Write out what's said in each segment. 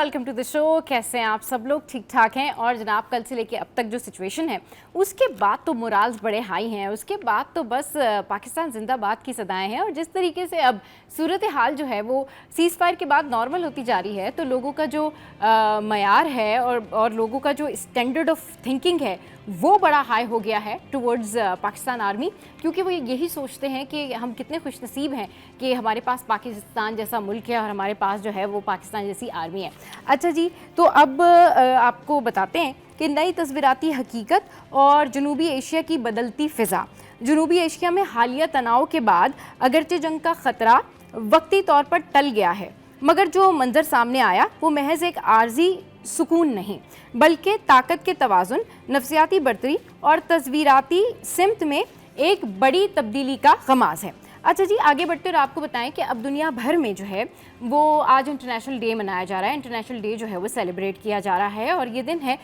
Welcome to the show. कैसे हैं आप सब लोग? ठीक ठाक हैं। और जनाब कल से लेके अब तक जो सिचुएशन है उसके बाद तो मोराल्स बड़े हाई हैं, उसके बाद तो बस पाकिस्तान जिंदाबाद की सदाएं हैं। और जिस तरीके से अब सूरत हाल जो है वो सीज़ फायर के बाद नॉर्मल होती जा रही है, तो लोगों का जो मयार है और लोगों का जो स्टैंडर्ड ऑफ थिंकिंग है वो बड़ा हाई हो गया है टुवर्ड्स पाकिस्तान आर्मी, क्योंकि वो यही सोचते हैं कि हम कितने खुशनसीब हैं कि हमारे पास पाकिस्तान जैसा मुल्क है और हमारे पास जो है वो पाकिस्तान जैसी आर्मी है। अच्छा जी, तो अब आपको बताते हैं कि नई तस्वीराती हकीकत और जनूबी एशिया की बदलती फ़िज़ा। जनूबी एशिया में हालिया तनाव के बाद अगरचे जंग का ख़तरा वक्ती तौर पर टल गया है, मगर जो मंजर सामने आया वो महज एक आर्जी सुकून नहीं, बल्कि ताकत के तवाज़ुन, नफ्सियाती बर्तरी और तस्वीराती सिमत में एक बड़ी तब्दीली का गमाज़ है। अच्छा जी, आगे बढ़ते और आपको बताएं कि अब दुनिया भर में जो है वो आज इंटरनेशनल डे मनाया जा रहा है। इंटरनेशनल डे जो है वो सेलिब्रेट किया जा रहा है और ये दिन है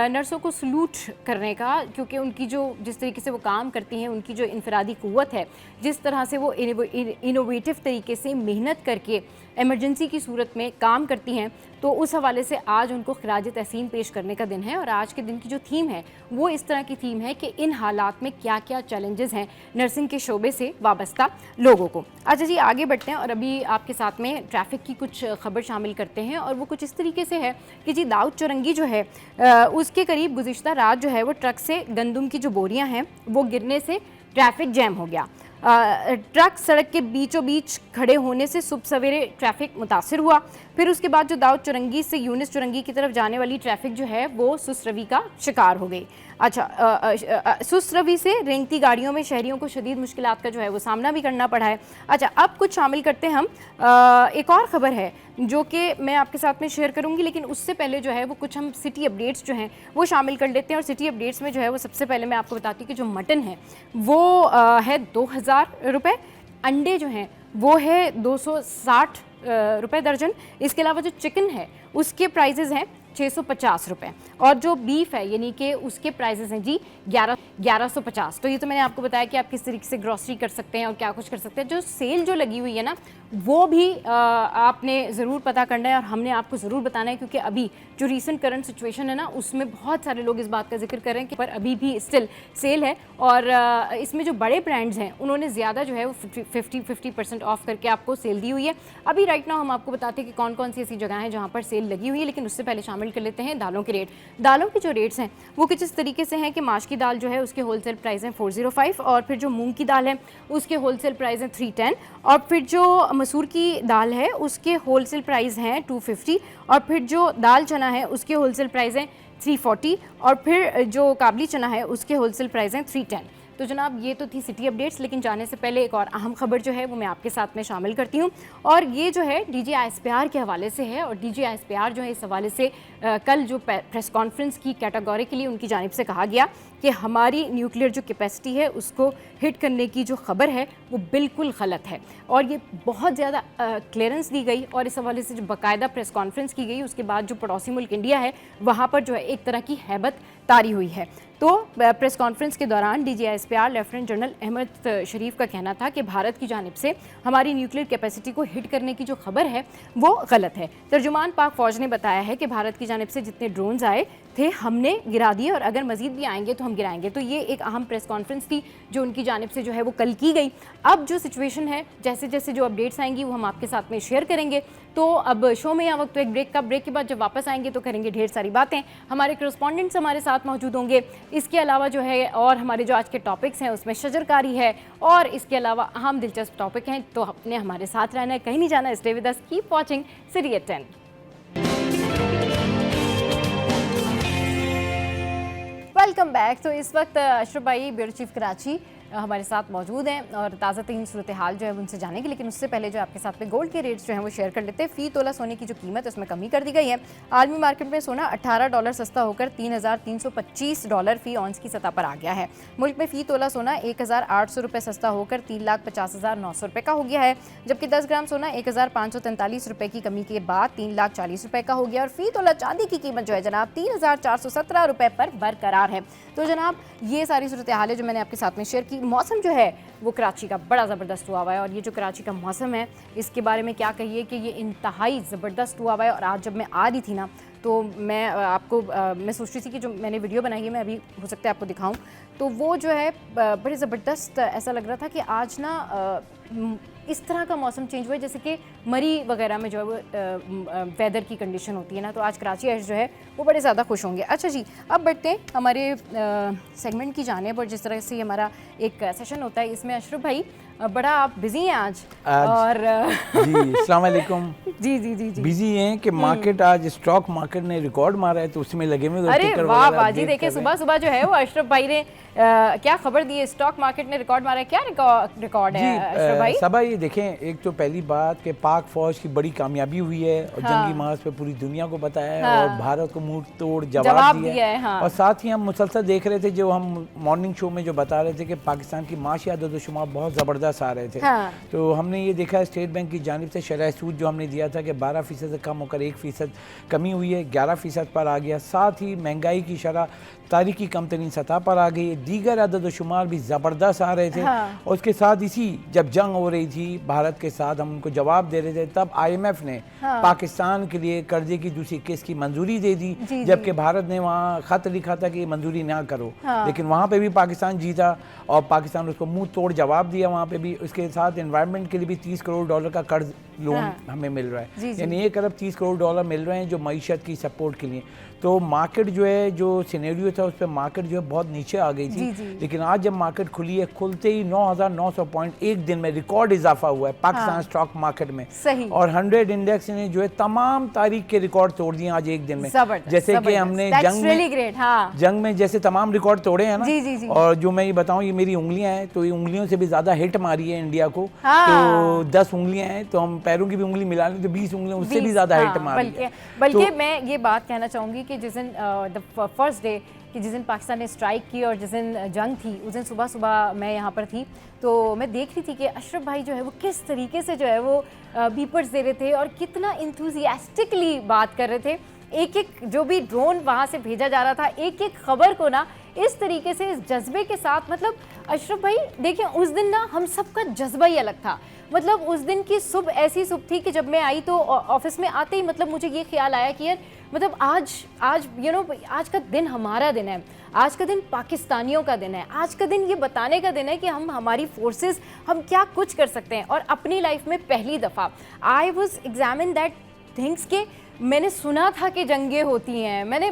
नर्सों को सलूट करने का, क्योंकि उनकी जो जिस तरीके से वो काम करती हैं, उनकी जो इनफरादी क़ुव्वत है, जिस तरह से वो इनोवेटिव तरीके से मेहनत करके इमरजेंसी की सूरत में काम करती हैं, तो उस हवाले से आज उनको खिराज तहसीन पेश करने का दिन है। और आज के दिन की जो थीम है वो इस तरह की थीम है कि इन हालात में क्या क्या चैलेंजेस हैं नर्सिंग के शोबे से वाबस्ता लोगों को। अच्छा जी, आगे बढ़ते हैं और अभी आपके साथ में ट्रैफिक की कुछ खबर शामिल करते हैं। और वो कुछ इस तरीके से है कि जी दाऊद चौरंगी जो है उसके करीब गुज़िश्ता रात जो है वो ट्रक से गंदम की जो बोरियां हैं वो गिरने से ट्रैफिक जैम हो गया। ट्रक सड़क के बीचों बीच खड़े होने से सुबह सवेरे ट्रैफिक मुतासिर हुआ। फिर उसके बाद जो दाऊद चौरंगी से यूनिस चौरंगी की तरफ जाने वाली ट्रैफिक जो है वो सुस्त रवी का शिकार हो गई। अच्छा, सुस्त रवी से रेंगती गाड़ियों में शहरियों को शदीद मुश्किलात का जो है वो सामना भी करना पड़ा है। अच्छा, अब कुछ शामिल करते हैं हम। एक और ख़बर है जो कि मैं आपके साथ में शेयर करूंगी, लेकिन उससे पहले जो है वो कुछ हम सिटी अपडेट्स जो हैं वो शामिल कर लेते हैं। और सिटी अपडेट्स में जो है वो सबसे पहले मैं आपको बताती हूँ कि जो मटन है वो है 2000 रुपये, अंडे जो हैं वो है 260 रुपये दर्जन। इसके अलावा जो चिकन है उसके प्राइजेज़ हैं 650 रुपये, और जो बीफ है यानी कि उसके प्राइजेस हैं जी 1150। तो ये तो मैंने आपको बताया कि आप किस तरीके से ग्रॉसरी कर सकते हैं और क्या कुछ कर सकते हैं। जो सेल जो लगी हुई है ना वो भी आपने ज़रूर पता करना है और हमने आपको ज़रूर बताना है, क्योंकि अभी जो रीसेंट करंट सिचुएशन है ना उसमें बहुत सारे लोग इस बात का जिक्र कर रहे हैं कि पर अभी भी स्टिल सेल है। और इसमें जो बड़े ब्रांड्स हैं उन्होंने ज़्यादा जो है वो 50% ऑफ करके आपको सेल दी हुई है। अभी राइट नाउ हम आपको बताते हैं कि कौन कौन सी ऐसी जगह हैं जहाँ पर सेल लगी हुई है, लेकिन उससे पहले शामिल कर लेते हैं दालों के रेट। दालों के जो रेट्स हैं वो कुछ इस तरीके से हैं कि माश की दाल जो है उसके होलसेल प्राइस हैं 405, और फिर जो मूंग की दाल है उसके होलसेल प्राइस हैं 310, और फिर जो मसूर की दाल है उसके होलसेल प्राइस हैं 250, और फिर जो दाल चना है उसके होलसेल प्राइस हैं 340, और फिर जो काबली चना है उसके होलसेल प्राइस हैं 310। तो जनाब ये तो थी सिटी अपडेट्स, लेकिन जाने से पहले एक और अहम खबर जो है वो मैं आपके साथ में शामिल करती हूँ, और ये जो है DGISPR के हवाले से है। और DGISPR जो है इस हवाले से कल जो प्रेस कॉन्फ्रेंस की कैटेगोरिकली उनकी जानिब से कहा गया कि हमारी न्यूक्लियर जो कैपेसिटी है उसको हिट करने की जो खबर है वो बिल्कुल गलत है, और ये बहुत ज़्यादा क्लियरेंस दी गई। और इस हवाले से जो बाकायदा प्रेस कॉन्फ्रेंस की गई उसके बाद जो पड़ोसी मुल्क इंडिया है वहाँ पर जो है एक तरह की हैबत तारी हुई है। तो प्रेस कॉन्फ्रेंस के दौरान DGISPR लेफ्टिनेंट जनरल अहमद शरीफ का कहना था कि भारत की जानिब से हमारी न्यूक्लियर कैपेसिटी को हिट करने की जो खबर है वो गलत है। तर्जुमान पाक फौज ने बताया है कि भारत की जानिब से जितने ड्रोन्स आए थे हमने गिरा दिए, और अगर मजीद भी आएंगे तो हम गिराएंगे। तो ये एक अहम प्रेस कॉन्फ्रेंस थी जो उनकी जानिब से जो है वो कल की गई। अब जो सिचुएशन है जैसे जैसे जो अपडेट्स आएंगी वो हम आपके साथ में शेयर करेंगे। तो अब शो में यहाँ वक्त तो एक ब्रेक के बाद जब वापस आएंगे तो करेंगे ढेर सारी बातें। हमारे करस्पॉन्डेंट्स हमारे साथ मौजूद होंगे। इसके अलावा जो है और हमारे जो आज के टॉपिक्स हैं उसमें शजरकारी है, और इसके अलावा अहम दिलचस्प टॉपिक हैं। तो अपने हमारे साथ रहना है, कहीं नहीं जाना। Stay with us, keep watching city at 10। Welcome back. तो इस वक्त अशरफ भाई ब्यूरो चीफ कराची हमारे साथ मौजूद हैं और ताज़ा तरीन सूरत हाल जो है उनसे जानेंगे, लेकिन उससे पहले जो आपके साथ में गोल्ड के रेट्स जो हैं वो शेयर कर लेते हैं। फ़ी तोला सोने की जो कीमत है उसमें कमी कर दी गई है। आलमी मार्केट में सोना $18 सस्ता होकर $3,325 फ़ी ऑन्स की सतह पर आ गया है। मुल्क में फ़ी तोला सोना 1,800 रुपये सस्ता होकर 3,50,900 रुपये का हो गया है, जबकि 10 ग्राम सोना 1,543 रुपये की कमी के बाद 3,40,000 रुपये का हो गया। और फ़ी तोला चांदी की कीमत जो है जनाब 3,417 रुपये पर बरकरार है। तो जनाब ये सारी सूरत हाल है जो मैंने आपके साथ में शेयर की। मौसम जो है वो कराची का बड़ा ज़बरदस्त हुआ हुआ है। और ये जो कराची का मौसम है इसके बारे में क्या कहिए कि ये इंतहाई ज़बरदस्त हुआ हुआ है। और आज जब मैं आ रही थी ना तो मैं आपको मैं सोच रही थी कि जो मैंने वीडियो बनाई है मैं अभी हो सकता है आपको दिखाऊं, तो वो जो है बड़े ज़बरदस्त ऐसा लग रहा था कि आज ना इस तरह का मौसम चेंज हुआ है जैसे कि मरी वगैरह में जो है वो वेदर की कंडीशन होती है ना। तो आज कराची आइश जो है वो बड़े ज़्यादा खुश होंगे। अच्छा जी, अब बढ़ते हैं हमारे सेगमेंट की जानिब। और जिस तरह से हमारा एक सेशन होता है इसमें अशरफ भाई बड़ा आप बिजी हैं आज और जी अस्सलाम वालेकुम। जी जी जी जी बिजी हैं कि मार्केट आज स्टॉक मार्केट ने रिकॉर्ड मारा है तो उसमें लगे हुए। अरे वाह वाह जी, देखिए सुबह सुबह जो है वो अशरफ भाई ने क्या खबर दी है, स्टॉक मार्केट ने रिकॉर्ड मारा है। क्या रिकॉर्ड है अशरफ भाई? सबा ये देखें, एक तो पहली बात कि पाक फौज की बड़ी कामयाबी हुई है और जंगी मार्च पे पूरी दुनिया को बताया है और भारत को मुंह तोड़ जवाब दिया है। और साथ ही हम मुसलसल देख रहे थे, जो हम मॉर्निंग शो में जो बता रहे थे कि पाकिस्तान की माशी आदोशुमार बहुत ज़बरदस्त आ रहे थे। तो हमने ये देखा स्टेट बैंक की जानिब से शरह सूद जो हमने दिया था कि 12% से कम होकर 1% कमी हुई है, 11% पर आ गया। साथ ही महंगाई की शरह तारीखी कम तरीन सतह पर आ गई है। दीगर अदद शुमार भी ज़बरदस्त आ रहे थे। और उसके साथ इसी जब जंग हो रही थी भारत के साथ, हम उनको जवाब दे रहे थे, तब IMF ने पाकिस्तान के लिए कर्जे की दूसरी किस्त की मंजूरी दे दी, जबकि भारत ने वहाँ खत लिखा था कि मंजूरी ना करो। लेकिन वहाँ पे भी पाकिस्तान जीता और पाकिस्तान उसको मुंह तोड़ जवाब दिया वहाँ पे भी। उसके साथ एनवायरनमेंट के लिए भी $30 करोड़ का कर्ज लोन हमें मिल रहा है, यानी 1 अरब $30 करोड़ मिल रहे हैं जो मईशत की सपोर्ट के लिए। तो मार्केट जो है, जो सिनेरियो था उस पर मार्केट जो है बहुत नीचे आ गई थी। लेकिन आज जब मार्केट खुली है, खुलते ही 9,900 पॉइंट एक दिन में रिकॉर्ड इजाफा हुआ है पाकिस्तान स्टॉक मार्केट में। सही। और 100 इंडेक्स ने जो है तमाम तारीख के रिकॉर्ड तोड़ दिए आज एक दिन में। जैसे कि हमने जंग में जैसे तमाम रिकॉर्ड तोड़े हैं ना। और जो मैं ये बताऊं, ये मेरी उंगलियां हैं, तो ये उंगलियों से भी ज्यादा हिट मारी है इंडिया को। तो 10 उंगलियां हैं, तो हम पैरों की भी उंगली मिला लें तो 20 उंगलियां उससे भी ज्यादा हिट मारी है। बल्कि मैं ये बात कहना चाहूंगी कि जिस दिन फर्स्ट डे कि जिस दिन पाकिस्तान ने स्ट्राइक की और जिस दिन जंग थी उस दिन सुबह सुबह मैं यहाँ पर थी, तो मैं देख रही थी कि अशरफ भाई जो है वो किस तरीके से जो है वो बीपर्स दे रहे थे और कितना इंथुजियास्टिकली बात कर रहे थे। एक एक जो भी ड्रोन वहाँ से भेजा जा रहा था, एक एक खबर को ना इस तरीके से, इस जज्बे के साथ। मतलब अशरफ भाई देखिए, उस दिन ना हम सबका जज्बा ही अलग था। मतलब उस दिन की सुबह ऐसी सुबह थी कि जब मैं आई तो ऑफिस में आते ही मतलब मुझे ये ख्याल आया कि यार मतलब आज आज का दिन हमारा दिन है, आज का दिन पाकिस्तानियों का दिन है, आज का दिन ये बताने का दिन है कि हम हमारी फोर्सेस हम क्या कुछ कर सकते हैं। और अपनी लाइफ में पहली दफ़ा I was examine that things के मैंने सुना था कि जंगें होती हैं, मैंने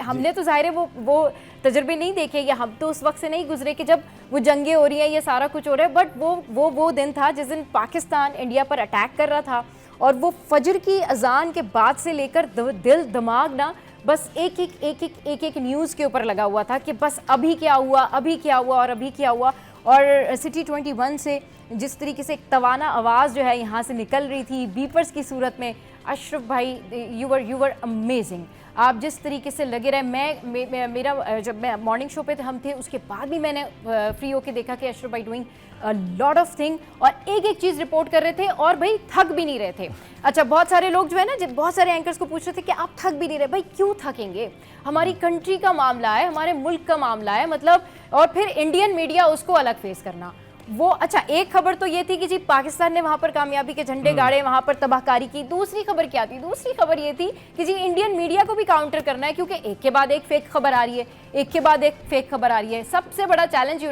हमने तो ज़ाहिर है वो तजर्बे नहीं देखे, या हम तो उस वक्त से नहीं गुजरे कि जब वो जंगें हो रही हैं, ये सारा कुछ हो रहा है। बट वो दिन था जिस दिन पाकिस्तान इंडिया पर अटैक कर रहा था और वो फजर की अजान के बाद से लेकर दिल दिमाग ना बस एक न्यूज़ के ऊपर लगा हुआ था कि बस अभी क्या हुआ, अभी क्या हुआ और अभी क्या हुआ। और सिटी 21 से जिस तरीके से एक तवाना आवाज़ जो है यहाँ से निकल रही थी बीपर्स की सूरत में, अशरफ भाई यू वर अमेजिंग। आप जिस तरीके से लगे रहे, मेरा जब मैं मॉर्निंग शो पे हम थे उसके बाद भी मैंने फ्री होके देखा कि अशरफ भाई डूइंग लॉट ऑफ थिंग और एक चीज़ रिपोर्ट कर रहे थे और भाई थक भी नहीं रहे थे। अच्छा, बहुत सारे लोग जो है ना, बहुत सारे एंकर्स को पूछ रहे थे कि आप थक भी नहीं रहे। भाई क्यों थकेंगे, हमारी कंट्री का मामला है, हमारे मुल्क का मामला है, मतलब। और फिर इंडियन मीडिया उसको अलग फेस करना वो। अच्छा, एक खबर तो ये थी कि जी पाकिस्तान ने वहां पर कामयाबी के झंडे गाड़े, वहां पर तबाहकारी की। दूसरी खबर क्या थी? दूसरी खबर ये थी कि जी इंडियन मीडिया को भी काउंटर करना है, क्योंकि एक के बाद एक फेक खबर आ रही है, एक के बाद एक फेक खबर आ रही है। सबसे बड़ा चैलेंज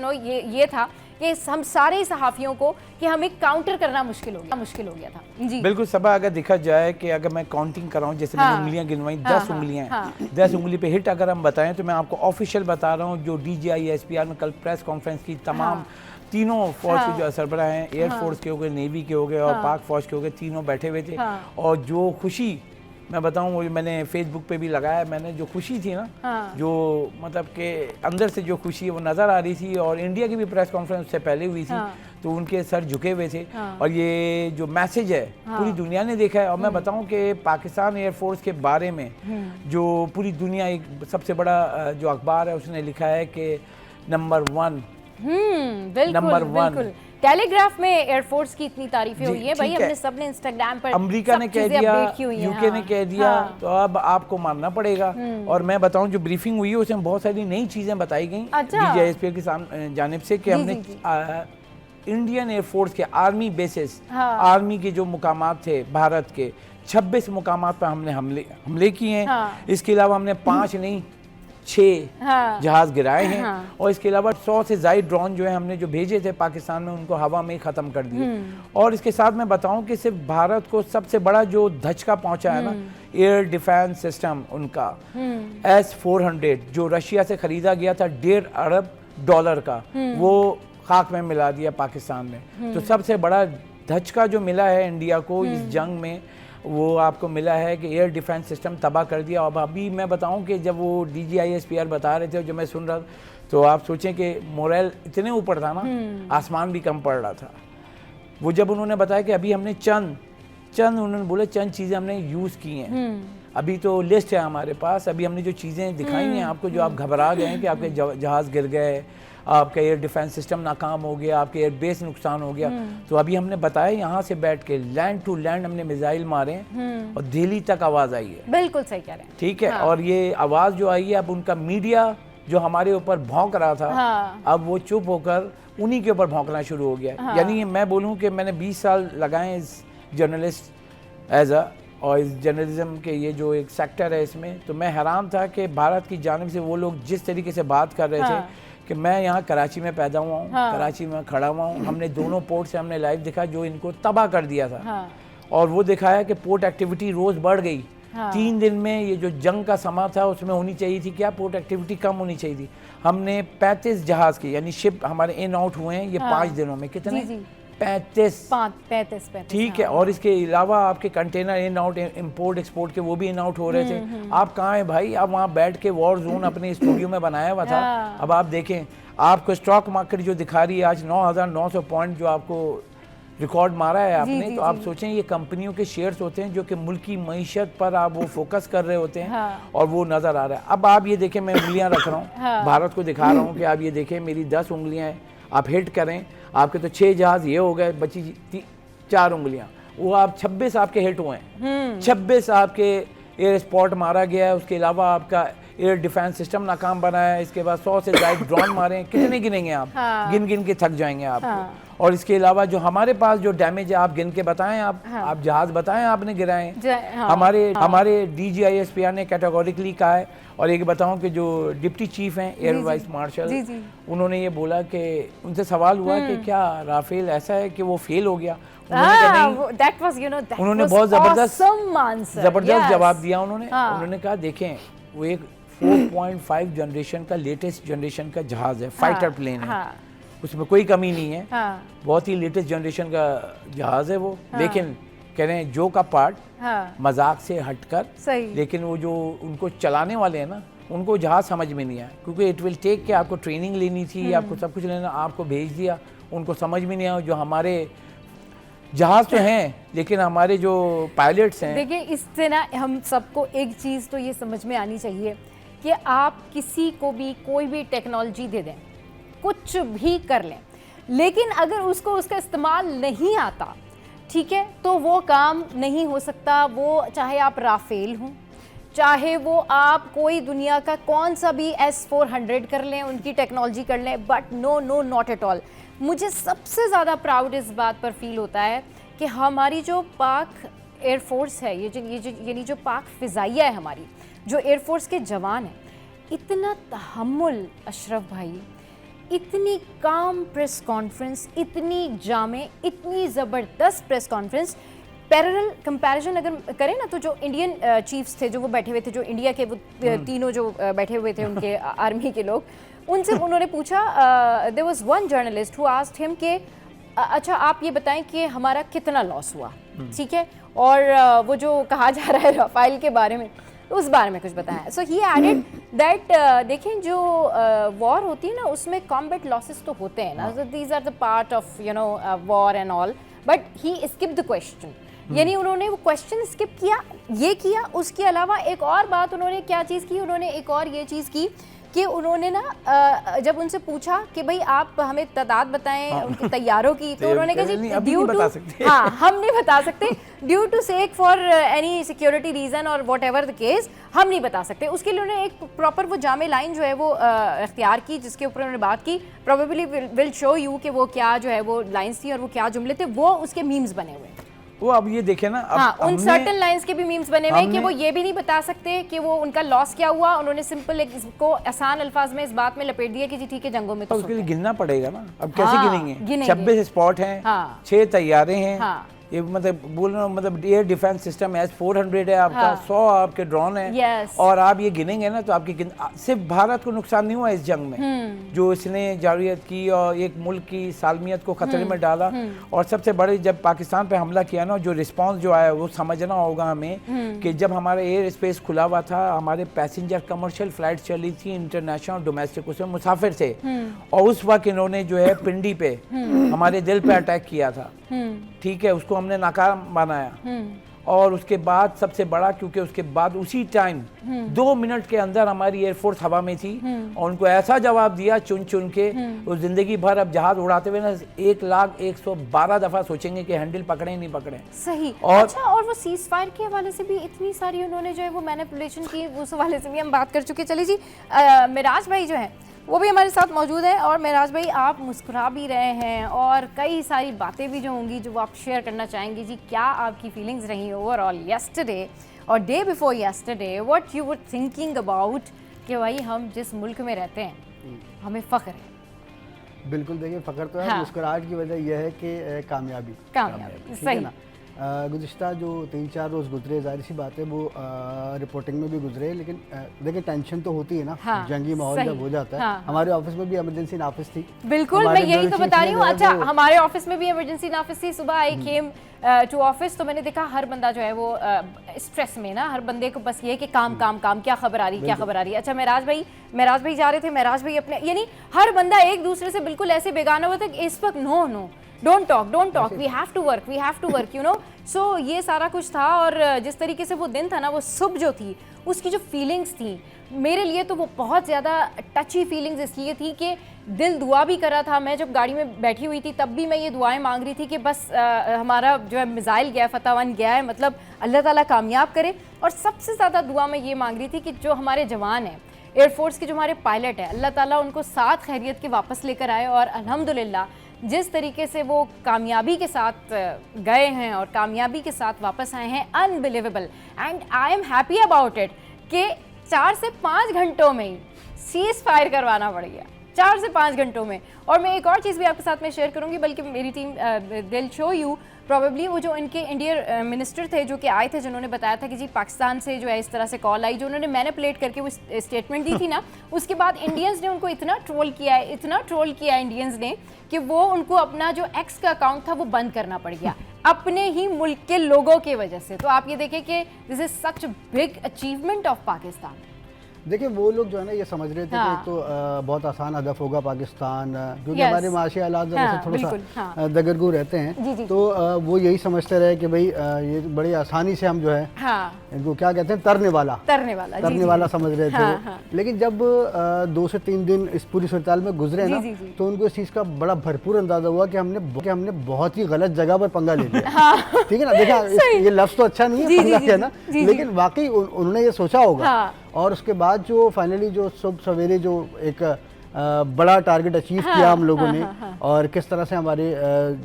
ये था कि हम सारे सहाफ़ियों को कि हमें काउंटर करना मुश्किल हो गया था। जी बिल्कुल सबा, अगर देखा जाए कि अगर मैं काउंटिंग कराऊं, जैसे मैंने उंगलियां गिनवाई, 10 उंगलियां हैं। 10 उंगली पे हिट अगर हम बताएं तो मैं आपको ऑफिशियल बता रहा हूं, जो DGI SPR में कल प्रेस कॉन्फ्रेंस की तमाम तीनों फौज के जो सरबराह हैं, एयरफोर्स के हो गए, नेवी के हो गए और पाक फौज के हो गए, तीनों बैठे हुए थे। और जो खुशी मैं बताऊं, वो मैंने फेसबुक पे भी लगाया, मैंने जो खुशी थी ना, जो मतलब के अंदर से जो खुशी है वो नज़र आ रही थी। और इंडिया की भी प्रेस कॉन्फ्रेंस से पहले हुई थी, तो उनके सर झुके हुए थे। और ये जो मैसेज है पूरी दुनिया ने देखा है। और मैं बताऊं कि पाकिस्तान एयरफोर्स के बारे में जो पूरी दुनिया, एक सबसे बड़ा जो अखबार है उसने लिखा है कि नंबर 1 टेलीग्राफ में एयरफोर्स की इतनी तारीफें हुई है भाई, हमने सबने इंस्टाग्राम पर अमेरिका ने कह दिया, यूके ने कह दिया, तो अब आपको मानना पड़ेगा। और मैं बताऊं जो ब्रीफिंग हुई है उसमें बहुत सारी नई चीजें बताई गई DGISPL की जानिब से कि हमने इंडियन एयरफोर्स के आर्मी बेसिस, आर्मी के जो मुकामात थे भारत के 26 मुकामात पर हमने हमले किए हैं। इसके अलावा हमने 5 नहीं 6 जहाज गिराए हैं। और इसके अलावा 100 से ज़ायद ड्रोन जो है हमने जो भेजे थे पाकिस्तान में, उनको हवा में ख़त्म कर दिए। और इसके साथ मैं बताऊं कि सिर्फ भारत को सबसे बड़ा जो धचका पहुंचा है ना, एयर डिफेंस सिस्टम उनका S-400 जो रशिया से खरीदा गया था $1.5 अरब का, वो खाक में मिला दिया पाकिस्तान ने। तो सबसे बड़ा धचका जो मिला है इंडिया को इस जंग में, वो आपको मिला है कि एयर डिफेंस सिस्टम तबाह कर दिया। अब अभी मैं बताऊं कि जब वो DGISPL बता रहे थे, जो मैं सुन रहा था, तो आप सोचें कि मोरल इतने ऊपर था ना, आसमान भी कम पड़ रहा था। वो जब उन्होंने बताया कि अभी हमने चंद उन्होंने बोले चंद चीज़ें हमने यूज़ की हैं, अभी तो लिस्ट है हमारे पास, अभी हमने जो चीज़ें दिखाई हैं आपको, जो आप घबरा गए हैं कि आपके जहाज़ गिर गए, आपका एयर डिफेंस सिस्टम नाकाम हो गया, आपके एयर बेस नुकसान हो गया, तो अभी हमने बताया यहाँ से बैठ के लैंड टू लैंड हमने मिसाइल मारे और दिल्ली तक आवाज़ आई है। बिल्कुल सही कह रहे हैं। ठीक है। और ये आवाज़ जो आई है, अब उनका मीडिया जो हमारे ऊपर भौंक रहा था, अब वो चुप होकर उन्हीं के ऊपर भौंकना शुरू हो गया। यानी मैं बोलूँ कि मैंने 20 साल लगाए इस जर्नलिस्ट और इस जर्नलिज्म के ये जो एक सेक्टर है इसमें, तो मैं हैरान था कि भारत की जानिब से वो लोग जिस तरीके से बात कर रहे थे कि मैं यहाँ कराची में पैदा हुआ हूँ, कराची में खड़ा हुआ हूँ, हमने दोनों पोर्ट से हमने लाइव दिखा जो इनको तबाह कर दिया था। और वो दिखाया कि पोर्ट एक्टिविटी रोज़ बढ़ गई। 3 दिन में ये जो जंग का समा था उसमें होनी चाहिए थी क्या, पोर्ट एक्टिविटी कम होनी चाहिए थी। हमने 35 जहाज़ की यानी शिप हमारे इन आउट हुए हैं ये 5 दिनों में। कितने? 35। ठीक है। और इसके अलावा आपके container in out, import export के वो भी इन आउट हो रहे थे। आप कहाँ हैं भाई? आप वहाँ बैठ के वॉर जोन अपने स्टूडियो में बनाया हुआ था। अब आप देखें, आपको स्टॉक मार्केट जो दिखा रही है आज 9,900 पॉइंट जो आपको रिकॉर्ड मारा है आपने, तो आप सोचें ये कंपनियों के शेयर्स होते हैं जो कि मुल्क की मईशत पर आप वो फोकस कर रहे होते हैं। और वो नज़र आ रहा है। अब आप ये देखें, मैं उंगलियाँ रख रहा हूँ, भारत को दिखा रहा हूँ कि आप ये देखें मेरी 10 उंगलियाँ हैं, आप हिट करें, आपके तो 6 जहाज ये हो गए, बची 4 उंगलियां, वो आप 26 आपके हिट हुए हैं। 26 आपके एयर स्पॉट मारा गया है। उसके अलावा आपका एयर डिफेंस सिस्टम नाकाम बना है। इसके बाद 100 से ज़्यादा ड्रोन मारे हैं। कितने गिनेंगे आप? गिन गिन के थक जाएंगे आपको। और इसके अलावा जो हमारे पास जो डैमेज है आप गिन के बताएं, आप जहाज बताएं आपने गिराए। हमारे DGISPL ने कैटेगोरिकली कहा है। और एक बताऊं कि जो डिप्टी चीफ हैं एयर वाइस मार्शल, उन्होंने ये बोला कि उनसे सवाल हुआ कि क्या राफेल ऐसा है कि वो फेल हो गया? उन्होंने बहुत जबरदस्त जवाब दिया। उन्होंने कहा देखें, वो एक 4.5 जनरेशन का लेटेस्ट जनरेशन का जहाज है, फाइटर प्लेन है, उसमें कोई कमी नहीं है। बहुत ही लेटेस्ट जनरेशन का जहाज है वो। लेकिन कह रहे हैं जो का पार्ट मजाक से हटकर, लेकिन वो जो उनको चलाने वाले हैं ना, उनको जहाज समझ में नहीं आया, क्योंकि इट विल टेक के आपको ट्रेनिंग लेनी थी, आपको सब कुछ लेना, आपको भेज दिया, उनको समझ में नहीं आया। जो हमारे जहाज तो हैं, लेकिन हमारे जो पायलट्स हैं, देखिए इससे ना हम सबको एक चीज़ तो ये समझ में आनी चाहिए कि आप किसी को भी कोई भी टेक्नोलॉजी दे दें, कुछ भी कर लें, लेकिन अगर उसको उसका इस्तेमाल नहीं आता, ठीक है, तो वो काम नहीं हो सकता। वो चाहे आप राफेल हों, चाहे वो आप कोई दुनिया का कौन सा भी S-400 कर लें, उनकी टेक्नोलॉजी कर लें, but no not at all. मुझे सबसे ज़्यादा प्राउड इस बात पर फील होता है कि हमारी जो पाक एयरफोर्स है, यानी जो पाक फ़िज़ाइया है हमारी, जो एयरफोर्स के जवान हैं, इतना तहम्मुल अशरफ भाई, इतनी काम प्रेस कॉन्फ्रेंस, इतनी जामे, इतनी ज़बरदस्त प्रेस कॉन्फ्रेंस। पैरेलल कंपैरिजन अगर करें ना, तो जो इंडियन चीफ्स थे, जो वो बैठे हुए थे, जो इंडिया के वो तीनों जो बैठे हुए थे उनके आर्मी के लोग, उनसे उन्होंने पूछा, there was one journalist who asked him कि अच्छा आप ये बताएं कि हमारा कितना लॉस हुआ, ठीक है, और वो जो कहा जा रहा है राफेल के बारे में, उस बारे में कुछ बताया। सो ही एडेड दैट देखें जो वॉर होती है ना, उसमें कॉम्बैट लॉसेस तो होते हैं ना, these are the part of you know war and all, but he skip the question, यानी उन्होंने वो क्वेश्चन स्किप किया, ये किया। उसके अलावा एक और बात उन्होंने क्या चीज़ की, उन्होंने एक और ये चीज़ की कि उन्होंने ना जब उनसे पूछा कि भाई आप हमें तादाद बताएं उनके तैयारों की, तो उन्होंने कहा जी ड्यू टू, हाँ हम नहीं बता सकते, due to sake for any security reason और वॉट एवर द केस, हम नहीं बता सकते। उसके लिए उन्होंने एक प्रॉपर वो जामे लाइन जो है वो इख्तियार की, जिसके ऊपर उन्होंने बात की। प्रोबेबली विल शो यू कि वो क्या जो है वो लाइंस थी और वो क्या जुमले थे, वो उसके मीम्स बने हुए हैं। वो अब ये देखे ना, अब हाँ, उन सर्टेन लाइंस के भी मीम्स बने हुए हैं कि वो ये भी नहीं बता सकते कि वो उनका लॉस क्या हुआ। उन्होंने सिंपल इसको आसान अल्फाज में इस बात में लपेट दिया कि जी ठीक है जंगों में तो उसके लिए गिनना पड़ेगा ना, अब कैसे गिनेंगे? 26 स्पॉट हैं, 6 तैयारे हैं, ये मतलब बोल रहा हूँ, मतलब एयर डिफेंस सिस्टम एस 400 है आपका, 100 आपके ड्रोन है, और आप ये गिनेंगे ना तो आपकी सिर्फ भारत को नुकसान नहीं हुआ इस जंग में, जो इसने जारियत की और एक मुल्क की सालमियत को खतरे में डाला। और सबसे बड़े जब पाकिस्तान पे हमला किया ना, जो रिस्पांस जो आया वो समझना होगा हमें कि जब हमारा एयर स्पेस खुला हुआ था, हमारे पैसेंजर कमर्शियल फ्लाइट चली थी, इंटरनेशनल डोमेस्टिक, उसमें मुसाफिर थे, और उस वक्त इन्होंने जो है पिंडी पे हमारे दिल पे अटैक किया था, ठीक है, उसको हमने नाकाम बनाया। और उसके बाद सबसे बड़ा, क्योंकि उसके बाद उसी टाइम 2 मिनट के अंदर हमारी एयरफोर्स हवा में थी और उनको ऐसा जवाब दिया चुन चुन के, वो जिंदगी भर अब जहाज उड़ाते हुए ना 1,112 दफा सोचेंगे कि हैंडल पकड़े नहीं पकड़े। सही। और अच्छा, और वो सीज फायर के हवाले से भी इतनी सारी उन्होंने जो है वो मैनिपुलेशन की, उस हवाले से भी हम बात कर चुके। चलिए जी, मिराज भाई जो है वो भी हमारे साथ मौजूद है। और मिराज भाई, आप मुस्कुरा भी रहे हैं और कई सारी बातें भी जो होंगी जो आप शेयर करना चाहेंगे जी, क्या आपकी फीलिंग्स रही ओवरऑल यस्टरडे और day before yesterday, what you were thinking about कि भाई हम जिस मुल्क में रहते हैं हमें फ़ख्र है। बिल्कुल, देखिए फ़ख्र तो है, मुस्कुराहट की वजह यह है कि कामयाबी सही। गुज़िश्ता जो 3-4 रोज़ गुजरे, जाहिर सी बात है वो रिपोर्टिंग में भी गुजरे, लेकिन देखिए टेंशन तो होती है ना, जंगी माहौल जब हो जाता है। हमारे ऑफिस में भी इमरजेंसी नाफिस थी। बिल्कुल, मैं यही तो बता रही हूँ। अच्छा, हमारे ऑफिस में भी इमरजेंसी नाफिस थी। सुबह आई केम टू ऑफिस, तो मैंने देखा हर बंदा जो है वो स्ट्रेस में ना, हर बंदे को बस ये है कि काम काम काम, क्या खबर आ रही, क्या खबर आ रही है। अच्छा, महराज भाई जा रहे थे, महराज भाई अपने, यानी हर बंदा एक दूसरे से बिल्कुल ऐसे बेगाना हुआ था कि इस वक्त no don't talk, we have to work, you know. So ये सारा कुछ था। और जिस तरीके से वो दिन था ना, वो सुबह जो थी उसकी जो फीलिंग्स थी मेरे लिए, तो वो बहुत ज़्यादा टची फीलिंग्स इसलिए थी कि दिल दुआ भी कर रहा था। मैं जब गाड़ी में बैठी हुई थी तब भी मैं ये दुआएं मांग रही थी कि बस हमारा जो है मिसाइल गया, फतह 1 गया है, मतलब अल्लाह ताला कामयाब करे। और सबसे ज़्यादा दुआ मैं ये मांग रही थी कि जो हमारे जवान हैं, एयरफोर्स के जो हमारे पायलट हैं, अल्लाह ताला उनको साथ खैरियत के वापस लेकर आए। और अल्हम्दुलिल्लाह जिस तरीके से वो कामयाबी के साथ गए हैं और कामयाबी के साथ वापस आए हैं, unbelievable, and I am happy about it कि 4 से 5 घंटों में ही सीज फायर करवाना पड़ गया, 4 से 5 घंटों में। और मैं एक और चीज़ भी आपके साथ में शेयर करूंगी, बल्कि मेरी टीम दिल शो यू प्रॉबेबली वो जो इनके इंडियन मिनिस्टर थे जो कि आए थे, जिन्होंने बताया था कि जी पाकिस्तान से जो है इस तरह से कॉल आई, जो उन्होंने मैनिपुलेट करके वो स्टेटमेंट दी थी ना, उसके बाद इंडियंस ने उनको इतना ट्रोल किया इंडियंस ने कि वो उनको अपना जो एक्स का अकाउंट था वो बंद करना पड़ गया अपने ही मुल्क के लोगों की वजह से। तो आप ये देखें कि this is such big achievement of Pakistan. देखिए वो लोग जो है ना ये समझ रहे थे कि तो बहुत आसान हदफ होगा पाकिस्तान, क्योंकि हमारे माशी हालात से थोड़ा सा दगरगू रहते हैं, तो वो यही समझते रहे कि भाई ये बड़ी आसानी से हम जो है इनको क्या कहते हैं तरने वाला समझ रहे थे। लेकिन जब 2 से 3 दिन इस पूरी सूरत में गुजरे ना, तो उनको इस चीज़ का बड़ा भरपूर अंदाजा हुआ कि हमने बहुत ही गलत जगह पर पंगा ले लिया। ठीक है ना, देखा ये लफ्ज़ तो अच्छा नहीं है पंगा है ना, लेकिन वाकई उन्होंने ये सोचा होगा। और उसके बाद जो फाइनली जो सुबह सवेरे जो एक बड़ा टारगेट अचीव किया हम लोगों ने, और किस तरह से हमारे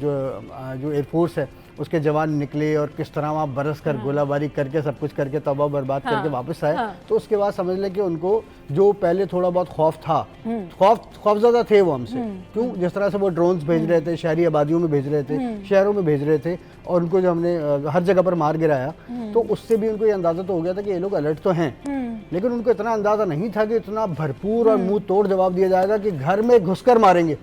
जो एयरफोर्स है उसके जवान निकले और किस तरह वहाँ बरस कर गोलाबारी करके सब कुछ करके तबाह बर्बाद करके वापस आए। तो उसके बाद समझ लें कि उनको जो पहले थोड़ा बहुत खौफ था, खौफज़दा थे वो हमसे, क्यों जिस तरह से वो ड्रोन्स भेज रहे थे, शहरी आबादियों में भेज रहे थे, शहरों में भेज रहे थे, और उनको जो हमने हर जगह पर मार गिराया, तो उससे भी उनको ये अंदाज़ा तो हो गया था कि ये लोग अलर्ट तो हैं, लेकिन उनको इतना अंदाज़ा नहीं था कि इतना भरपूर और मुंह तोड़ जवाब दिया जाएगा कि घर में घुसकर मारेंगे।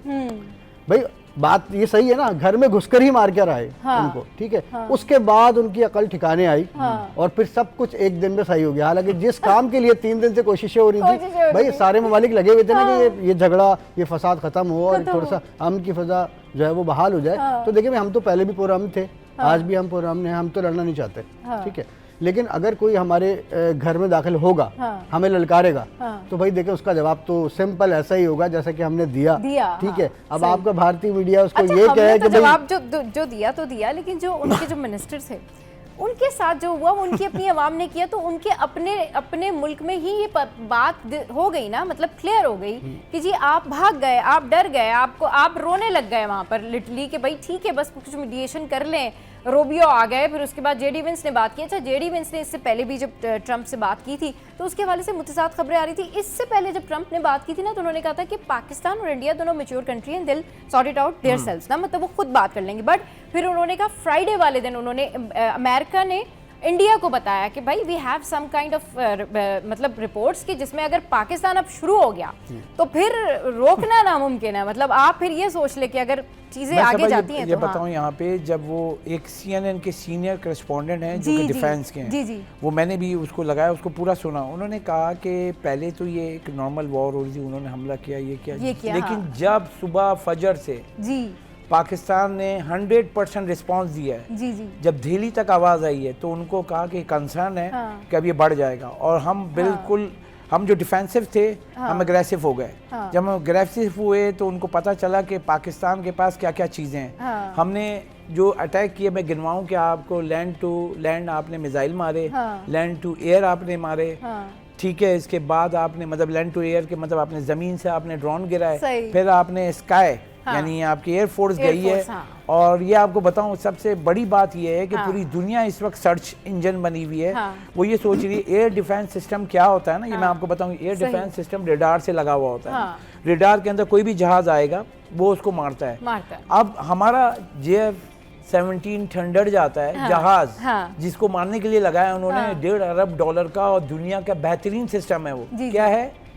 भाई बात ये सही है ना, घर में घुसकर ही मार कर आए उनको, ठीक है। उसके बाद उनकी अकल ठिकाने आई और फिर सब कुछ एक दिन में सही हो गया। हालांकि जिस काम के लिए 3 दिन से कोशिशें हो रही थी, भाई सारे ममालिक लगे हुए थे ना कि ये झगड़ा, ये फसाद खत्म हो और थोड़ा सा अमन की फजा जो है वो बहाल हो जाए। तो देखिए हम तो पहले भी पुरअमन थे, आज भी हम पुरअमन हैं, हम तो लड़ना नहीं चाहते, ठीक है। लेकिन अगर कोई हमारे घर में दाखिल होगा, हमें ललकारेगा, तो भाई देखिए उसका जवाब तो सिंपल ऐसा ही होगा जैसा कि हमने दिया। ठीक है, अब आपका भारतीय मीडिया उसको ये कहे कि जवाब जो दिया तो दिया, लेकिन जो उनके जो मिनिस्टर थे उनके साथ जो हुआ वो उनकी अपनी आवाम ने किया, तो उनके अपने मुल्क में ही ये बात हो गई ना, मतलब क्लियर हो गई कि जी आप भाग गए, आप डर गए, आप रोने लग गए वहाँ पर लिटरली कि भाई ठीक है बस कुछ मीडिएशन कर लें। रोबियो आ गए, फिर उसके बाद जेडी वेंस ने बात की। अच्छा, जेडी वेंस ने इससे पहले भी जब ट्रंप से बात की थी तो उसके हवाले से मुतसाद खबरें आ रही थी। इससे पहले जब ट्रंप ने बात की थी ना तो उन्होंने कहा था कि पाकिस्तान और इंडिया दोनों मैच्योर कंट्री हैं, they'll sort it out their selves ना, मतलब वो खुद बात कर लेंगे। बट फिर उन्होंने कहा फ्राइडे वाले दिन उन्होंने अमेरिका ने इंडिया को बताया कि भाई we have some kind of मतलब रिपोर्ट्स कि जिसमें अगर पाकिस्तान अब शुरू हो गया तो फिर रोकना नामुमकिन है। मतलब आप फिर ये सोच ले कि अगर चीजें आगे जाती हैं ये तो बताऊं यहाँ पे जब वो एक CNN के सीनियर करेस्पॉन्डेंट हैं जो कि डिफेंस के हैं, वो मैंने भी उसको लगाया, उसको पूरा सुना। उन्होंने कहा कि पहले तो ये एक नॉर्मल वॉर हो रही थी, उन्होंने हमला किया, ये किया, लेकिन जब सुबह फजर से पाकिस्तान ने 100% रिस्पांस दिया है, जब दिल्ली तक आवाज़ आई है तो उनको कहा कि कंसर्न है कि अब ये बढ़ जाएगा और हम बिल्कुल हम जो डिफेंसिव थे हम अग्रेसिव हो गए। जब हम अग्रेसिव हुए तो उनको पता चला कि पाकिस्तान के पास क्या क्या चीज़ें हैं। हमने जो अटैक किए, मैं गिनवाऊं कि आपको लैंड टू लैंड आपने मिसाइल मारे, लैंड टू एयर आपने मारे, ठीक है, इसके बाद आपने मतलब लैंड टू एयर के मतलब आपने ज़मीन से आपने ड्रोन गिराए, फिर आपने स्काई यानी आपकी एयरफोर्स गई है। और ये आपको बताऊं सबसे बड़ी बात ये है कि पूरी दुनिया इस वक्त सर्च इंजन बनी हुई है। वो ये सोच रही है एयर डिफेंस सिस्टम क्या होता है ना, ये मैं आपको बताऊं, एयर डिफेंस सिस्टम रेडार से लगा हुआ होता है। रेडार के अंदर कोई भी जहाज आएगा वो उसको मारता है। अब हमारा JF-17 थंडर जाता है जहाज, जिसको मारने के लिए लगाया उन्होंने $1.5 अरब का, और दुनिया का बेहतरीन सिस्टम है। वो क्या है?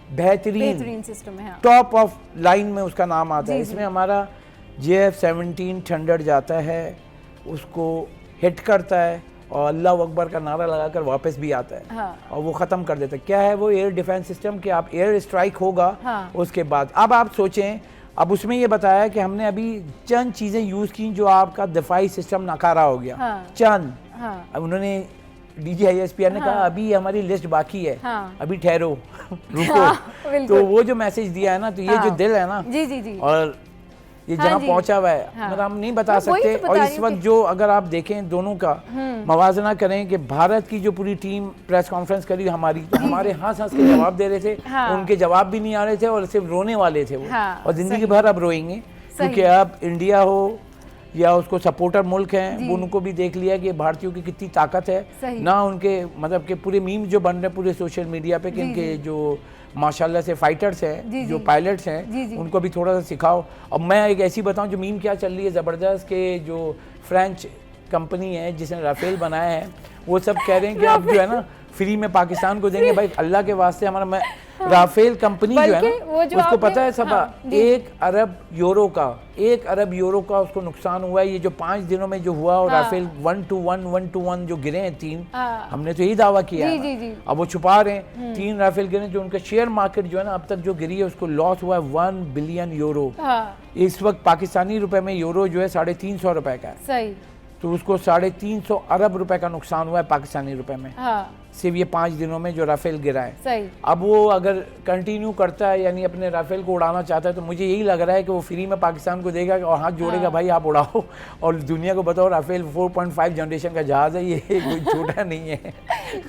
बेहतरीन सिस्टम है, टॉप ऑफ लाइन में उसका नाम आता है। इसमें हमारा JF-17 थंडर जाता है, उसको हिट करता है और अल्लाह अकबर का नारा लगाकर वापस भी आता है और वो ख़त्म कर देता है। क्या है वो? एयर डिफेंस सिस्टम कि आप एयर स्ट्राइक होगा उसके बाद। अब आप सोचें, अब उसमें ये बताया कि हमने अभी चंद चीज़ें यूज़ की जो आपका दिफाई सिस्टम नाकारा हो गया, चंद। अब उन्होंने DGISPR ने कहा अभी हमारी लिस्ट बाकी है, अभी ठहरो, रुको। तो वो जो मैसेज दिया है ना, तो ये जो दिल है ना, और ये जहाँ पहुंचा हुआ है, मतलब हम नहीं बता सकते। और इस वक्त जो अगर आप देखें दोनों का मवाजना करें कि भारत की जो पूरी टीम प्रेस कॉन्फ्रेंस करी हमारी, तो हमारे हंस हंस के जवाब दे रहे थे, उनके जवाब भी नहीं आ रहे थे और सिर्फ रोने वाले थे वो। और जिंदगी भर अब रोएंगे, क्योंकि अब इंडिया हो या उसको सपोर्टर मुल्क हैं, उनको भी देख लिया कि भारतीयों की कितनी ताकत है ना। उनके मतलब के पूरे मीम जो बन रहे पूरे सोशल मीडिया पे कि इनके जो माशाल्लाह से फाइटर्स हैं, जो पायलट्स हैं, उनको भी थोड़ा सा सिखाओ। अब मैं एक ऐसी बताऊं जो मीम क्या चल रही है ज़बरदस्त, के जो फ्रेंच कंपनी है जिसने राफेल बनाया है, वो सब कह रहे हैं कि अब जो है ना फ्री में पाकिस्तान को देंगे। भाई अल्लाह के वास्ते, हमारा राफेल कंपनी जो है ना, उसको पता है सब 1 अरब यूरो का उसको नुकसान हुआ है। ये जो 5 दिनों में जो हुआ, और राफेल 1 to 1 जो गिरे हैं 3, हमने तो यही दावा किया है। अब वो छुपा रहे हैं 3 राफेल गिरे, जो उनका शेयर मार्केट जो है ना अब तक जो गिरी है उसको लॉस हुआ है 1 बिलियन यूरो। इस वक्त पाकिस्तानी रुपए में यूरो जो है 350 रुपए का है, तो उसको 350 अरब रुपए का नुकसान हुआ है पाकिस्तानी रुपए में, सिर्फ ये 5 दिनों में जो राफेल गिरा है। सही। अब वो अगर कंटिन्यू करता है, यानी अपने राफेल को उड़ाना चाहता है, तो मुझे यही लग रहा है कि वो फ्री में पाकिस्तान को देगा और हाथ जोड़ेगा, भाई आप उड़ाओ और दुनिया को बताओ राफेल 4.5 जनरेशन का जहाज़ है, ये कोई छोटा नहीं है।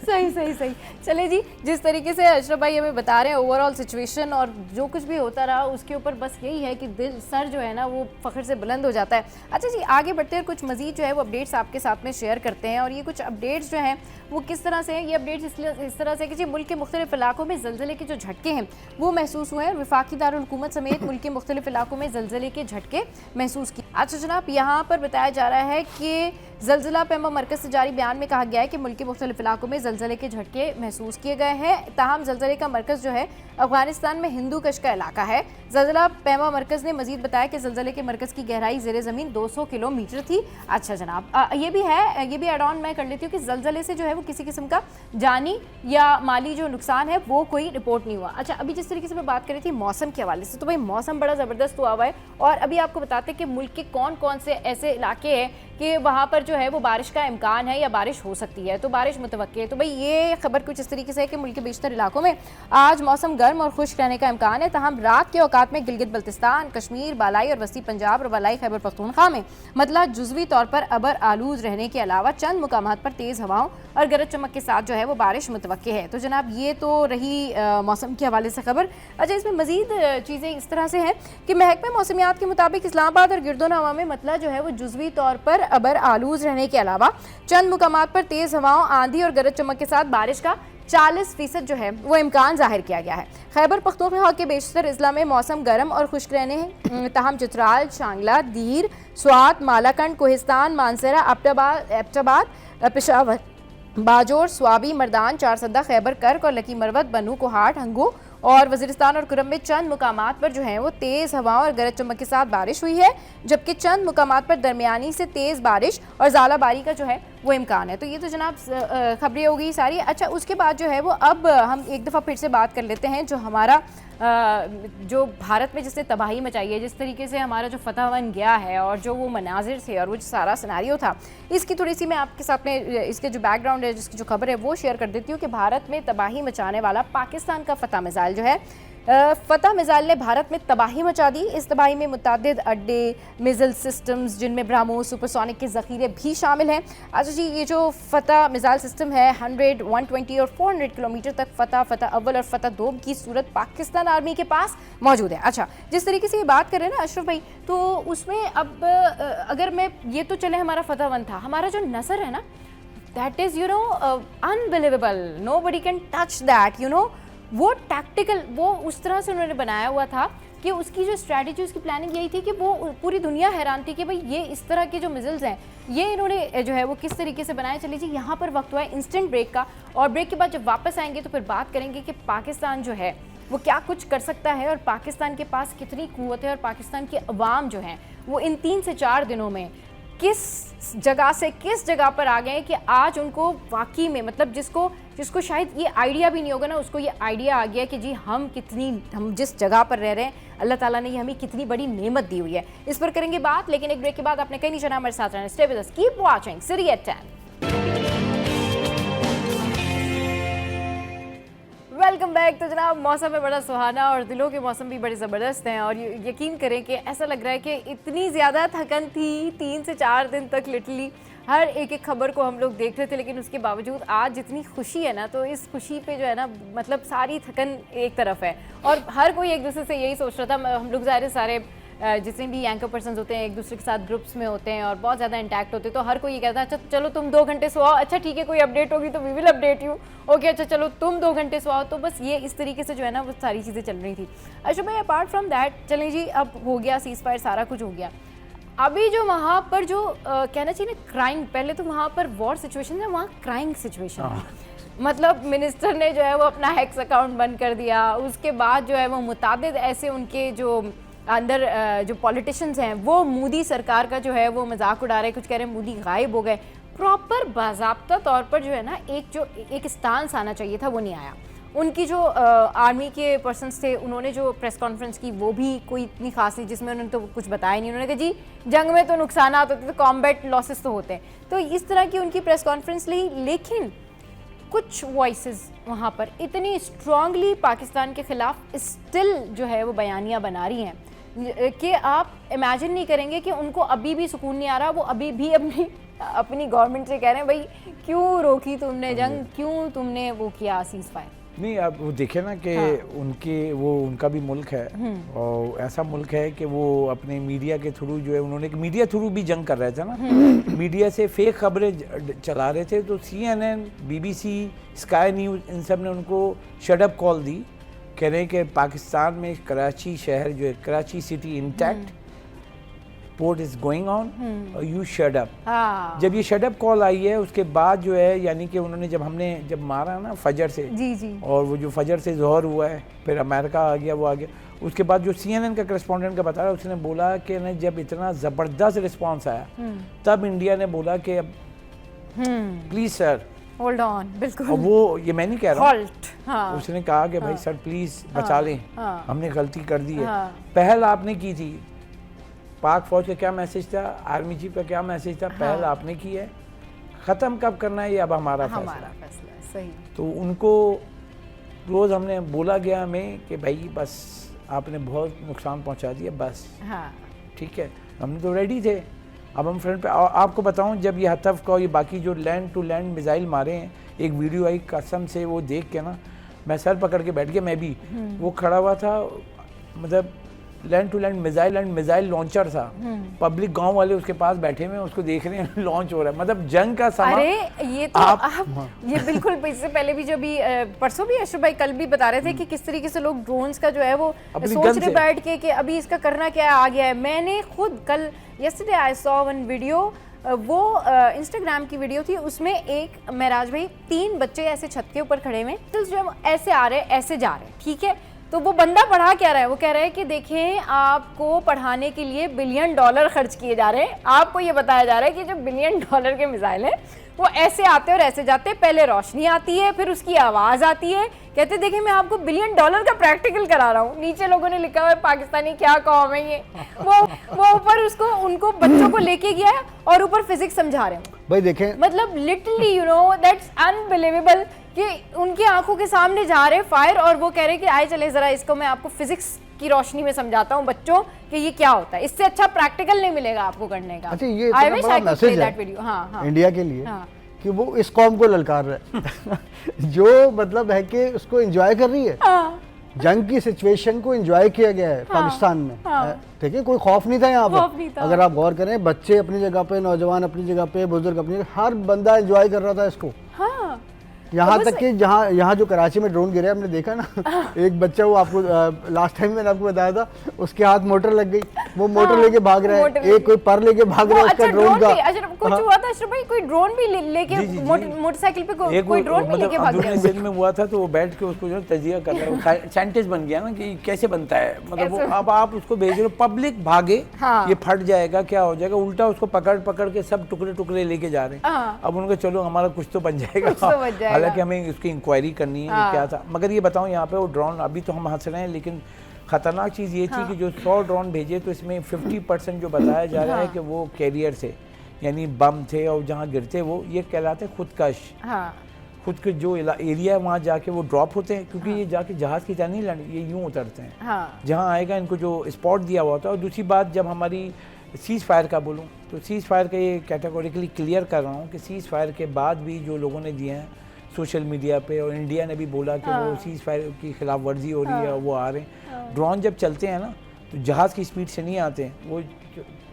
सही। चले जी, जिस तरीके से अशरफ भाई हमें बता रहे हैं ओवरऑल सिचुएशन और जो कुछ भी होता रहा उसके ऊपर बस यही है कि दिल सर जो है ना वो फ़ख्र से बुलंद हो जाता है। अच्छा जी, आगे बढ़ते हैं, कुछ मज़ीद जो है वो अपडेट्स आपके साथ में शेयर करते हैं। और ये कुछ अपडेट्स जो हैं वो किस तरह से हैं, ये अपडेट्स इस तरह से कि जी मुल्क के मुख्तलिफ इलाकों में ज़लज़ले के जो झटके हैं वो महसूस हुए हैं। वफाकी दारुल हुकूमत समेत मुल्क के मुख्तलिफ इलाकों में ज़लज़ले के झटके महसूस किए। अच्छा जनाब, यहाँ पर बताया जा रहा है कि ज़लज़ला पैमा मरकज़ से जारी बयान में कहा गया है कि मुल्क के मुख्तलिफ इलाकों में ज़लज़ले के झटके महसूस किए गए हैं। ताहम ज़लज़ले का मरकज़ जो है अफगानिस्तान में हिंदू कश का इलाका है। ज़लज़ला पैमा मरकज़ ने मजीद बताया कि ज़लज़ले के मरकज़ की गहराई ज़ेरे ज़मीन 200 किलोमीटर थी। अच्छा जनाब, ये भी है, ये भी एड ऑन मैं कर लेती हूँ कि ज़लज़ले से जो है वो किसी किस्म का जानी या माली जो नुकसान है वो कोई रिपोर्ट नहीं हुआ। अच्छा, अभी जिस तरीके से मैं बात कर रही थी मौसम के हवाले से, तो भाई मौसम बड़ा ज़बरदस्त हुआ है। और अभी आपको बताते हैं कि मुल्क के कौन कौन से ऐसे इलाके हैं कि वहाँ पर जो है वो बारिश का इम्कान है या बारिश हो सकती है, तो बारिश मुतवक्की है। तो भाई ये खबर कुछ इस तरीके से है कि मुल्क के बेशतर इलाकों में आज मौसम गर्म और खुश्क रहने का इम्कान है। तहम रात के औकात में गिलगित बल्तिस्तान, कश्मीर, बालाई और वस्ती पंजाब और बालाई खैबर पख्तूनख्वा में मतला जुज़वी तौर पर अबर आलूद रहने के अलावा चंद मुकामात पर तेज़ हवाओं और गरज चमक के साथ जो है वो बारिश मुतवक्की है। तो जनाब ये तो रही मौसम के हवाले से खबर। अच्छा, इसमें मजीद चीज़ें इस तरह से हैं कि महकमे मौसमियात के मुताबिक इस्लामाबाद और गिरदोनवा में मतला जो है वो जुज़वी तौर पर अबर आलूद रहने के अलावा चंद मुकामात पर तेज़ हवाओं, आंधी और गरज चमक के साथ बारिश का 40% जो है वो इम्कान जाहिर किया गया है। खैबर पख्तूनख्वा के बेशतर अजला में मौसम गर्म और खुश्क रहने हैं। तहम चित्राल, शांगला, दीर, स्वात, मालाकंड, कोहिस्तान, मानसरा, एबटाबाद, पेशावर, बाजोर, स्वाबी, मर्दान, चारसद्दा, खैबर कर्क और लकी मरवत, बनू, कोहाट, हंगू और वजीरिस्तान और कुरम में चंद मुकामात पर जो है वो तेज़ हवाओं और गरज चमक के साथ बारिश हुई है, जबकि चंद मुकामात पर दरमियानी से तेज़ बारिश और ज़ालाबारी का जो है वो इम्कान है। तो ये तो जनाब खबरें हो गई सारी। अच्छा, उसके बाद जो है वो अब हम एक दफ़ा फिर से बात कर लेते हैं जो हमारा जो भारत में जिसने तबाही मचाई है, जिस तरीके से हमारा जो फतह बन गया है और जो वो मनाजिर थे और वो जो सारा सिनेरियो था, इसकी थोड़ी सी मैं आपके साथ में इसके जो बैकग्राउंड है, जिसकी जो खबर है वो शेयर कर देती हूँ कि भारत में तबाही मचाने वाला पाकिस्तान का फतह मिसाइल जो है, फतह मिसाइल ने भारत में तबाही मचा दी। इस तबाही में मुतादिद अड्डे, मिसाइल सिस्टम्स जिनमें ब्रह्मोस सुपरसोनिक के ज़ख़ीरे भी शामिल हैं। अच्छा जी, ये जो फतह मिसाइल सिस्टम है 100, 120 और 400 किलोमीटर तक फतह अव्वल और फतह दो की सूरत पाकिस्तान आर्मी के पास मौजूद है। अच्छा, जिस तरीके से ये बात कर रहे हैं ना अशरफ भाई, तो उसमें अब अगर मैं ये तो चले हमारा फतह वन था, हमारा जो नसर है ना, that is unbelievable, nobody can touch that, वो टैक्टिकल, वो उस तरह से उन्होंने बनाया हुआ था कि उसकी जो स्ट्रैटेजी, उसकी प्लानिंग यही थी कि वो पूरी दुनिया हैरान थी कि भाई ये इस तरह के जो मिसाइल्स हैं ये इन्होंने जो है वो किस तरीके से बनाए। चलिए जी, यहाँ पर वक्त हुआ है इंस्टेंट ब्रेक का, और ब्रेक के बाद जब वापस आएंगे तो फिर बात करेंगे कि पाकिस्तान जो है वो क्या कुछ कर सकता है और पाकिस्तान के पास कितनी क़ुव्वत है और पाकिस्तान के अवाम जो हैं वो इन 3 से 4 दिनों में किस जगह से किस जगह पर आ गए कि आज उनको वाकई में, मतलब जिसको शायद ये आइडिया भी नहीं होगा ना, उसको ये आइडिया आ गया कि जी हम जिस जगह पर रह रहे हैं, अल्लाह ताला ने हमें कितनी बड़ी नेमत दी हुई है। इस पर करेंगे बात, लेकिन एक ब्रेक के बाद आपने कहीं नहीं जाना, हमारे साथ रहना, stay with us, keep watching city at 10। Welcome back. तो जनाब मौसम है बड़ा सुहाना और दिलों के मौसम भी बड़े ज़बरदस्त हैं, और यकीन करें कि ऐसा लग रहा है कि इतनी ज़्यादा थकन थी 3 से 4 दिन तक, लिटरली हर एक खबर को हम लोग देख रहे थे, लेकिन उसके बावजूद आज जितनी खुशी है ना, तो इस खुशी पे जो है ना, मतलब सारी थकन एक तरफ है और हर कोई एक दूसरे से यही सोच रहा था। हम लोग ज़ाहिर सारे जितने भी एंकर पर्सन्स होते हैं एक दूसरे के साथ ग्रुप्स में होते हैं और बहुत ज़्यादा इंटैक्ट होते हैं, तो हर कोई ये कहता है अच्छा चलो तुम 2 घंटे सो आओ, अच्छा ठीक है कोई अपडेट होगी तो we will update you, okay अच्छा चलो तुम 2 घंटे सो आओ। तो बस ये इस तरीके से जो है ना वो सारी चीज़ें चल रही थी। अच्छा भाई, अपार्ट फ्रॉम दैट चलें जी, अब हो गया सीज़ फायर, सारा कुछ हो गया। अभी जो वहाँ पर जो कहना चाहिए ना क्राइम, पहले तो वहाँ पर वॉर सिचुएशन है, वहाँ क्राइम सिचुएशन है। मतलब मिनिस्टर ने जो है वो अपना हैक्स अकाउंट बंद कर दिया, उसके बाद जो है वो मुतादिद ऐसे उनके जो अंदर जो पॉलिटिशियंस हैं वो मोदी सरकार का जो है वो मजाक उड़ा रहे, कुछ कह रहे हैं मोदी गायब हो गए। प्रॉपर बाज़ाब्ता तौर पर जो है ना एक स्टांस आना चाहिए था, वो नहीं आया। उनकी जो आर्मी के पर्सन्स थे उन्होंने जो प्रेस कॉन्फ्रेंस की वो भी कोई इतनी खास नहीं, जिसमें उन्होंने तो कुछ बताया नहीं। उन्होंने कहा जी जंग में तो नुकसान होते थे, तो कॉम्बैट लॉसेस तो होते हैं, तो इस तरह की उनकी प्रेस कॉन्फ्रेंस ली। लेकिन कुछ वॉइसेस वहाँ पर इतनी स्ट्रांगली पाकिस्तान के ख़िलाफ़ स्टिल जो है वो बयानियाँ बना रही हैं कि आप इमेजिन नहीं करेंगे कि उनको अभी भी सुकून नहीं आ रहा। वो अभी भी अपनी गवर्नमेंट से कह रहे हैं भाई क्यों रोकी तुमने जंग, क्यों तुमने वो किया सीज़ फायर। नहीं, अब वो देखे ना कि उनका भी मुल्क है और ऐसा मुल्क है कि वो अपने मीडिया के थ्रू जो है, उन्होंने मीडिया थ्रू भी जंग कर रहे थे ना, मीडिया से फेक खबरें चला रहे थे, तो CNN, BBC, स्काई न्यूज़, इन सब ने उनको शट अप कॉल दी, कह रहे हैं कि पाकिस्तान में कराची शहर जो है, Karachi city intact, port is going on, you shut up. जब ये शट अप कॉल आई है उसके बाद जो है, यानी कि उन्होंने जब मारा ना फजर से, जी। और वो जो फजर से जोहर हुआ है, फिर अमेरिका आ गया, वो आ गया, उसके बाद जो CNN का करेस्पॉन्डेंट का बता रहा है, उसने बोला कि ना जब इतना ज़बरदस्त रिस्पॉन्स आया तब इंडिया ने बोला कि अब प्लीज़ सर होल्ड ऑन, बिल्कुल। और वो ये मैं नहीं कह रहा हूँ, उसने कहा कि भाई सर प्लीज़ बचा लें, हमने गलती कर दी है। पहल आपने की थी पाक फौज का क्या मैसेज था, आर्मी चीफ का क्या मैसेज था, पहल आपने की है, ख़त्म कब करना है ये अब हमारा फैसला है। सही। तो उनको रोज़ हमने बोला गया हमें कि भाई बस आपने बहुत नुकसान पहुंचा दिया, बस ठीक है, हमने तो रेडी थे। अब हम फ्रंट पे आपको बताऊं, जब ये हतफ का और ये बाकी जो लैंड टू लैंड मिसाइल मारे हैं, एक वीडियो आई कसम से, वो देख के ना मैं सर पकड़ के बैठ गया। मैं भी वो खड़ा हुआ था, मतलब land to land missile and missile launcher था, पब्लिक गांव वाले उसके पास बैठे हुए हैं, उसको देख रहे हैं लॉन्च हो रहा है, मतलब जंग का समय। अरे ये तो आप ये बिल्कुल, इससे पहले भी जो भी परसों भी अशरफ भाई कल भी बता रहे थे कि किस तरीके से लोग ड्रोन्स का जो है वो सोच रहे बैठ के कि अभी इसका करना क्या आ गया है। मैंने खुद कल yesterday I saw one video, वो इंस्टाग्राम की वीडियो थी, उसमें एक महराज भाई 3 बच्चे ऐसे छत के ऊपर खड़े हुए, तो जो ऐसे आ रहे ऐसे जा रहे, ठीक है। तो वो बंदा पढ़ा क्या रहा है, वो कह रहा है कि देखें आपको पढ़ाने के लिए $1 बिलियन खर्च किए जा रहे हैं, आपको ये बताया जा रहा है कि जो $1 बिलियन के मिसाइल हैं वो ऐसे आते और ऐसे जाते, पहले रोशनी आती है फिर उसकी आवाज़ आती है, कहते देखिए मैं आपको $1 बिलियन का प्रैक्टिकल करा रहा हूँ। नीचे लोगों ने लिखा हुआ है पाकिस्तानी क्या कौम है ये, वो ऊपर उसको उनको बच्चों को लेके गया है और ऊपर फिजिक्स समझा रहे हैं भाई। देखें मतलब literally you know that's unbelievable कि उनकी आंखों के सामने जा रहे फायर और वो कह रहे कि आए चले जरा इसको मैं आपको फिजिक्स की रोशनी में समझाता हूँ बच्चों कि ये क्या होता है। इससे अच्छा प्रैक्टिकल नहीं मिलेगा आपको करने का। अच्छा, ये बड़ा मैसेज है इंडिया के लिए कि वो इस कौम को ललकार रहा है जो मतलब है कि उसको एंजॉय कर रही है। जंग की सिचुएशन को एंजॉय किया गया है पाकिस्तान में, ठीक है, कोई खौफ नहीं था यहाँ पर। अगर आप गौर करें, बच्चे अपनी जगह पे, नौजवान अपनी जगह पे, बुजुर्ग अपनी जगह, हर बंदा एंजॉय कर रहा था इसको। यहाँ तक कि यहाँ जो कराची में ड्रोन गिरे हमने देखा ना, एक बच्चा, वो आपको लास्ट टाइम मैंने आपको बताया था, उसके हाथ मोटर लग गई, वो मोटर लेके भाग रहा है, एक कोई पर लेके भाग रहा है उसका ड्रोन का। कुछ हुआ था अशरफ भाई, कोई ड्रोन भी लेके मोटरसाइकिल पे कोई ड्रोन भी लेके भाग गया। सिंध में हुआ था तो वो बैठ के उसको जो तजिया कर रहा है, साइंटिस्ट बन गया ना कि कैसे बनता है, मतलब अब आप उसको भेज रहे हो, पब्लिक भागे, ये फट जाएगा, क्या हो जाएगा, उल्टा उसको पकड़ पकड़ के सब टुकड़े टुकड़े लेके जा रहे हैं। अब उनको चलो हमारा कुछ तो बन जाएगा, हालांकि हमें उसकी इंक्वायरी करनी है क्या था। मगर ये बताऊं, यहाँ पे वो ड्रोन, अभी तो हम हंस रहे हैं, लेकिन ख़तरनाक चीज़ ये थी कि जो 100 ड्रोन भेजे तो इसमें 50% जो बताया जा रहा है कि वो कैरियर थे, यानी बम थे, और जहाँ गिरते वो ये कहलाते खुदकश। खुद के जो एरिया है वहाँ जाके वो ड्रॉप होते हैं, क्योंकि ये जाके जहाज़ की तरह नहीं लड़, ये यूँ उतरते हैं, जहाँ आएगा इनको जो स्पॉट दिया हुआ होता है। और दूसरी बात, जब हमारी सीज़ फायर का बोलूँ तो सीज़ फायर का ये कैटेगोरिकली क्लियर कर रहा हूँ कि सीज़ फायर के बाद भी जो लोगों ने दिए हैं सोशल मीडिया पे, और इंडिया ने भी बोला कि वो सीज़ फायर की खिलाफ वर्जी हो रही है, वो आ रहे हैं। ड्रोन जब चलते हैं ना तो जहाज़ की स्पीड से नहीं आते हैं, वो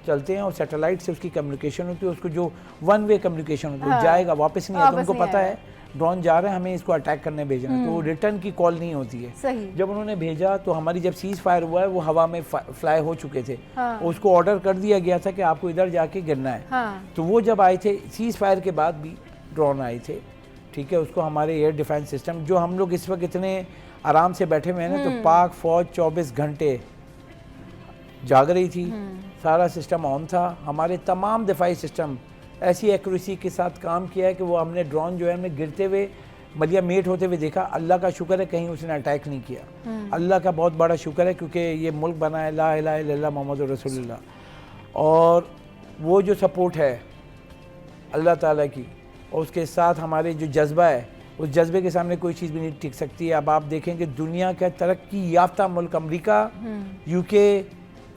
चलते हैं और सैटेलाइट से उसकी कम्युनिकेशन होती है, उसको जो 1 वे कम्युनिकेशन होती है, जाएगा वापस नहीं आता। उनको पता है ड्रोन जा रहे हैं, हमें इसको अटैक करने भेजना है, तो रिटर्न की कॉल नहीं होती है। जब उन्होंने भेजा तो हमारी जब सीज़ फायर हुआ है वो हवा में फ्लाई हो चुके थे, उसको ऑर्डर कर दिया गया था कि आपको इधर जाके गिरना है। तो वो जब आए थे, सीज़ फायर के बाद भी ड्रोन आए थे, ठीक है, उसको हमारे एयर डिफेंस सिस्टम, जो हम लोग इस वक्त इतने आराम से बैठे हुए हैं ना, तो पाक फौज 24 घंटे जाग रही थी, सारा सिस्टम ऑन था, हमारे तमाम दिफाई सिस्टम ऐसी एक्यूरेसी के साथ काम किया है कि वो हमने ड्रोन जो है हमने गिरते हुए मलिया मेट होते हुए देखा। अल्लाह का शुक्र है कहीं उसने अटैक नहीं किया, अल्लाह का बहुत बड़ा शुक्र है, क्योंकि ये मुल्क बना है ला इलाहा इल्लल्लाह मोहम्मद रसूलुल्लाह, और वो जो सपोर्ट है अल्लाह ताला की, और उसके साथ हमारे जो जज्बा है, उस जज्बे के सामने कोई चीज़ भी नहीं टिक सकती है। अब आप देखें कि दुनिया का तरक्की याफ्ता मुल्क अमेरिका, यूके,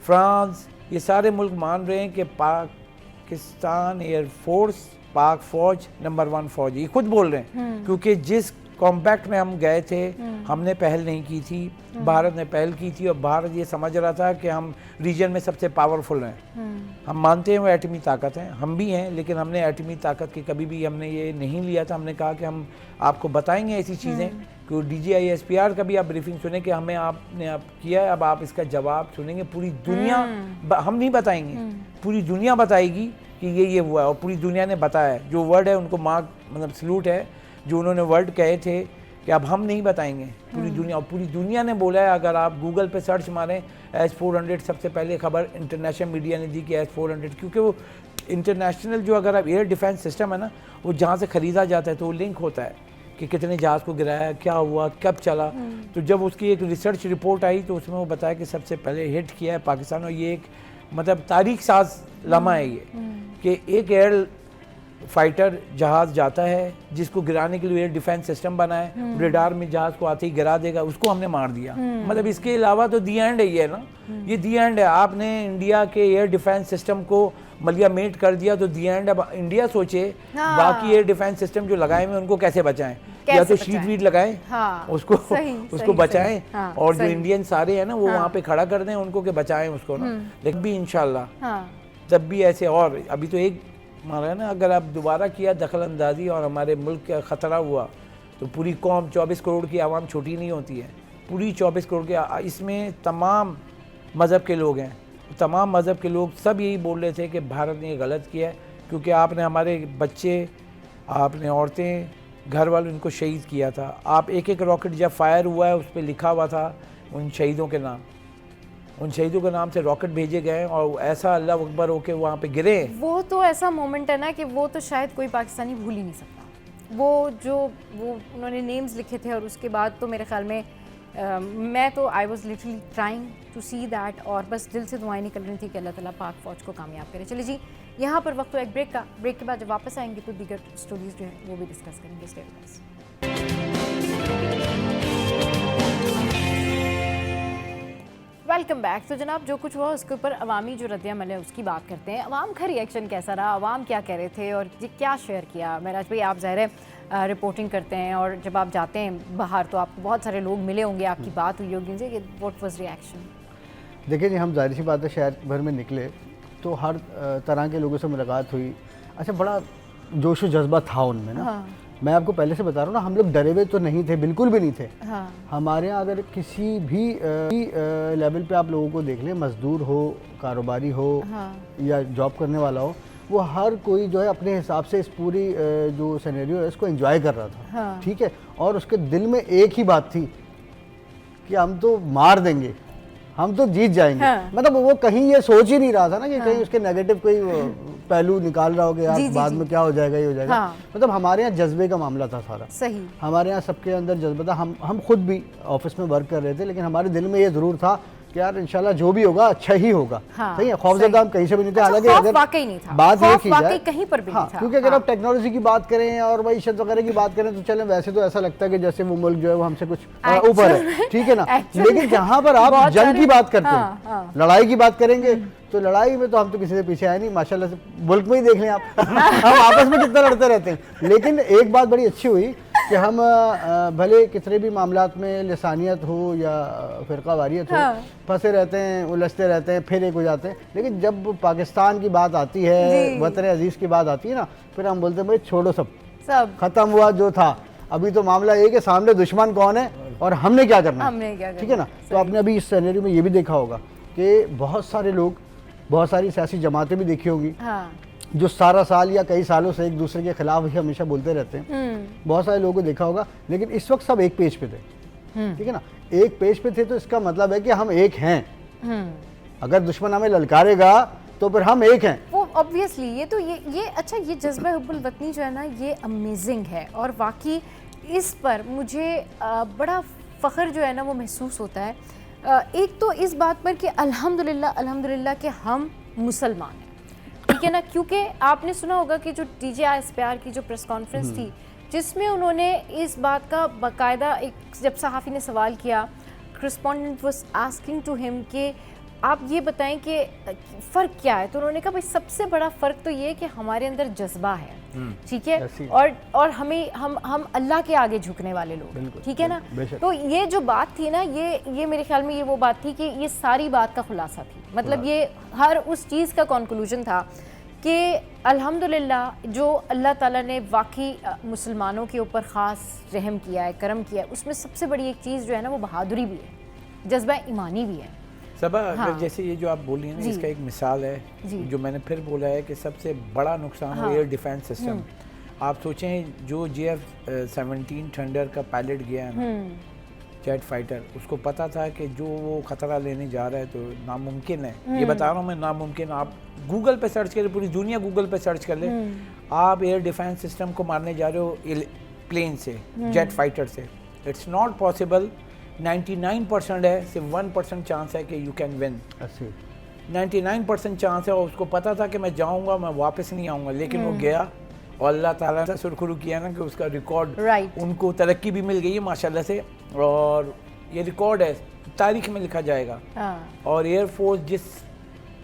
फ्रांस, ये सारे मुल्क मान रहे हैं कि पाकिस्तान एयरफोर्स, पाक फौज नंबर 1 फौज, ये खुद बोल रहे हैं, क्योंकि जिस कॉम्पैक्ट में हम गए थे हमने पहल नहीं की थी, भारत ने पहल की थी, और भारत ये समझ रहा था कि हम रीजन में सबसे पावरफुल हैं। हम मानते हैं वो एटमी ताकत हैं, हम भी हैं, लेकिन हमने एटमी ताकत की कभी भी हमने ये नहीं लिया था। हमने कहा कि हम आपको बताएंगे ऐसी चीज़ें, कि DGI-SPR का भी आप ब्रीफिंग सुने कि हमें आपने आप किया है, अब आप इसका जवाब सुनेंगे। पूरी दुनिया, हम नहीं बताएंगे, पूरी दुनिया बताएगी कि ये हुआ है, और पूरी दुनिया ने बताया है। जो वर्ड है उनको मार्क, मतलब सल्यूट है, जो उन्होंने वर्ड कहे थे कि अब हम नहीं बताएंगे, पूरी दुनिया, और पूरी दुनिया ने बोला है। अगर आप गूगल पे सर्च मारें S-400, सबसे पहले खबर इंटरनेशनल मीडिया ने दी कि S-400, क्योंकि वो इंटरनेशनल जो अगर आप एयर डिफेंस सिस्टम है ना, वो जहाँ से ख़रीदा जाता है तो वो लिंक होता है कि कितने जहाज़ को गिराया, क्या हुआ, कब चला। तो जब उसकी एक रिसर्च रिपोर्ट आई तो उसमें वो बताया कि सबसे पहले हिट किया है पाकिस्तान, और ये एक मतलब तारीख साज लम्हा है ये कि एक एयर फाइटर जहाज जाता है जिसको गिराने के लिए एयर डिफेंस सिस्टम बना है, रेडार में जहाज को आते ही गिरा देगा, उसको हमने मार दिया। मतलब इसके अलावा तो दी एंड है ये ना, ये दी एंड है। आपने इंडिया के एयर डिफेंस सिस्टम को मलियामेट कर दिया तो दी एंड। अब इंडिया सोचे बाकी एयर डिफेंस सिस्टम जो लगाए हुए उनको कैसे बचाएं, या तो शीट वीट लगाएं, उसको बचाएं, और जो इंडियन सारे हैं ना वो वहाँ पे खड़ा कर दें उनको कि बचाएं उसको ना। लेकिन भी इंशाल्लाह जब भी ऐसे, और अभी तो एक मारा है ना, अगर आप दोबारा किया दखल अंदाजी और हमारे मुल्क का ख़तरा हुआ तो पूरी कौम 24 करोड़ की आवाम छोटी नहीं होती है, पूरी 24 करोड़ के, इसमें तमाम मज़हब के लोग हैं, तमाम मज़हब के लोग सब यही बोल रहे थे कि भारत ने गलत किया है क्योंकि आपने हमारे बच्चे, आपने औरतें, घर वालों इनको शहीद किया था। आप एक एक रॉकेट जब फायर हुआ है उस पर लिखा हुआ था उन शहीदों के नाम, उन शहीदों के नाम से रॉकेट भेजे गए और ऐसा अल्लाह अकबर होके वहाँ पे गिरे। वो तो ऐसा मोमेंट है ना कि वो तो शायद कोई पाकिस्तानी भूल ही नहीं सकता। वो उन्होंने नेम्स लिखे थे और उसके बाद तो मेरे ख्याल में मैं तो I was literally trying to see that, और बस दिल से दुआएं निकल रही थी कि अल्लाह ताला पाक फ़ौज को कामयाब करे। चलिए जी, यहाँ पर वक्त तो एक ब्रेक का, ब्रेक के बाद जब वापस आएंगे तो दीगर स्टोरीज जो है वो भी डिस्कस करेंगे। Stay with us. Welcome back. तो जनाब जो कुछ हुआ उसके ऊपर अवामी जो रद्द-ए-अमल है उसकी बात करते हैं। अवाम का रिएक्शन कैसा रहा, अवाम क्या कह रहे थे और क्या शेयर किया। महराज भाई, आप ज़ाहिर है रिपोर्टिंग करते हैं और जब आप जाते हैं बाहर तो आपको बहुत सारे लोग मिले होंगे, आपकी बात हुई होगी उनसे, व्हाट वाज रिएक्शन? देखिए जी, हम जाहिर सी बात है शहर भर में निकले तो हर तरह के लोगों से मुलाकात हुई। अच्छा, बड़ा जोश व जज्बा था उनमें ना। हाँ। मैं आपको पहले से बता रहा हूँ ना, हम लोग डरे हुए तो नहीं थे, बिल्कुल भी नहीं थे। हाँ। हमारे यहाँ अगर किसी भी लेवल पे आप लोगों को देख लें, मजदूर हो, कारोबारी हो, हाँ, या जॉब करने वाला हो, वो हर कोई जो है अपने हिसाब से इस पूरी जो सिनेरियो है इसको एंजॉय कर रहा था। हाँ। ठीक है, और उसके दिल में एक ही बात थी कि हम तो मार देंगे, हम तो जीत जाएंगे। हाँ। मतलब वो कहीं ये सोच ही नहीं रहा था ना कि हाँ, कहीं उसके नेगेटिव कोई पहलू निकाल रहा हो कि यार बाद में क्या हो जाएगा, ये हो जाएगा। हाँ। मतलब हमारे यहाँ जज्बे का मामला था सारा। सही, हमारे यहाँ सबके अंदर जज्बा था। हम खुद भी ऑफिस में वर्क कर रहे थे, लेकिन हमारे दिल में ये जरूर था कि यार इंशाल्लाह जो भी होगा अच्छा ही होगा। हाँ, सही है, खौफजदा हम कहीं से भी नहीं थे। हालांकि अगर वाकई नहीं था, बात ये की जाए कहीं पर भी नहीं था, क्योंकि अगर आप टेक्नोलॉजी की बात करें और मईशत वगैरह की बात करें तो चले वैसे तो ऐसा लगता है कि जैसे वो मुल्क जो है वो हमसे कुछ ऊपर है, ठीक है ना। लेकिन जहाँ पर आप जंग की बात करते हैं, लड़ाई की बात करेंगे, तो लड़ाई में तो हम तो किसी से पीछे आए नहीं, माशाल्लाह से मुल्क में ही देख लें आप हम आपस में कितना लड़ते रहते हैं। लेकिन एक बात बड़ी अच्छी हुई कि हम भले कितने भी मामलात में लिसानियत हो या फ़िरक़ावारियत हो, फंसे रहते हैं, उलझते रहते हैं, फिर एक हो जाते हैं, लेकिन जब पाकिस्तान की बात आती है, वतन अजीज़ की बात आती है ना, फिर हम बोलते हैं भाई छोड़ो, सब ख़त्म हुआ जो था। अभी तो मामला ये कि सामने दुश्मन कौन है और हमने क्या करना है, ठीक है ना। तो आपने अभी इस सिनेरियो में ये भी देखा होगा कि बहुत सारे लोग, बहुत सारी सियासी जमातें भी देखी होंगी, हाँ, जो सारा साल या कई सालों से एक दूसरे के खिलाफ ही हमेशा बोलते रहते हैं। बहुत सारे लोगों को देखा होगा, लेकिन इस वक्त सब एक पेज पे थे, ठीक है ना। एक पेज पे थे तो इसका मतलब है कि हम एक हैं। अगर दुश्मन हमें ललकारेगा तो फिर हम एक हैं। वो ऑब्वियसली ये तो ये अच्छा, ये जज्बा हुब्बुल वतनी जो है ना, ये अमेजिंग है और वाकई इस पर मुझे बड़ा फ़ख्र जो है ना वो महसूस होता है। एक तो इस बात पर कि अल्हम्दुलिल्लाह कि हम मुसलमान हैं, ठीक है ना, क्योंकि आपने सुना होगा कि जो DJ ISPR की जो प्रेस कॉन्फ्रेंस थी जिसमें उन्होंने इस बात का बाकायदा, एक जब सहाफ़ी ने सवाल किया, correspondent was asking to him कि आप ये बताएं कि फ़र्क क्या है, तो उन्होंने कहा भाई सबसे बड़ा फ़र्क तो ये है कि हमारे अंदर जज्बा है, ठीक है, और हमें हम अल्लाह के आगे झुकने वाले लोग, ठीक है ना। तो ये जो बात थी ना, ये मेरे ख्याल में ये वो बात थी कि ये सारी बात का खुलासा थी। मतलब ये हर उस चीज़ का कंक्लूजन था कि अल्हम्दुलिल्लाह जो अल्लाह ताला ने वाकई मुसलमानों के ऊपर ख़ास रहम किया है, करम किया है, उसमें सबसे बड़ी एक चीज़ जो है ना वो बहादुरी भी है, जज्बा ईमानी भी है। सबा, हाँ, जैसे ये जो आप बोल रही हैं ना, इसका एक मिसाल है जो मैंने फिर बोला है कि सबसे बड़ा नुकसान है एयर डिफेंस सिस्टम। आप सोचें जो JF-17 थंडर का पायलट गया है ना, जेट फाइटर, उसको पता था कि जो वो ख़तरा लेने जा रहा है तो नामुमकिन है। ये बता रहा हूँ मैं, नामुमकिन। आप गूगल पे सर्च करें, पूरी दुनिया गूगल पे सर्च कर ले, आप एयर डिफेंस सिस्टम को मारने जा रहे हो प्लेन से, जेट फाइटर से, इट्स नॉट पॉसिबल। 99% है, सिर्फ 1% चांस है कि यू कैन विन। 99% चांस है, और उसको पता था कि मैं जाऊंगा, मैं वापस नहीं आऊंगा, लेकिन वो गया और अल्लाह ताला ने सुरखरू किया ना कि उसका रिकॉर्ड उनको तरक्की भी मिल गई है माशाल्लाह से, और ये रिकॉर्ड है, तारीख में लिखा जाएगा। और एयरफोर्स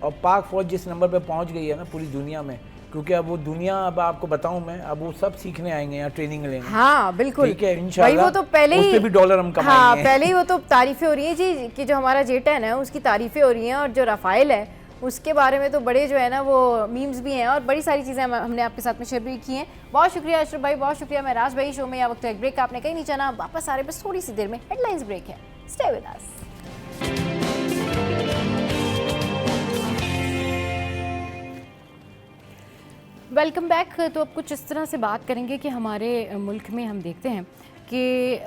और पाक फौज जिस नंबर पे पहुंच गई है ना पूरी दुनिया में, क्योंकि अब वो दुनिया, अब आपको बताऊं मैं, अब वो सब सीखने आएंगे यहाँ, ट्रेनिंग लेंगे। हाँ बिल्कुल, ठीक है, इंशाल्लाह वो तो पहले ही उससे भी डॉलर हम कमाएंगे। हाँ, पहले ही वो तो तारीफें हो रही है जी कि जो हमारा J-10 है उसकी तारीफें हो रही हैं, और जो राफेल है उसके बारे में तो बड़े जो है ना वो मीम्स भी हैं, और बड़ी सारी चीज़ें हमने आपके साथ में शेयर भी की हैं। बहुत शुक्रिया अशरफ भाई, बहुत शुक्रिया महराज भाई। शो में या वक्त एक ब्रेक आपने कहीं नहीं जाना, वापस आ रहे बस थोड़ी सी देर में, हेडलाइंस ब्रेक है, stay with us. Welcome back. तो अब कुछ इस तरह से बात करेंगे कि हमारे मुल्क में हम देखते हैं कि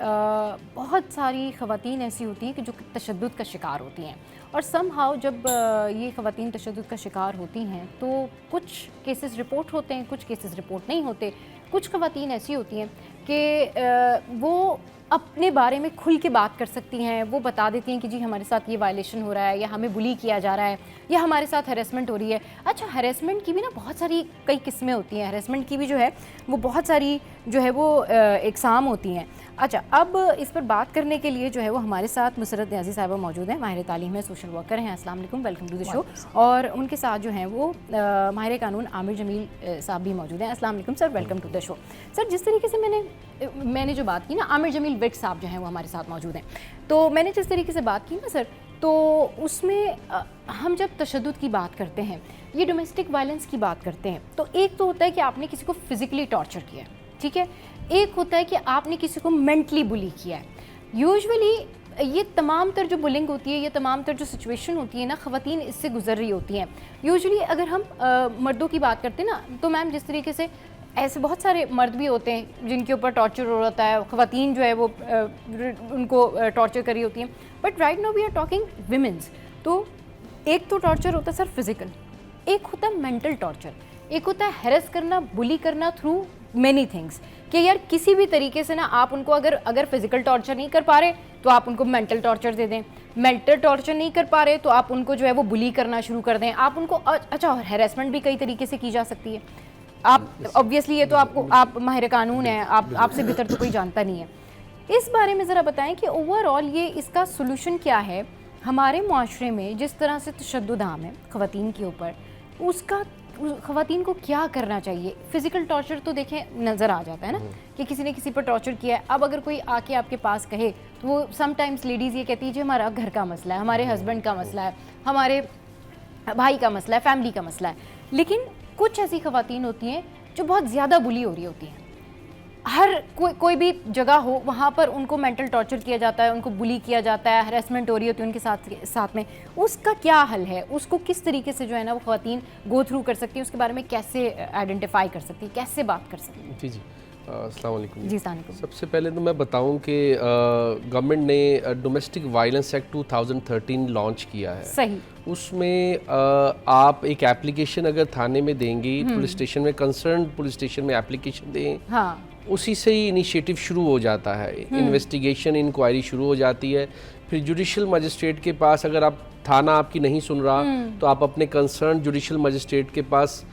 बहुत सारी ख़वातीन ऐसी होती हैं कि जो तशद्दुद का शिकार होती हैं, और समहाउ जब ये ख़वातीन तशद्दुद का शिकार होती हैं तो कुछ केसेस रिपोर्ट होते हैं, कुछ केसेस रिपोर्ट नहीं होते। कुछ ख़वातीन ऐसी होती हैं कि वो अपने बारे में खुल के बात कर सकती हैं, वो बता देती हैं कि जी हमारे साथ ये वायलेशन हो रहा है, या हमें बुली किया जा रहा है, या हमारे साथ हैरेसमेंट हो रही है। अच्छा, हैरेसमेंट की भी ना बहुत सारी कई किस्में होती हैं, हैरेसमेंट की भी जो है वो बहुत सारी जो है वो इकसाम होती हैं। अच्छा, अब इस पर बात करने के लिए जो है वो हमारे साथ मुसरत न्याज़ी साहिबा मौजूद हैं, माहिर तालीम है, सोशल वर्कर हैं। अस्सलाम वालेकुम, वेलकम टू द शो। और उनके साथ जो हैं वो माहिर कानून आमिर जमील साहब भी मौजूद हैं। अस्सलाम वालेकुम sir, welcome to the show. Sir, जिस तरीके से मैंने जो बात की ना, आमिर जमील विट साहब जो हैं वो हमारे साथ मौजूद हैं, तो मैंने जिस तरीके से बात की ना सर, तो उसमें हम जब तशद्दुद की बात करते हैं, ये डोमेस्टिक वायलेंस की बात करते हैं, तो एक तो होता है कि आपने किसी को फिजिकली टॉर्चर किया है, ठीक है, एक होता है कि आपने किसी को मेंटली बुली किया है। यूजुअली ये तमाम तर जो बुलिंग होती है, ये तमाम तर जो सिचुएशन होती है ना, ख़वातीन इससे गुजर रही होती हैं। यूजुअली अगर हम मर्दों की बात करते हैं ना, तो मैम जिस तरीके से ऐसे बहुत सारे मर्द भी होते हैं जिनके ऊपर टॉर्चर हो रहा है, ख़वातीन जो है वो उनको टॉर्चर करी होती हैं, but right now we are talking womens. तो एक तो टॉर्चर होता है सर फिजिकल, एक होता है मेंटल टॉर्चर, एक होता है हैरेस करना, बुली करना थ्रू मैनी थिंग्स, कि यार किसी भी तरीके से ना आप उनको अगर फिजिकल टॉर्चर नहीं कर पा रहे तो आप उनको मेंटल टॉर्चर दे दें, मेंटल टॉर्चर नहीं कर पा रहे तो आप उनको जो है वो बुली करना शुरू कर दें, आप उनको। अच्छा, और हैरेसमेंट भी कई तरीके से की जा सकती है। आप ऑब्वियसली ये तो आप माहिर कानून हैं, आपसे बेहतर तो कोई जानता नहीं है। इस बारे में ज़रा बताएं कि ओवरऑल ये इसका सोल्यूशन क्या है हमारे मुआशरे में, जिस तरह से तशद्दुद आम है ख़वातीन के ऊपर, उसका ख़वातीन को क्या करना चाहिए। फ़िज़िकल टॉर्चर तो देखें नज़र आ जाता है ना कि किसी ने किसी पर टॉर्चर किया है। अब अगर कोई आके आपके पास कहे तो वो समटाइम्स लेडीज़ ये कहती है जी हमारा घर का मसला है, हमारे हस्बैंड का मसला है, हमारे भाई का मसला है, फैमिली का मसला है। लेकिन कुछ ऐसी ख़वातीन होती हैं जो बहुत ज़्यादा बुली हो रही होती हैं, हर कोई भी जगह हो वहाँ पर उनको मेंटल टॉर्चर किया जाता है, उनको बुली किया जाता है, हरेसमेंट हो रही होती है उनके साथ में। उसका क्या हल है, उसको किस तरीके से जो है ना वो ख़वातीन गो थ्रू कर सकती है, उसके बारे में कैसे आइडेंटिफाई कर सकती है, कैसे बात कर सकती है? जी जी, अस्सलाम वालेकुम। जी सलाम। सबसे पहले तो मैं बताऊं कि गवर्नमेंट ने डोमेस्टिक वायलेंस एक्ट 2013 लॉन्च किया है। सही। उसमें आप एक एप्लीकेशन अगर थाने में देंगी, पुलिस स्टेशन में, कंसर्न पुलिस स्टेशन में एप्लीकेशन दें, हाँ, उसी से ही इनिशिएटिव शुरू हो जाता है, इन्वेस्टिगेशन इंक्वायरी शुरू हो जाती है। फिर जुडिशल मजिस्ट्रेट के पास, अगर आप थाना आपकी नहीं सुन रहा तो आप अपने कंसर्न जुडिशल मजिस्ट्रेट के पास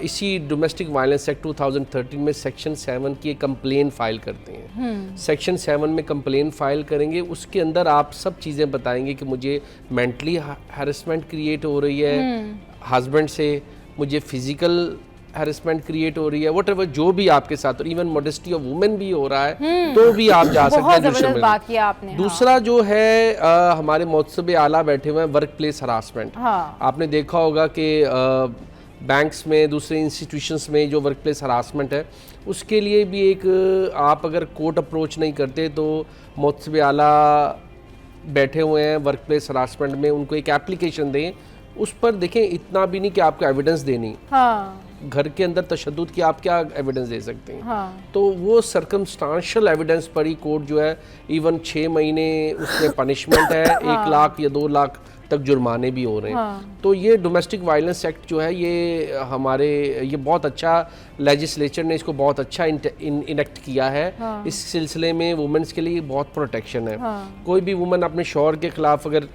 इसी डोमेस्टिक वायलेंस एक्ट 2013 में सेक्शन 7 की एक कंप्लेन फाइल करते हैं। सेक्शन 7 में कंप्लेन फाइल करेंगे, उसके अंदर आप सब चीज़ें बताएंगे कि मुझे मेंटली हैरेसमेंट क्रिएट हो रही है हस्बैंड से, मुझे फिजिकल हैरेसमेंट क्रिएट हो रही है, व्हाटएवर जो भी आपके साथ, और इवन मॉडेस्टी ऑफ वुमेन भी हो रहा है तो भी आप जा सकते हैं। जबरदस्त बात किया आपने। दूसरा जो है हमारे मुतसबे आला बैठे हुए हैं वर्क प्लेस हरासमेंट। आपने देखा होगा कि बैंक्स में, दूसरे इंस्टीट्यूशंस में जो वर्क प्लेस हरासमेंट है, उसके लिए भी एक आप अगर कोर्ट अप्रोच नहीं करते तो मुतसबे आला बैठे हुए हैं वर्क प्लेस हरासमेंट में, उनको एक एप्लीकेशन दें, उस पर देखें इतना भी नहीं कि आपको एविडेंस देनी, हाँ, घर के अंदर तशद्दुद की आप क्या एविडेंस दे सकते हैं, हाँ, तो वो सर्कमस्टांशियल एविडेंस पर ही कोर्ट जो है इवन 6 महीने उसमें पनिशमेंट है, हाँ, 1 लाख या 2 लाख तक जुर्माने भी हो रहे हैं। हाँ। तो ये डोमेस्टिक वायलेंस एक्ट जो है ये बहुत अच्छा लेजिस्लेचर ने इसको बहुत अच्छा इनेक्ट किया है। हाँ। इस सिलसिले में वुमेन्स के लिए बहुत प्रोटेक्शन है। हाँ। कोई भी वुमन अपने शौहर के खिलाफ अगर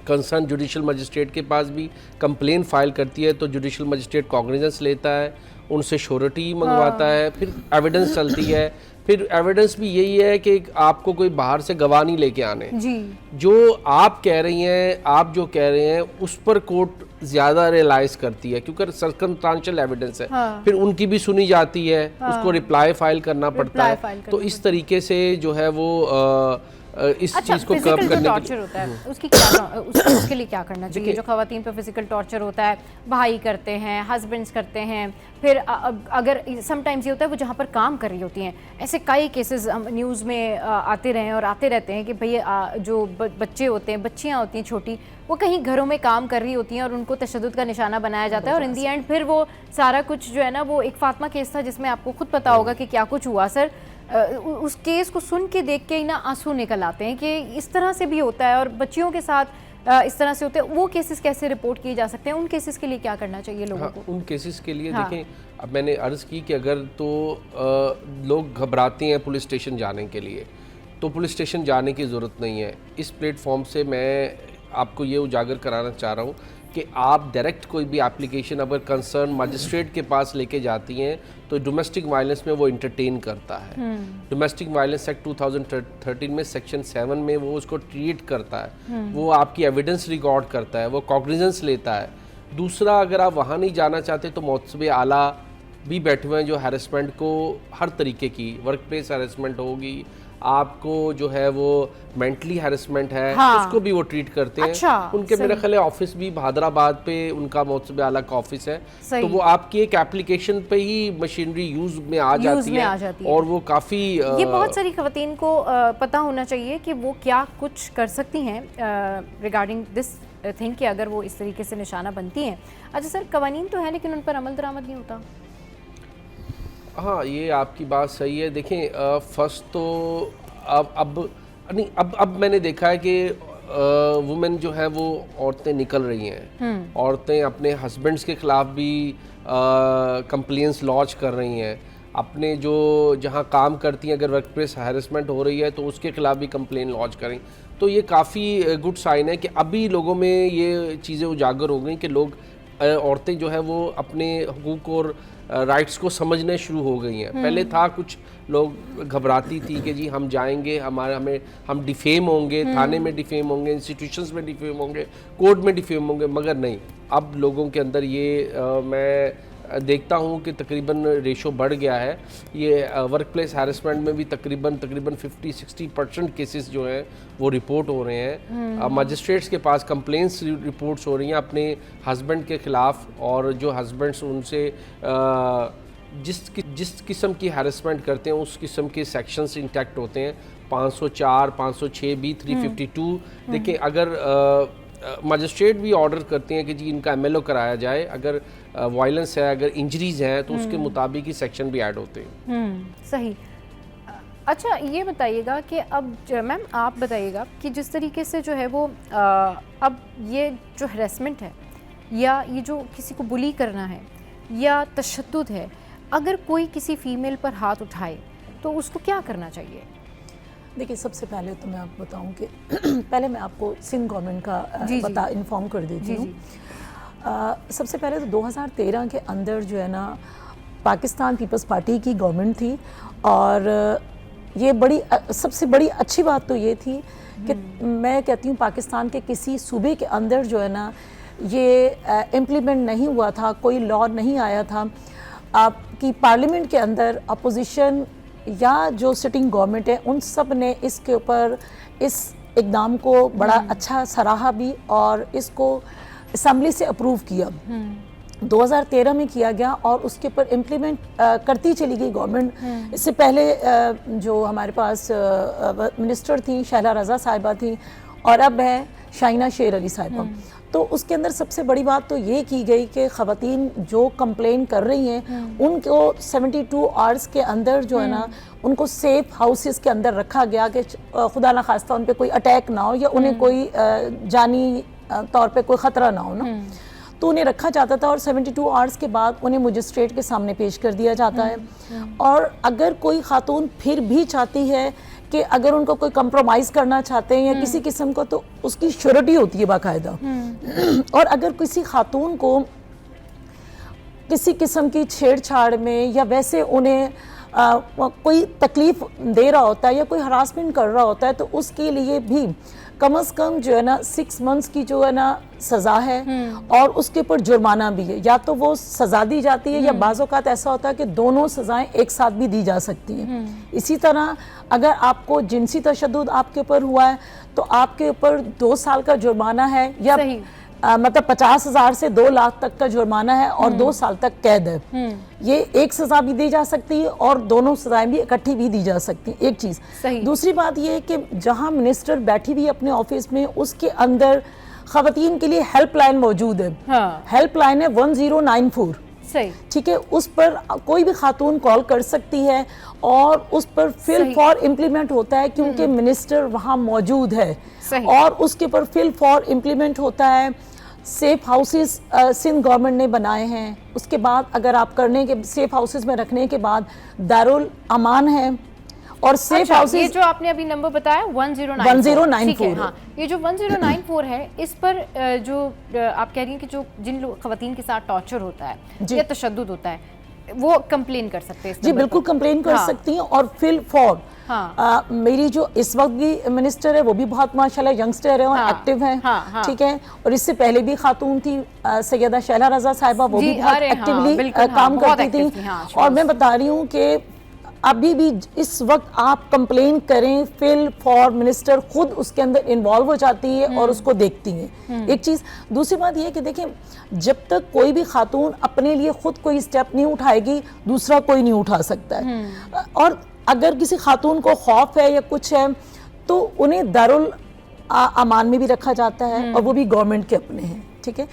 कंसर्न जुडिशल मजिस्ट्रेट के पास भी कंप्लेन फाइल करती है तो जुडिशल मजिस्ट्रेट कॉग्निजेंस लेता है, उनसे श्योरिटी मंगवाता है, फिर एविडेंस चलती है। फिर एविडेंस भी यही है कि आपको कोई बाहर से गवाह नहीं लेके आने जी। जो आप कह रही हैं, आप जो कह रहे हैं उस पर कोर्ट ज़्यादा रियलाइज करती है क्योंकि सर्कमस्टेंशियल एविडेंस है। फिर उनकी भी सुनी जाती है, उसको रिप्लाई फाइल करना पड़ता है। तो इस तरीके से जो है वो इस चीज को कर्ब करने टॉर्चर होता है उसकी क्या उसके लिए क्या करना चाहिए? जो खवातीन पे फिजिकल टॉर्चर होता है, भाई करते हैं, हस्बैंड्स करते हैं, फिर अगर समटाइम्स ये होता है वो जहाँ पर काम कर रही होती हैं, ऐसे कई केसेस न्यूज़ में आते रहे और आते रहते हैं कि भैया जो बच्चे होते हैं, बच्चियाँ होती हैं छोटी, वो कहीं घरों में काम कर रही होती हैं और उनको तशद्दुद का निशाना बनाया जाता है और इन दी एंड फिर वो सारा कुछ जो है ना, वो एक फातिमा केस था जिसमें आपको खुद पता होगा कि क्या कुछ हुआ सर। उस केस को सुन के देख के ही ना आंसू निकल आते हैं कि इस तरह से भी होता है और बच्चियों के साथ इस तरह से होते हैं। वो केसेस कैसे रिपोर्ट किए जा सकते हैं? उन केसेस के लिए क्या करना चाहिए लोगों को? उन केसेस के लिए देखें, अब मैंने अर्ज़ की कि अगर तो लोग घबराते हैं पुलिस स्टेशन जाने के लिए, तो पुलिस स्टेशन जाने की ज़रूरत नहीं है। इस प्लेटफॉर्म से मैं आपको ये उजागर कराना चाह रहा हूँ कि आप डायरेक्ट कोई भी एप्लीकेशन अगर कंसर्न मजिस्ट्रेट के पास लेके जाती हैं तो डोमेस्टिक वायलेंस में वो इंटरटेन करता है। डोमेस्टिक वायलेंस एक्ट 2013 में सेक्शन 7 में वो उसको ट्रीट करता है, वो आपकी एविडेंस रिकॉर्ड करता है, वो कॉग्निजेंस लेता है। दूसरा, अगर आप वहाँ नहीं जाना चाहते तो मौतसबे आला भी बैठे हुए हैं जो हैरेसमेंट को हर तरीके की, वर्क प्लेस हैरेसमेंट होगी, आपको जो है वो मेंटली हैरेसमेंट है, उसको भी वो ट्रीट करते हैं। अच्छा, उनके मेरा ख्याल है ऑफिस भी हैदराबाद पे उनका मौतसबे आला का ऑफिस है, तो वो आपकी एक एप्लीकेशन पे ही मशीनरी यूज में आ जाती है और वो काफ़ी ये बहुत सारी खवातीन को पता होना चाहिए कि वो क्या कुछ कर सकती हैं रिगार्डिंग दिस थिंग कि अगर वो इस तरीके से निशाना बनती हैं। अच्छा सर, कवानीन तो है लेकिन उन पर अमल दरामद नहीं होता। हाँ, ये आपकी बात सही है। देखें, फर्स्ट तो अब मैंने देखा है कि वुमेन जो है वो औरतें निकल रही हैं, औरतें अपने हस्बैंड्स के ख़िलाफ़ भी कंप्लेंट्स लॉन्च कर रही हैं, अपने जो जहाँ काम करती हैं अगर वर्क प्लेस हैरेसमेंट हो रही है तो उसके ख़िलाफ़ भी कंप्लेन लॉन्च करें। तो ये काफ़ी गुड साइन है कि अभी लोगों में ये चीज़ें उजागर हो गई कि लोग औरतें जो है वो अपने हुकूक और राइट्स को समझने शुरू हो गई हैं। पहले था कुछ लोग घबराती थी कि जी हम जाएंगे, हम डिफेम होंगे, थाने में डिफेम होंगे, इंस्टीट्यूशंस में डिफेम होंगे, कोर्ट में डिफेम होंगे, मगर नहीं, अब लोगों के अंदर ये मैं देखता हूँ कि तकरीबन रेशो बढ़ गया है। ये वर्क प्लेस हैरेसमेंट में भी तकरीबन 50-60% केसेस जो हैं वो रिपोर्ट हो रहे हैं। मजिस्ट्रेट्स के पास कंप्लेंट्स रिपोर्ट्स हो रही हैं अपने हस्बैंड के ख़िलाफ़, और जो हस्बैंड्स उनसे जिस किस्म की हैरेसमेंट करते हैं उस किस्म के सेक्शंस इंटैक्ट होते हैं। 504, 506 भी, 352। देखिए, अगर मजिस्ट्रेट भी ऑर्डर करते हैं कि जी इनका MLO कराया जाए, अगर वायलेंस है, अगर इंजरीज हैं तो उसके मुताबिक ही सेक्शन भी ऐड होते हैं। सही। अच्छा, ये बताइएगा कि अब मैम आप बताइएगा कि जिस तरीके से जो है वो अब ये जो हरेसमेंट है या ये जो किसी को बुली करना है या तशद्दुद है, अगर कोई किसी फीमेल पर हाथ उठाए तो उसको क्या करना चाहिए? देखिए, सबसे पहले तो मैं आपको बताऊं कि पहले मैं आपको सिंध गवर्नमेंट का इन्फॉर्म कर देती हूँ। सबसे पहले तो 2013 के अंदर जो है ना पाकिस्तान पीपल्स पार्टी की गवर्नमेंट थी, और ये सबसे बड़ी अच्छी बात तो ये थी कि मैं कहती हूँ पाकिस्तान के किसी सूबे के अंदर जो है ना ये इम्प्लीमेंट नहीं हुआ था, कोई लॉ नहीं आया था। आपकी पार्लियामेंट के अंदर अपोजिशन या जो सिटिंग गवर्नमेंट है उन सब ने इसके ऊपर इस इक़दाम को बड़ा अच्छा सराहा भी और इसको असम्बली से अप्रूव किया। 2013 में किया गया और उसके ऊपर इम्प्लीमेंट करती चली गई गवर्नमेंट। इससे पहले जो हमारे पास मिनिस्टर थी शहला रज़ा साहिबा थी, और अब है शाइना शेर अली साहिबा। तो उसके अंदर सबसे बड़ी बात तो ये की गई कि ख़वातीन जो कंप्लेन कर रही हैं उनको 72 आवर्स के अंदर जो है ना उनको सेफ हाउसेस के अंदर रखा गया कि खुदा ना खास्ता उन पे कोई अटैक ना हो या उन्हें कोई जानी तौर पे कोई ख़तरा ना हो ना, तो उन्हें रखा जाता था और 72 आवर्स के बाद उन्हें मजिस्ट्रेट के सामने पेश कर दिया जाता है। और अगर कोई खातून फिर भी चाहती है कि अगर उनको कोई कंप्रोमाइज़ करना चाहते हैं या किसी किस्म को, तो उसकी श्योरिटी होती है बाकायदा। और अगर किसी खातून को किसी किस्म की छेड़छाड़ में या वैसे उन्हें कोई तकलीफ दे रहा होता है या कोई हरासमेंट कर रहा होता है, तो उसके लिए भी कम से कम जो है ना 6 मंथ्स की जो है ना सज़ा है और उसके ऊपर जुर्माना भी है। या तो वो सज़ा दी जाती है या बाज़ औक़ात ऐसा होता है कि दोनों सज़ाएं एक साथ भी दी जा सकती हैं। इसी तरह अगर आपको जिनसी तशद्दुद आपके ऊपर हुआ है तो आपके ऊपर 2 साल का जुर्माना है या मतलब 50,000 से 2 लाख तक का जुर्माना है और 2 साल तक कैद है। ये एक सजा भी दी जा सकती है और दोनों सजाएं भी इकट्ठी भी दी जा सकती हैं। एक चीज़। दूसरी बात ये है कि जहां मिनिस्टर बैठी हुई अपने ऑफिस में, उसके अंदर खवातीन के लिए हेल्पलाइन मौजूद है। हेल्पलाइन है 1094। ठीक है, उस पर कोई भी खातून कॉल कर सकती है और उस पर फिल फॉर इम्प्लीमेंट होता है क्योंकि मिनिस्टर वहाँ मौजूद है। और उसके ऊपर फिल फॉर इम्प्लीमेंट होता है। सेफ हाउसेस सिंध गवर्नमेंट ने बनाए हैं। उसके बाद अगर आप करने के सेफ हाउसेस में रखने के बाद दारुल अमान है और सेफ हाउसेस। ये जो आपने अभी नंबर बताया 1094। हाँ, ये जो 1094 है, इस पर जो आप कह रही हैं कि जो जिन खवातीन के साथ टॉर्चर होता है या तशद्दुद होता है, वो कंप्लेन कर सकते हैं। जी बिल्कुल कंप्लेन कर सकती हैं। और फिल फॉर मेरी जो इस वक्त भी मिनिस्टर है वो भी बहुत माशाल्लाह यंगस्टर है और एक्टिव है। ठीक है, और इससे पहले भी खातून थी सैयदा शैला रज़ा साहिबा, वो भी बहुत एक्टिवली काम करती थी। और मैं बता रही हूँ कि अभी भी इस वक्त आप कंप्लेन करें, फिल फॉर मिनिस्टर खुद उसके अंदर इन्वॉल्व हो जाती है और उसको देखती हैं। एक चीज़। दूसरी बात ये है कि देखिए, जब तक कोई भी खातून अपने लिए खुद कोई स्टेप नहीं उठाएगी, दूसरा कोई नहीं उठा सकता है। और अगर किसी खातून को खौफ है या कुछ है तो उन्हें दारुल अमान में भी रखा जाता है और वो भी गवर्नमेंट के अपने हैं। ठीक है,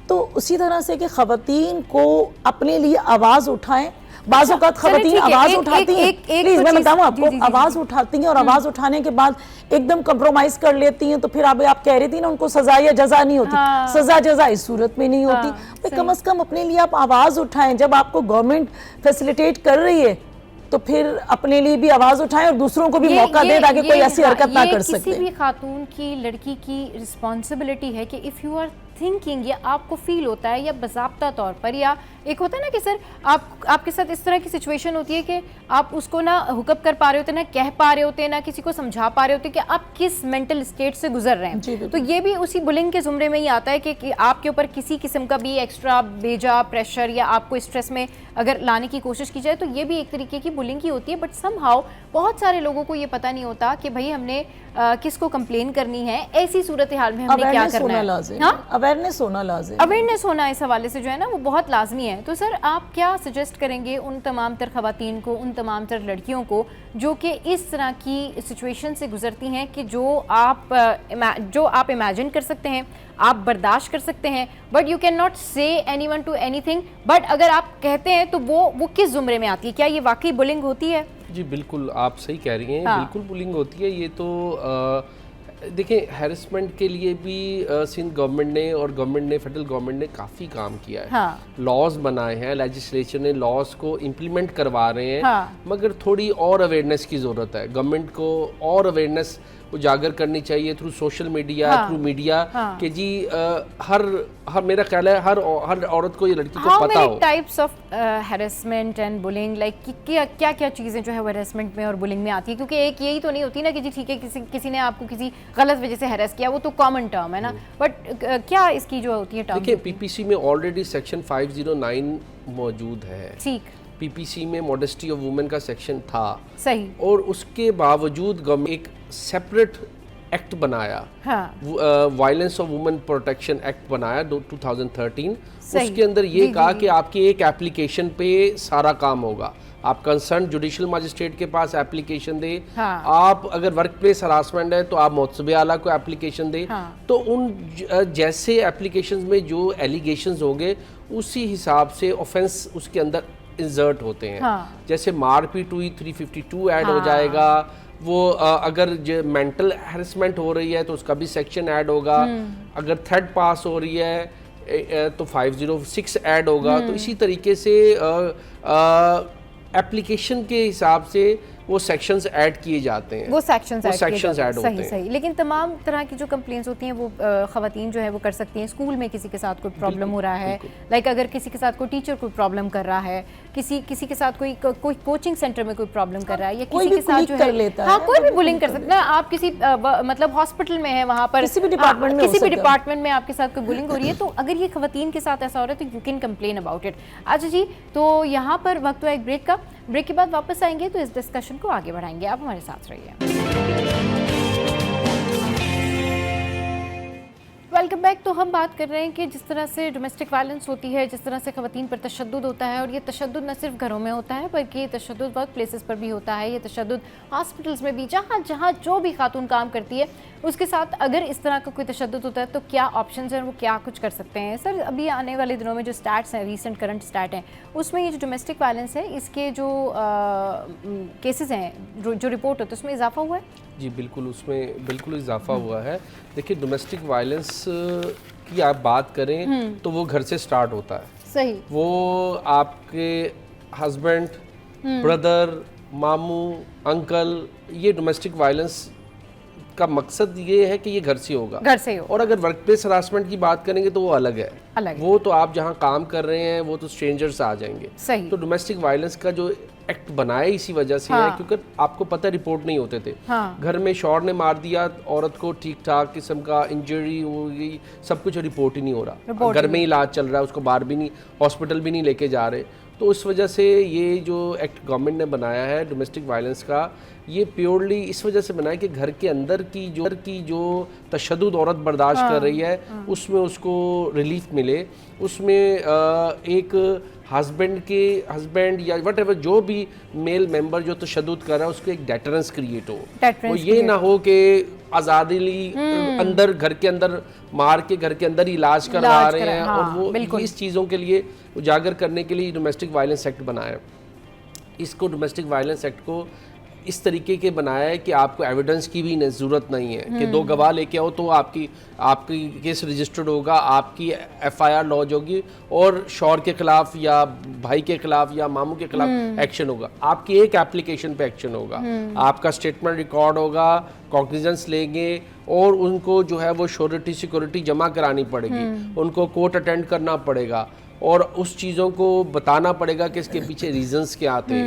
तो उसी तरह से कि खवातीन को अपने लिए आवाज़ उठाएं। बाज़ औक़ात खवातीन आवाज़ उठाती हैं, प्लीज़ मैं बताऊँ आपको, आवाज़ उठाती हैं और आवाज़ उठाने के बाद एकदम कंप्रोमाइज़ कर लेती हैं। तो फिर आप कह रही थी ना, उनको सज़ा या जज़ा नहीं होती। सज़ा जज़ा इस सूरत में नहीं होती। तो कम से कम अपने लिए आप आवाज़ उठाएं। जब आपको गवर्नमेंट फैसिलिटेट कर रही है तो फिर अपने लिए भी आवाज़ उठाएं और दूसरों को भी मौका दें ताकि कोई ऐसी हरकत ना कर सके। किसी भी खातून की, लड़की की रिस्पॉन्सिबिलिटी है कि इफ़ यू आर थिंकिंग, या आपको फील होता है या बाज़ाब्ता तौर पर, या एक होता है ना कि सर आपके साथ इस तरह की सिचुएशन होती है कि आप उसको ना हुकअप कर पा रहे होते, ना कह पा रहे होते, ना किसी को समझा पा रहे होते कि आप किस मेंटल स्टेट से गुजर रहे हैं। तो ये भी उसी बुलिंग के ज़ुमरे में ही आता है कि आपके ऊपर किसी किस्म का भी एक्स्ट्रा भेजा प्रेशर या आपको स्ट्रेस में अगर लाने की कोशिश की जाए, तो ये भी एक तरीके की बुलिंग ही होती है। बट समहाउ बहुत सारे लोगों को ये पता नहीं होता कि भाई हमने किसको कंप्लेन करनी है, ऐसी सूरत हाल में हमने क्या करना है। अवेयरनेस होना लाज़िम, अवेयरनेस होना इस हवाले से जो है ना वो बहुत लाजमी है। तो सर आप क्या सजेस्ट करेंगे उन तमाम तर खवातीन को, उन तमाम तर लड़कियों को जो कि इस तरह की सिचुएशन से गुजरती हैं कि जो आप इमेजिन कर सकते हैं, आप बर्दाश्त कर सकते हैं, बट यू कैन नॉट से एनीवन टू एनीथिंग, बट अगर आप कहते हैं तो वो किस जुमरे में आती है? क्या ये वाकई बुलिंग होती है? जी बिल्कुल, आप सही कह रही हैं। बिल्कुल बुलिंग होती है। ये तो देखिए, हैरेसमेंट के लिए भी सिंध गवर्नमेंट ने और फेडरल गवर्नमेंट ने काफ़ी काम किया है। लॉज बनाए हैं, लेजिस्लेचर ने लॉज को इम्प्लीमेंट करवा रहे हैं। मगर थोड़ी और अवेयरनेस की ज़रूरत है। गवर्नमेंट को और अवेयरनेस उजागर करनी चाहिए through social media, through media कि जी हर मेरा ख्याल है हर औरत को, ये लड़की को पता हो। Types of harassment and bullying, like क्या क्या चीज़ें जो है हैरेसमेंट में और बुलिंग में आती है? क्योंकि एक यही तो नहीं होती ना कि जी ठीक है किसी ने आपको किसी गलत वजह से हैरेस किया, वो तो कॉमन टर्म है ना, बट क्या इसकी जो होती है टर्म? देखिए, पीपीसी में ऑलरेडी सेक्शन 509 मौजूद है। ठीक, पीपीसी में मॉडेस्टी ऑफ वुमेन का सेक्शन था। सही। और उसके बावजूद गवर्नमेंट एक सेपरेट एक्ट बनाया, violence of women protection act बनाया 2013। उसके अंदर ये कहा कि आपकी एक एप्लीकेशन पे सारा काम होगा। आप कंसर्न जुडिशियल मजिस्ट्रेट के पास एप्लीकेशन दे। आप अगर वर्क प्लेस हरासमेंट है तो आप मोतसबे आला को एप्लीकेशन दे। तो उन जैसे एप्लीकेशंस में जो एलिगेशंस होंगे उसी हिसाब से ऑफेंस उसके अंदर इंसर्ट होते हैं। जैसे मारपीट हुई 352 ऐड हो जाएगा। वो अगर मेंटल हैरेसमेंट हो रही है तो उसका भी सेक्शन ऐड होगा। अगर थ्रेट पास हो रही है तो 506 ऐड होगा। तो इसी तरीके से एप्लीकेशन के हिसाब से वो सेक्शंस ऐड किए जाते हैं, वो सेक्शंस ऐड होते हैं। सही। लेकिन तमाम तरह की जो कंप्लेंट्स होती हैं वो खवातीन जो है वो कर सकती हैं। स्कूल में किसी के साथ कोई प्रॉब्लम हो रहा है, लाइक अगर किसी के साथ कोई टीचर कोई प्रॉब्लम कर रहा है, किसी के साथ कोई कोचिंग सेंटर में कोई प्रॉब्लम कर रहा है, या किसी के साथ जो है हाँ कोई भी बुलिंग कर सकता है। आप किसी मतलब हॉस्पिटल में है, वहाँ पर किसी भी डिपार्टमेंट में आपके साथ कोई बुलिंग हो रही है, तो अगर ये खवातीन के साथ ऐसा हो रहा है तो you can complain about it. अच्छा जी, तो यहाँ पर वक्त हुआ एक ब्रेक का। ब्रेक के बाद वापस आएंगे तो इस डिस्कशन को आगे बढ़ाएंगे। आप हमारे साथ रहिए। Welcome back. तो हम बात कर रहे हैं कि जिस तरह से डोमेस्टिक वायलेंस होती है, जिस तरह से खवातीन पर तशद्दुद होता है, और ये तशद्दुद न सिर्फ घरों में होता है बल्कि तशद्दुद वर्क प्लेसेस पर भी होता है, ये तशद्दुद हॉस्पिटल्स में भी, जहाँ जहाँ जो भी खातून काम करती है उसके साथ अगर इस तरह का कोई तशद्दुद होता है तो क्या ऑप्शंस हैं, वो क्या कुछ कर सकते हैं। सर अभी आने वाले दिनों में जो स्टैट्स हैं, रीसेंट करंट स्टैट हैं, उसमें ये जो डोमेस्टिक वायलेंस है इसके जो केसेस हैं जो रिपोर्ट होते हैं उसमें इजाफा हुआ है? जी बिल्कुल, उसमें बिल्कुल इजाफा हुआ है। देखिए डोमेस्टिक वायलेंस की आप बात करें तो वो घर से स्टार्ट होता है। सही। वो आपके हस्बैंड, ब्रदर, मामू, अंकल, ये डोमेस्टिक वायलेंस का मकसद ये है कि ये घर से होगा, घर से हो। और अगर वर्क प्लेस हरासमेंट की बात करेंगे तो वो अलग है, वो तो आप जहाँ काम कर रहे हैं वो तो स्ट्रेंजर्स आ जाएंगे। सही। तो डोमेस्टिक वायलेंस का जो एक्ट बनाया इसी वजह से है क्योंकि आपको पता है रिपोर्ट नहीं होते थे। घर में शौहर ने मार दिया औरत को, ठीक ठाक किस्म का इंजरी हो गई, सब कुछ रिपोर्ट ही नहीं हो रहा, घर में ही इलाज चल रहा है, उसको बाहर भी नहीं, हॉस्पिटल भी नहीं लेके जा रहे। तो इस वजह से ये जो एक्ट गवर्नमेंट ने बनाया है डोमेस्टिक वायलेंस का, ये प्योरली इस वजह से बनाया कि घर के अंदर की जो तशद्दुद औरत बर्दाश्त कर रही है उसमें उसको रिलीफ मिले, उसमें एक हस्बैंड या वट जो भी मेल मेंबर जो तशद्दुद कर रहा है उसको एक डेटरेंस क्रिएट हो। वो ये ना हो कि आज़ादी अंदर घर के अंदर मार के घर के अंदर ही इलाज करवा रहे हैं, और वो इस चीज़ों के लिए उजागर करने के लिए डोमेस्टिक वायलेंस एक्ट बनाया है। इसको डोमेस्टिक वायलेंस एक्ट को इस तरीके के बनाया है कि आपको एविडेंस की भी ज़रूरत नहीं है कि दो गवाह लेके आओ तो आपकी केस रजिस्टर्ड होगा, आपकी एफआईआर लॉन्च होगी और शौहर के खिलाफ या भाई के खिलाफ या मामू के खिलाफ एक्शन होगा। आपकी एक एप्लीकेशन पे एक्शन होगा, आपका स्टेटमेंट रिकॉर्ड होगा, कॉग्निजेंस लेंगे और उनको जो है वो श्योरिटी सिक्योरिटी जमा करानी पड़ेगी, उनको कोर्ट अटेंड करना पड़ेगा और उस चीज़ों को बताना पड़ेगा कि इसके पीछे रीजंस क्या थे,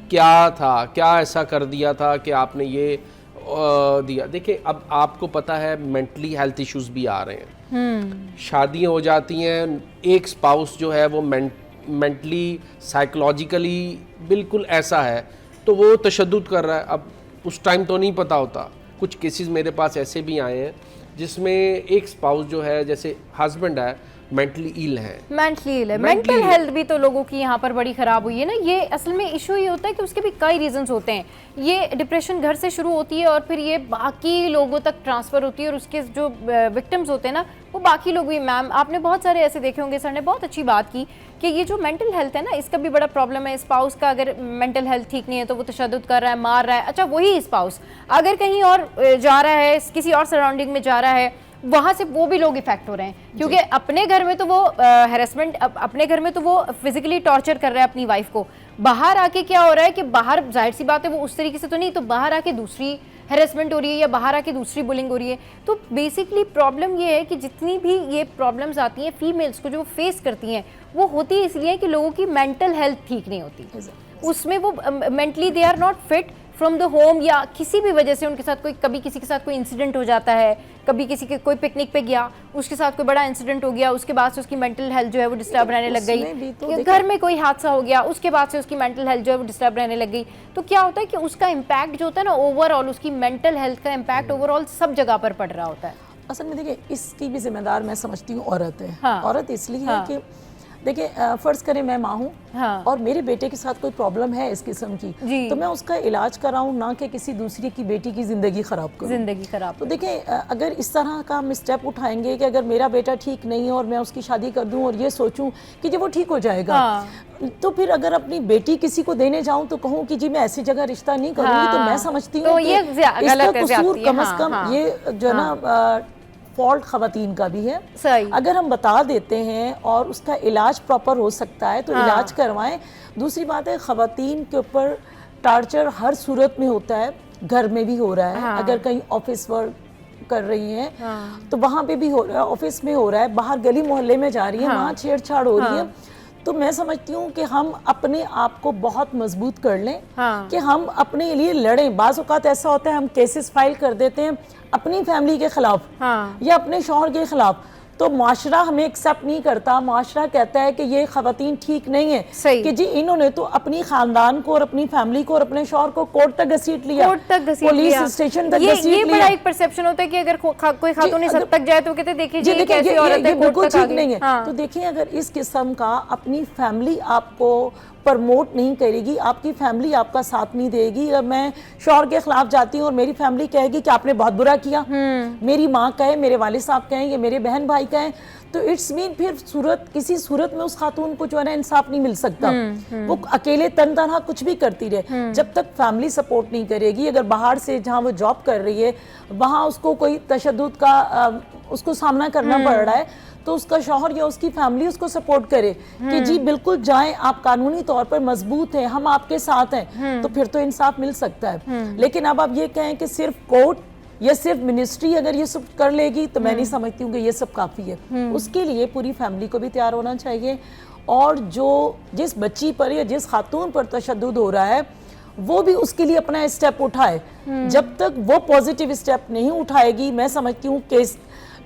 क्या था, क्या ऐसा कर दिया था कि आपने ये दिया। देखिए अब आपको पता है मेंटली हेल्थ इश्यूज भी आ रहे हैं, शादियाँ हो जाती हैं, एक स्पाउस जो है वो मेंटली साइकोलॉजिकली बिल्कुल ऐसा है तो वो तशद्दुद कर रहा है। अब उस टाइम तो नहीं पता होता। कुछ केसेस मेरे पास ऐसे भी आए हैं जिसमें एक स्पाउस जो है, जैसे हस्बैंड है, मेंटली इल है। मेंटल हेल्थ भी तो लोगों की यहाँ पर बड़ी ख़राब हुई है ना। ये असल में इशू ये होता है कि उसके भी कई रीजंस होते हैं। ये डिप्रेशन घर से शुरू होती है और फिर ये बाकी लोगों तक ट्रांसफ़र होती है और उसके जो विक्टिम्स होते हैं ना वो बाकी लोग भी। मैम आपने बहुत सारे ऐसे देखे होंगे, सर ने बहुत अच्छी बात की कि ये जो मेंटल हेल्थ है ना इसका भी बड़ा प्रॉब्लम है। स्पाउस का अगर मेंटल हेल्थ ठीक नहीं है तो वो तशद्दुद कर रहा है, मार रहा है। अच्छा वही स्पाउस अगर कहीं और जा रहा है, किसी और सराउंडिंग में जा रहा है, वहाँ से वो भी लोग इफेक्ट हो रहे हैं क्योंकि अपने घर में तो वो हैरेसमेंट, अपने घर में तो वो फिजिकली टॉर्चर कर रहा है अपनी वाइफ को। बाहर आके क्या हो रहा है कि बाहर जाहिर सी बात है वो उस तरीके से तो नहीं, तो बाहर आके दूसरी हैरेसमेंट हो रही है या बाहर आके दूसरी बुलिंग हो रही है। तो बेसिकली प्रॉब्लम ये है कि जितनी भी ये प्रॉब्लम्स आती हैं फीमेल्स को जो फेस करती हैं वो होती है इसलिए कि लोगों की मेंटल हेल्थ ठीक नहीं होती, उसमें वो mentally they are not fit from the home, या किसी भी वजह से उनके साथ कोई, कभी किसी के साथ कोई इंसिडेंट हो जाता है, कभी किसी के कोई पिकनिक पे गया उसके साथ कोई बड़ा इंसिडेंट हो गया, उसके बाद से उसकी मेंटल हेल्थ जो है वो डिस्टर्ब रहने लग गई, तो घर में कोई हादसा हो गया उसके बाद से उसकी मेंटल हेल्थ जो है वो डिस्टर्ब रहने लग गई। तो क्या होता है कि उसका इम्पैक्ट जो होता है ना ओवरऑल, उसकी मेंटल हेल्थ का इम्पैक्ट ओवरऑल सब जगह पर पड़ रहा होता है। असल में देखिए इसकी भी जिम्मेदार मैं समझती हूँ औरत है। हाँ। औरत इसलिए है कि देखिए फ़र्ज़ करें मैं माँ हूँ। हाँ। और मेरे बेटे के साथ कोई प्रॉब्लम है इस किस्म की, तो मैं उसका इलाज कराऊँ ना कि किसी दूसरी की बेटी की ज़िंदगी ख़राब करूँ। तो देखिए अगर इस तरह का हम स्टेप उठाएंगे कि अगर मेरा बेटा ठीक नहीं है और मैं उसकी शादी कर दूँ और ये सोचूं कि जब वो ठीक हो जाएगा, हाँ। तो फिर अगर अपनी बेटी किसी को देने जाऊँ तो कहूँ कि जी मैं ऐसी जगह रिश्ता नहीं करूँगी, हाँ। तो मैं समझती हूँ कि इसका कसूर कम अज़ कम ये जो ना फॉल्ट ख़वातीन का भी है। सही। अगर हम बता देते हैं और उसका इलाज प्रॉपर हो सकता है तो इलाज करवाएं। दूसरी बात है ख़वातीन के ऊपर टार्चर हर सूरत में होता है, घर में भी हो रहा है। अगर कहीं ऑफिस वर्क कर रही हैं तो वहाँ पे भी हो रहा है, ऑफिस में हो रहा है, बाहर गली मोहल्ले में जा रही है, वहाँ छेड़छाड़ हो रही है। तो मैं समझती हूँ कि हम अपने आप को बहुत मजबूत कर लें कि हम अपने लिए लड़ें। बाज़ औक़ात ऐसा होता है हम केसेस फाइल कर देते हैं अपनी फैमिली के खिलाफ या अपने शौहर के खिलाफ, तो माशरा हमें एक्सेप्ट नहीं करता। माशरा कहता है कि ये खवातीन ठीक नहीं है कि जी इन्होंने तो अपनी खानदान को और अपनी फैमिली को और अपने शौहर को कोर्ट तक घसीट लिया, पुलिस स्टेशन तक घसीट लिया। ये बड़ा एक परसेप्शन होता है कि अगर कोई खातून इस हद तक जाए तो कहते देखिए जी कैसी औरत है, बिल्कुल ठीक नहीं है। तो देखिए अगर इस किस्म का अपनी फैमिली आपको प्रमोट नहीं करेगी, आपकी फैमिली आपका साथ नहीं देगी। अगर मैं शौहर के खिलाफ जाती हूँ और मेरी फैमिली कहेगी कि आपने बहुत बुरा किया, मेरी माँ कहे, मेरे वालिद साहब कहें, या मेरे बहन भाई कहें, तो इट्स मीन फिर किसी सूरत में उस खातून को जो है ना इंसाफ नहीं मिल सकता। वो अकेले तनहा कुछ भी करती रहे, जब तक फैमिली सपोर्ट नहीं करेगी। अगर बाहर से जहाँ वो जॉब कर रही है वहाँ उसको कोई तशद्दुद का उसको सामना करना पड़ रहा है, तो उसका शौहर या उसकी फैमिली उसको सपोर्ट करे कि जी बिल्कुल जाएं, आप कानूनी तौर पर मजबूत हैं, हम आपके साथ हैं, तो फिर तो इंसाफ मिल सकता है। लेकिन अब आप ये कहें कि सिर्फ कोर्ट या सिर्फ मिनिस्ट्री अगर ये सब कर लेगी तो मैं नहीं समझती हूँ कि ये सब काफ़ी है। उसके लिए पूरी फैमिली को भी तैयार होना चाहिए, और जिस बच्ची पर या जिस खातून पर तशद्दुद हो रहा है वो भी उसके लिए अपना स्टेप उठाए। जब तक वो पॉजिटिव स्टेप नहीं उठाएगी, मैं समझती हूँ केस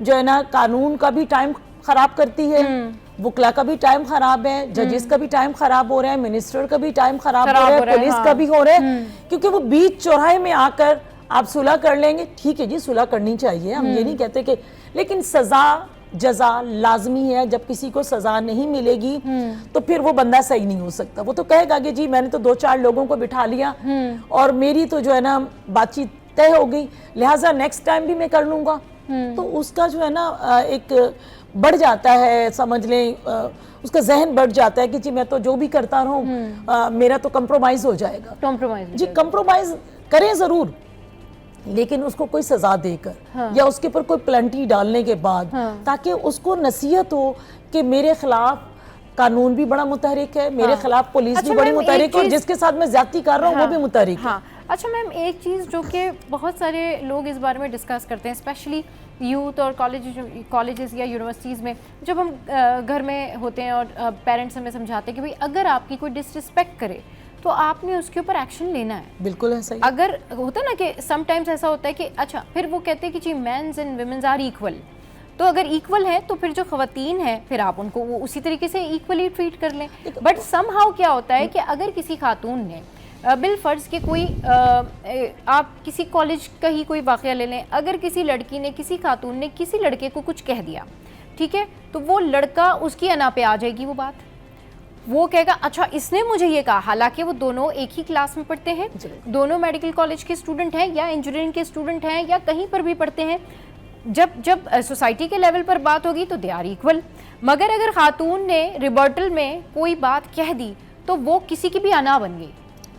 जो है ना कानून का भी टाइम खराब करती है, वकला का भी टाइम खराब है, जजेस का भी टाइम खराब हो रहा है, मिनिस्टर का भी टाइम खराब हो रहा है, पुलिस का भी हो रहा है, क्योंकि वो बीच चौराहे में आकर आप सुलह कर लेंगे। ठीक है जी, सुलह करनी चाहिए, हम ये नहीं कहते कि, लेकिन सजा जजा लाजमी है। जब किसी को सजा नहीं मिलेगी तो फिर वो बंदा सही नहीं हो सकता। वो तो कहेगा कि जी मैंने तो 2-4 लोगों को बिठा लिया और मेरी तो जो है ना बातचीत तय हो गई, लिहाजा नेक्स्ट टाइम भी मैं कर लूंगा। तो उसका जो है ना एक बढ़ जाता है, समझ लें उसका जहन बढ़ जाता है कि जी मैं तो जो भी करता रहूं मेरा तो कंप्रोमाइज हो जाएगा। जी कंप्रोमाइज करें जरूर, लेकिन उसको कोई सजा देकर या उसके ऊपर कोई प्लेंटी डालने के बाद, ताकि उसको नसीहत हो कि मेरे खिलाफ कानून भी बड़ा मुतहरिक है, मेरे खिलाफ पुलिस भी बड़ी मुतहरिक है, और जिसके साथ मैं ज्यादती कर रहा हूँ वो भी मुतहरिक है। अच्छा मैम, एक चीज़ जो कि बहुत सारे लोग इस बारे में डिस्कस करते हैं, स्पेशली यूथ और कॉलेजेस या यूनिवर्सिटीज़ में, जब हम घर में होते हैं और पेरेंट्स हमें समझाते हैं कि भाई अगर आपकी कोई डिसरिस्पेक्ट करे तो आपने उसके ऊपर एक्शन लेना है। बिल्कुल ऐसा ही। अगर होता है ना कि समटाइम्स ऐसा होता है कि अच्छा फिर वो कहते हैं कि जी men's and women's are equal, तो अगर इक्वल है तो फिर जो खवातीन है फिर आप उनको वो उसी तरीके से इक्वली ट्रीट कर लें। बट समहाउ क्या होता है कि अगर किसी खातून ने बिल फर्ज के कोई आप किसी कॉलेज का ही कोई वाक़या ले लें, अगर किसी लड़की ने किसी खातून ने किसी लड़के को कुछ कह दिया, ठीक है, तो वो लड़का उसकी अना पे आ जाएगी वो बात, वो कहेगा अच्छा इसने मुझे ये कहा, हालांकि वो दोनों एक ही क्लास में पढ़ते हैं, दोनों मेडिकल कॉलेज के स्टूडेंट हैं या इंजीनियरिंग के स्टूडेंट हैं या कहीं पर भी पढ़ते हैं। जब सोसाइटी के लेवल पर बात होगी तो दे आर इक्वल। मगर अगर खातून ने रिबर्टल में कोई बात कह दी तो वो किसी की भी अना बन गई,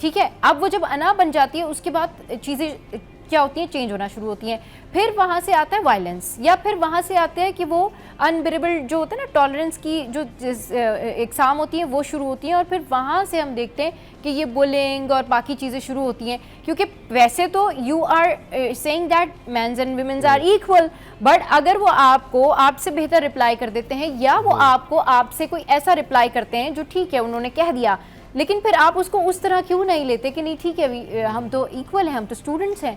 ठीक है। अब वो जब अना बन जाती है उसके बाद चीज़ें क्या होती हैं, चेंज होना शुरू होती हैं। फिर वहाँ से आता है वायलेंस, या फिर वहाँ से आते हैं कि वो अनबेरेबल जो होता है ना, टॉलरेंस की जो एग्ज़ाम होती हैं वो शुरू होती हैं, और फिर वहाँ से हम देखते हैं कि ये बुलिंग और बाकी चीज़ें शुरू होती हैं। क्योंकि वैसे तो you are saying that mens and women's are equal, but अगर वो आपको आपसे बेहतर रिप्लाई कर देते हैं या वो आपको आपसे कोई ऐसा रिप्लाई करते हैं जो ठीक है उन्होंने कह दिया, लेकिन फिर आप उसको उस तरह क्यों नहीं लेते कि नहीं ठीक है हम तो इक्वल हैं, हम तो स्टूडेंट्स हैं।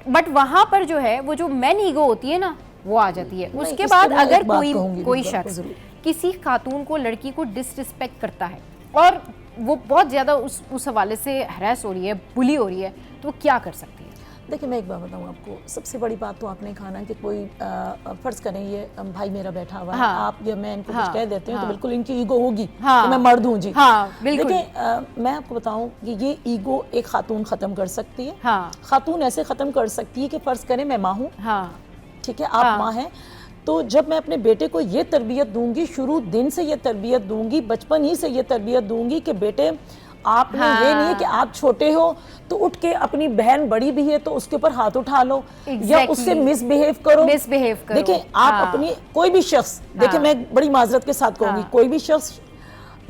बट वहाँ पर जो है वो जो मैन ईगो होती है ना वो आ जाती है। उसके बाद अगर कोई शख्स किसी खातून को, लड़की को डिसरिस्पेक्ट करता है और वो बहुत ज़्यादा उस हवाले से हरास हो रही है, बुली हो रही है, तो वो क्या कर सकती है? देखिए मैं एक बात बताऊँ आपको, सबसे बड़ी बात तो आपने कहा ना कि कोई फर्ज करें ये भाई मेरा बैठा हुआ है, आप या मैं इनको कुछ कह देते हैं तो बिल्कुल इनकी ईगो होगी कि मैं मर्द हूँ जी। देखिए मैं आपको बताऊँ कि ये ईगो एक खातून ख़त्म कर सकती है। खातून ऐसे ख़त्म कर सकती है कि फ़र्ज़ करें मैं माँ हूँ, ठीक है, आप माँ हैं, तो जब मैं अपने बेटे को ये तरबियत दूंगी, शुरू दिन से ये तरबियत दूंगी, बचपन ही से ये तरबियत दूंगी कि बेटे आपने ये नहीं है कि आप छोटे हो तो उठ के अपनी बहन बड़ी भी है तो उसके ऊपर हाथ उठा लो या उससे मिसबिहेव करो। देखिए आप अपनी कोई भी शख्स, देखिए मैं बड़ी माजरत के साथ कहूंगी, कोई भी शख्स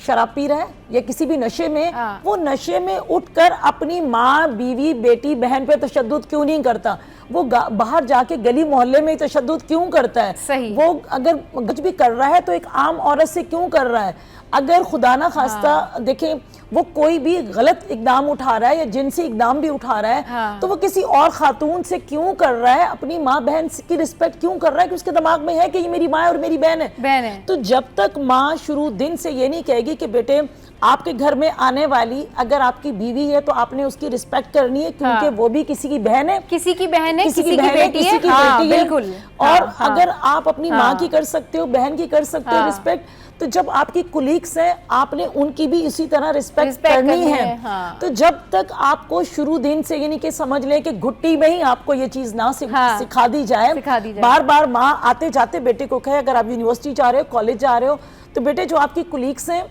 शराब पी रहा है या किसी भी नशे में, वो नशे में उठकर अपनी माँ, बीवी, बेटी, बहन पे तशद्दुद क्यों नहीं करता? वो बाहर जाके गली मोहल्ले में तशद्दुद क्यों करता है? सही। वो अगर कुछ भी कर रहा है तो एक आम औरत से क्यों कर रहा है? अगर खुदा ना खास्ता देखें वो कोई भी गलत इकदाम उठा रहा है या जिनसी इकदाम भी उठा रहा है, तो वो किसी और खातून से क्यों कर रहा है? अपनी माँ बहन की रिस्पेक्ट क्यों कर रहा है? कि उसके दिमाग में है कि ये मेरी माँ और मेरी बहन है। तो जब तक माँ शुरू दिन से ये नहीं कहेगी कि बेटे आपके घर में आने वाली अगर आपकी बीवी है तो आपने उसकी रिस्पेक्ट करनी है, क्योंकि वो भी किसी की बहन है, किसी की बहन है, किसी की बेटी है, बिल्कुल। और अगर आप अपनी माँ की कर सकते हो, बहन की कर सकते हो रिस्पेक्ट, तो जब आपकी कुलीग्स हैं आपने उनकी भी इसी तरह रिस्पेक्ट करनी है। तो जब तक आपको शुरू दिन से यानी कि समझ लें कि घुट्टी में ही आपको ये चीज ना सिखा दी जाए, बार बार माँ आते जाते बेटे को कहे, अगर आप यूनिवर्सिटी जा रहे हो, कॉलेज जा रहे हो, तो बेटे जो आपकी कुलीग्स हैं,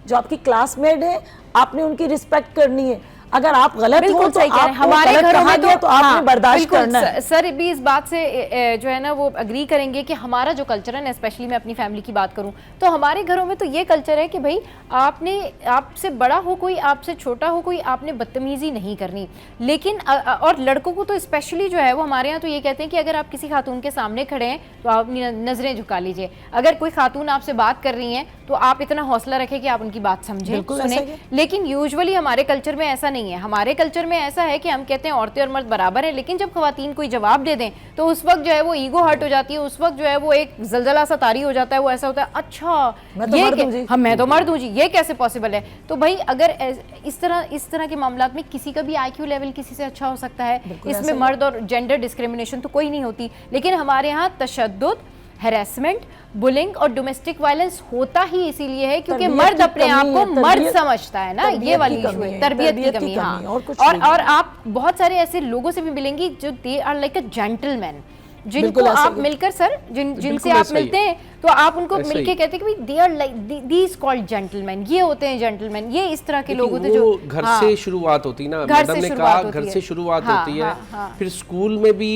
जो आपकी क्लासमेट है, आपने उनकी रिस्पेक्ट करनी है। अगर आप गलत हो तो हमारे घरों में तो आपने बर्दाश्त करना है। सर भी इस बात से जो है ना वो अग्री करेंगे कि हमारा जो कल्चर है ना, स्पेशली मैं अपनी फैमिली की बात करूं तो हमारे घरों में तो ये कल्चर है कि भाई आपने, आपसे बड़ा हो कोई, आपसे छोटा हो कोई, आपने बदतमीजी नहीं करनी। लेकिन और लड़कों को तो स्पेशली जो है वो हमारे यहाँ तो ये कहते हैं कि अगर आप किसी खातून के सामने खड़े हैं तो आप अपनी नजरें झुका लीजिए। अगर कोई खातून आपसे बात कर रही है तो आप इतना हौसला रखें कि आप उनकी बात समझें, सुने। लेकिन यूजुअली हमारे कल्चर में ऐसा नहीं है। हमारे कल्चर में ऐसा है कि हम कहते हैं औरतें और मर्द बराबर हैं, लेकिन जब खवातीन कोई जवाब दे दें तो उस वक्त जो है वो ईगो हर्ट हो जाती है, उस वक्त जो है वो एक जलजला सा तारी हो जाता है। वो ऐसा होता है, अच्छा मैं तो मर्द हूँ जी, ये कैसे पॉसिबल है? तो भाई अगर इस तरह के मामलात में किसी का भी IQ लेवल किसी से अच्छा हो सकता है, इसमें मर्द और जेंडर डिस्क्रिमिनेशन तो कोई नहीं होती। लेकिन हमारे यहाँ तशद्दुद, हैरेसमेंट, बुलिंग और डोमेस्टिक वायलेंस होता ही इसीलिए है क्योंकि मर्द अपने आप को मर्द समझता है ना, ये वाली इशू है, तरबियत की कमी। हाँ, और आप बहुत सारे ऐसे लोगों से भी मिलेंगी जो they are like a gentleman, जिनको आप मिलकर सर जिनसे आप मिलते हैं तो आप उनको मिलके कहते हैं कि भाई they are like these called gentleman, ये होते हैं जेंटलमैन, ये इस तरह के लोग होते हैं जो घर से शुरुआत होती ना, मैडम ने कहा घर से शुरुआत होती है। फिर स्कूल में भी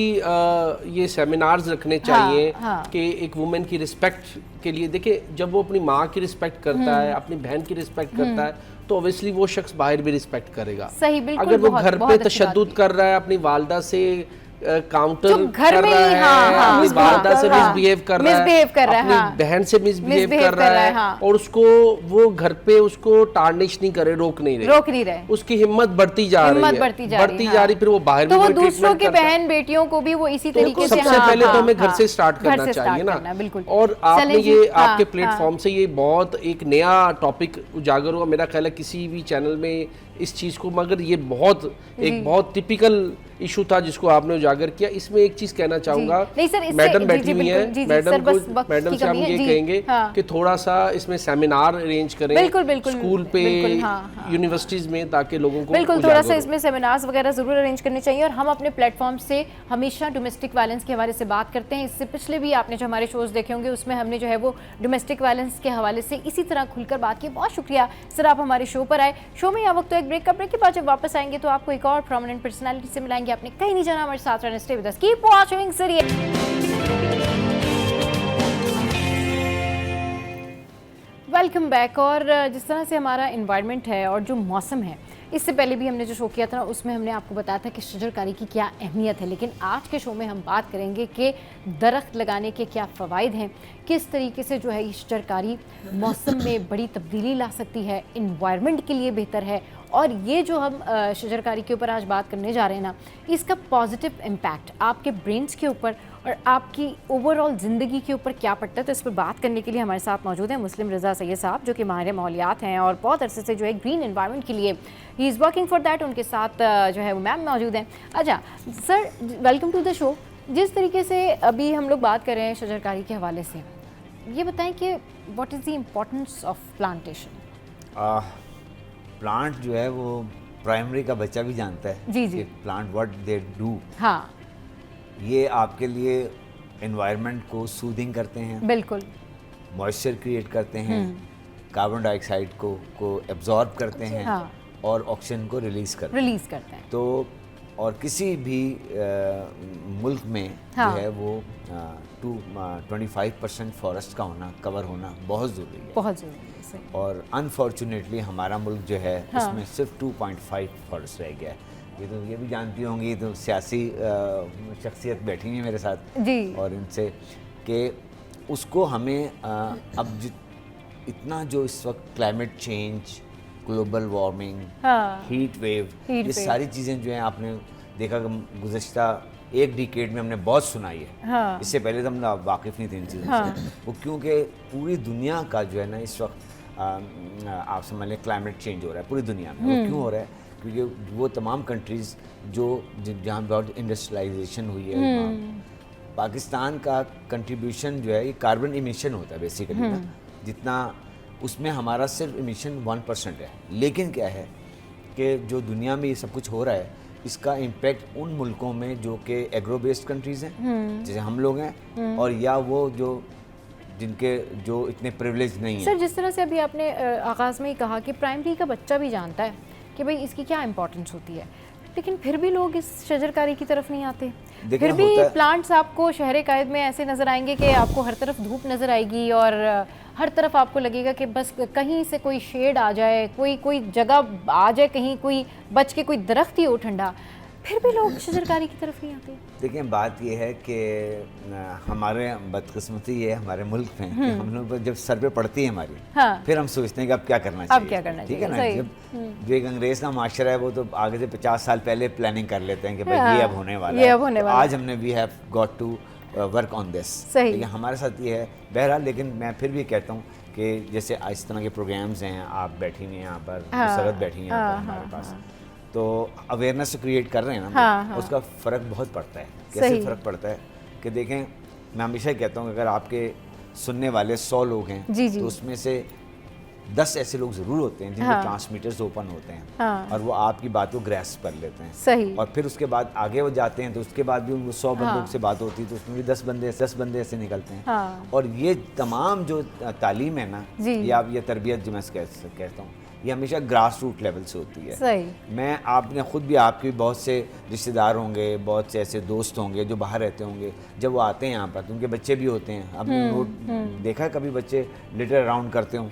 ये सेमिनार्स रखने चाहिए कि एक वुमेन की रिस्पेक्ट के लिए। देखिए जब वो अपनी माँ की रिस्पेक्ट करता है, अपनी बहन की रिस्पेक्ट करता है, तो ऑब्वियसली वो शख्स बाहर भी रिस्पेक्ट करेगा। सही, बिल्कुल। अगर वो घर पे तशद्दुद कर रहा है, अपनी वालदा से काउंटर घर में ही अपनी वालदा से मिसबिहेव कर रहा है, अपनी बहन से मिसबिहेव कर रहा है, और उसको वो घर पे उसको टार्निश नहीं करे, रोक नहीं रहे, उसकी हिम्मत बढ़ती जा रही, फिर वो बाहर भी दूसरों के बहन बेटियों को भी वो इसी तरीके से। सबसे पहले तो हमें घर से स्टार्ट करना चाहिए ना। और आपने ये आपके प्लेटफॉर्म से ये बहुत एक नया टॉपिक उजागर हुआ, मेरा ख्याल है किसी भी चैनल में इस चीज़ को, मगर ये बहुत टिपिकल इशू था जिसको आपने उजागर किया। इसमें एक चीज़ कहना चाहूँगा, मैडम बैठी हुई है, मैडम से हम ये कहेंगे कि थोड़ा सा इसमें सेमिनार अरेंज करें स्कूल पे, यूनिवर्सिटीज़ में, ताकि लोगों को बिल्कुल थोड़ा सा इसमें सेमिनार्स वगैरह ज़रूर अरेंज करने चाहिए। और हम अपने प्लेटफॉर्म से हमेशा डोमेस्टिक वायलेंस के हवाले से बात करते हैं। इससे पिछले भी आपने जो हमारे शोज़ देखे होंगे उसमें हमने जो है वो डोमेस्टिक वायलेंस के हवाले से इसी तरह खुलकर बात की। बहुत शुक्रिया सर आप हमारे शो पर आए। शो में यह वक्त तो एक ब्रेक के बाद जब वापस आएंगे तो आपको एक और प्रोमिनेंट पर्सनालिटी से मिलाएंगे। आपने कहीं नहीं जाना, हमारे साथ रहना, stay with us, keep watching serial. Welcome back. और जिस तरह से हमारा एनवायरनमेंट है और जो मौसम है, इससे पहले भी हमने जो शो किया था उसमें हमने आपको बताया था कि शजरकारी की क्या अहमियत है, लेकिन आज के शो में हम बात करेंगे कि दरख्त लगाने के क्या फ़वाइद हैं, किस तरीके से जो है ये शजरकारी मौसम में बड़ी तब्दीली ला सकती है, इन्वायरमेंट के लिए बेहतर है, और ये जो हम शजरकारी के ऊपर आज बात करने जा रहे हैं ना, इसका पॉजिटिव इम्पैक्ट आपके ब्रेन्स के ऊपर और आपकी ओवरऑल ज़िंदगी के ऊपर क्या पड़ता है। तो इस पर बात करने के लिए हमारे साथ मौजूद हैं मुस्लिम रज़ा सैयद साहब, जो कि माहिर माहौलियात हैं और बहुत अरसे से जो है ग्रीन एनवायरनमेंट के लिए he is working for that. उनके साथ जो है वो मैम मौजूद हैं। अच्छा sir, welcome to the show. जिस तरीके से अभी हम लोग बात कर रहे हैं शजरकारी के हवाले से, ये बताएं कि what is the importance of plantation. Plant जो है वो प्राइमरी का बच्चा भी जानता है जी कि प्लांट व्हाट दे डू। हाँ, ये आपके लिए एनवायरनमेंट को सूदिंग करते हैं, बिल्कुल, मॉइस्चर क्रिएट करते हैं, कार्बन डाइऑक्साइड को एब्जॉर्ब करते हैं, हाँ, और ऑक्सीजन को रिलीज करते हैं। तो और किसी भी मुल्क में जो है वो 25% फॉरेस्ट का होना, कवर होना बहुत ज़रूरी है, बहुत ज़रूरी है। सही। और अनफॉर्चुनेटली हमारा मुल्क जो है उसमें सिर्फ 2.5 फॉरेस्ट रह गया है। ये तो ये भी जानती होंगी, तो सियासी शख्सियत बैठी हुई है मेरे साथ जी, और इनसे कि उसको हमें अब इतना जो इस वक्त climate change, global warming, heat wave, ये सारी चीज़ें जो हैं आपने देखा कि गुज़श्ता एक डिकेड में हमने बहुत सुनाई है। इससे पहले तो हम वाकिफ़ नहीं थे इन चीज़ों से। वो क्योंकि पूरी दुनिया का जो है ना इस वक्त आप समझ लें क्लाइमेट चेंज हो रहा है पूरी दुनिया में। वो क्यों हो रहा है? क्योंकि वो तमाम कंट्रीज़ जो जहाँ बहुत इंडस्ट्रियलाइजेशन हुई है, पाकिस्तान का कंट्रीब्यूशन जो है ये कार्बन इमिशन होता है बेसिकली ना, जितना उसमें हमारा सिर्फ इमिशन 1% है। लेकिन क्या है कि जो दुनिया में ये सब कुछ हो रहा है इसका इम्पैक्ट उन मुल्कों में जो कि एग्रो बेस्ड कंट्रीज़ हैं, जैसे हम लोग हैं, और या वो जो जिनके जो इतने प्रिविलेज नहीं है। सर, जिस तरह से अभी आपने आगाज़ में ही कहा कि प्राइमरी का बच्चा भी जानता है कि भाई इसकी क्या इंपॉर्टेंस होती है, लेकिन फिर भी लोग इस शजरकारी की तरफ नहीं आते। फिर भी प्लांट्स आपको शहर कायद में ऐसे नज़र आएंगे कि आपको हर तरफ धूप नज़र आएगी और हर तरफ आपको लगेगा कि बस कहीं से कोई शेड आ जाए, कोई जगह आ जाए, कहीं कोई बच के कोई दरख्त ही हो ठंडा, फिर भी लोग शजरकारी की तरफ नहीं आते। देखिए, बात यह है कि हमारे बदकिस्मती ये है हमारे मुल्क में कि हम लोग पर जब सर पे पड़ती है हमारी, फिर हम सोचते हैं कि अब क्या करना चाहिए, अब क्या करना चाहिए, ठीक है ना। जब जो एक अंग्रेज़ का माशरा है वो तो आगे से 50 साल पहले प्लानिंग कर लेते हैं कि भाई ये अब होने वाला है, तो आज हमने we have got to work on this. लेकिन हमारे साथ ये है बहरहाल। लेकिन मैं फिर भी कहता हूँ कि जैसे इस तरह के प्रोग्राम्स हैं, आप बैठी हुई हैं यहाँ पर, सरहद बैठी हुई हैं यहाँ पर हमारे पास, तो अवेयरनेस क्रिएट कर रहे हैं ना, उसका फ़र्क बहुत पड़ता है। कैसे फ़र्क पड़ता है कि देखें, मैं हमेशा ही कहता हूँ कि अगर आपके सुनने वाले 100 लोग हैं तो उसमें से 10 ऐसे लोग ज़रूर होते हैं जिनके ट्रांसमीटर्स ओपन होते हैं और वो आपकी बात को ग्रैस्प कर लेते हैं। सही। और फिर उसके बाद आगे वो जाते हैं तो उसके बाद भी उनको 100 बंदों से बात होती है, तो उसमें भी 10 बंदे ऐसे निकलते हैं। और ये तमाम जो तालीम है ना, ये तरबियत जो मैं कहता हूँ, ये हमेशा ग्रास रूट लेवल से होती है। सही। मैं आपने खुद भी, आपके बहुत से रिश्तेदार होंगे, बहुत से ऐसे दोस्त होंगे जो बाहर रहते होंगे, जब वो आते हैं यहाँ पर तो उनके बच्चे भी होते हैं। आपने देखा है कभी बच्चे लिटर अराउंड करते हों?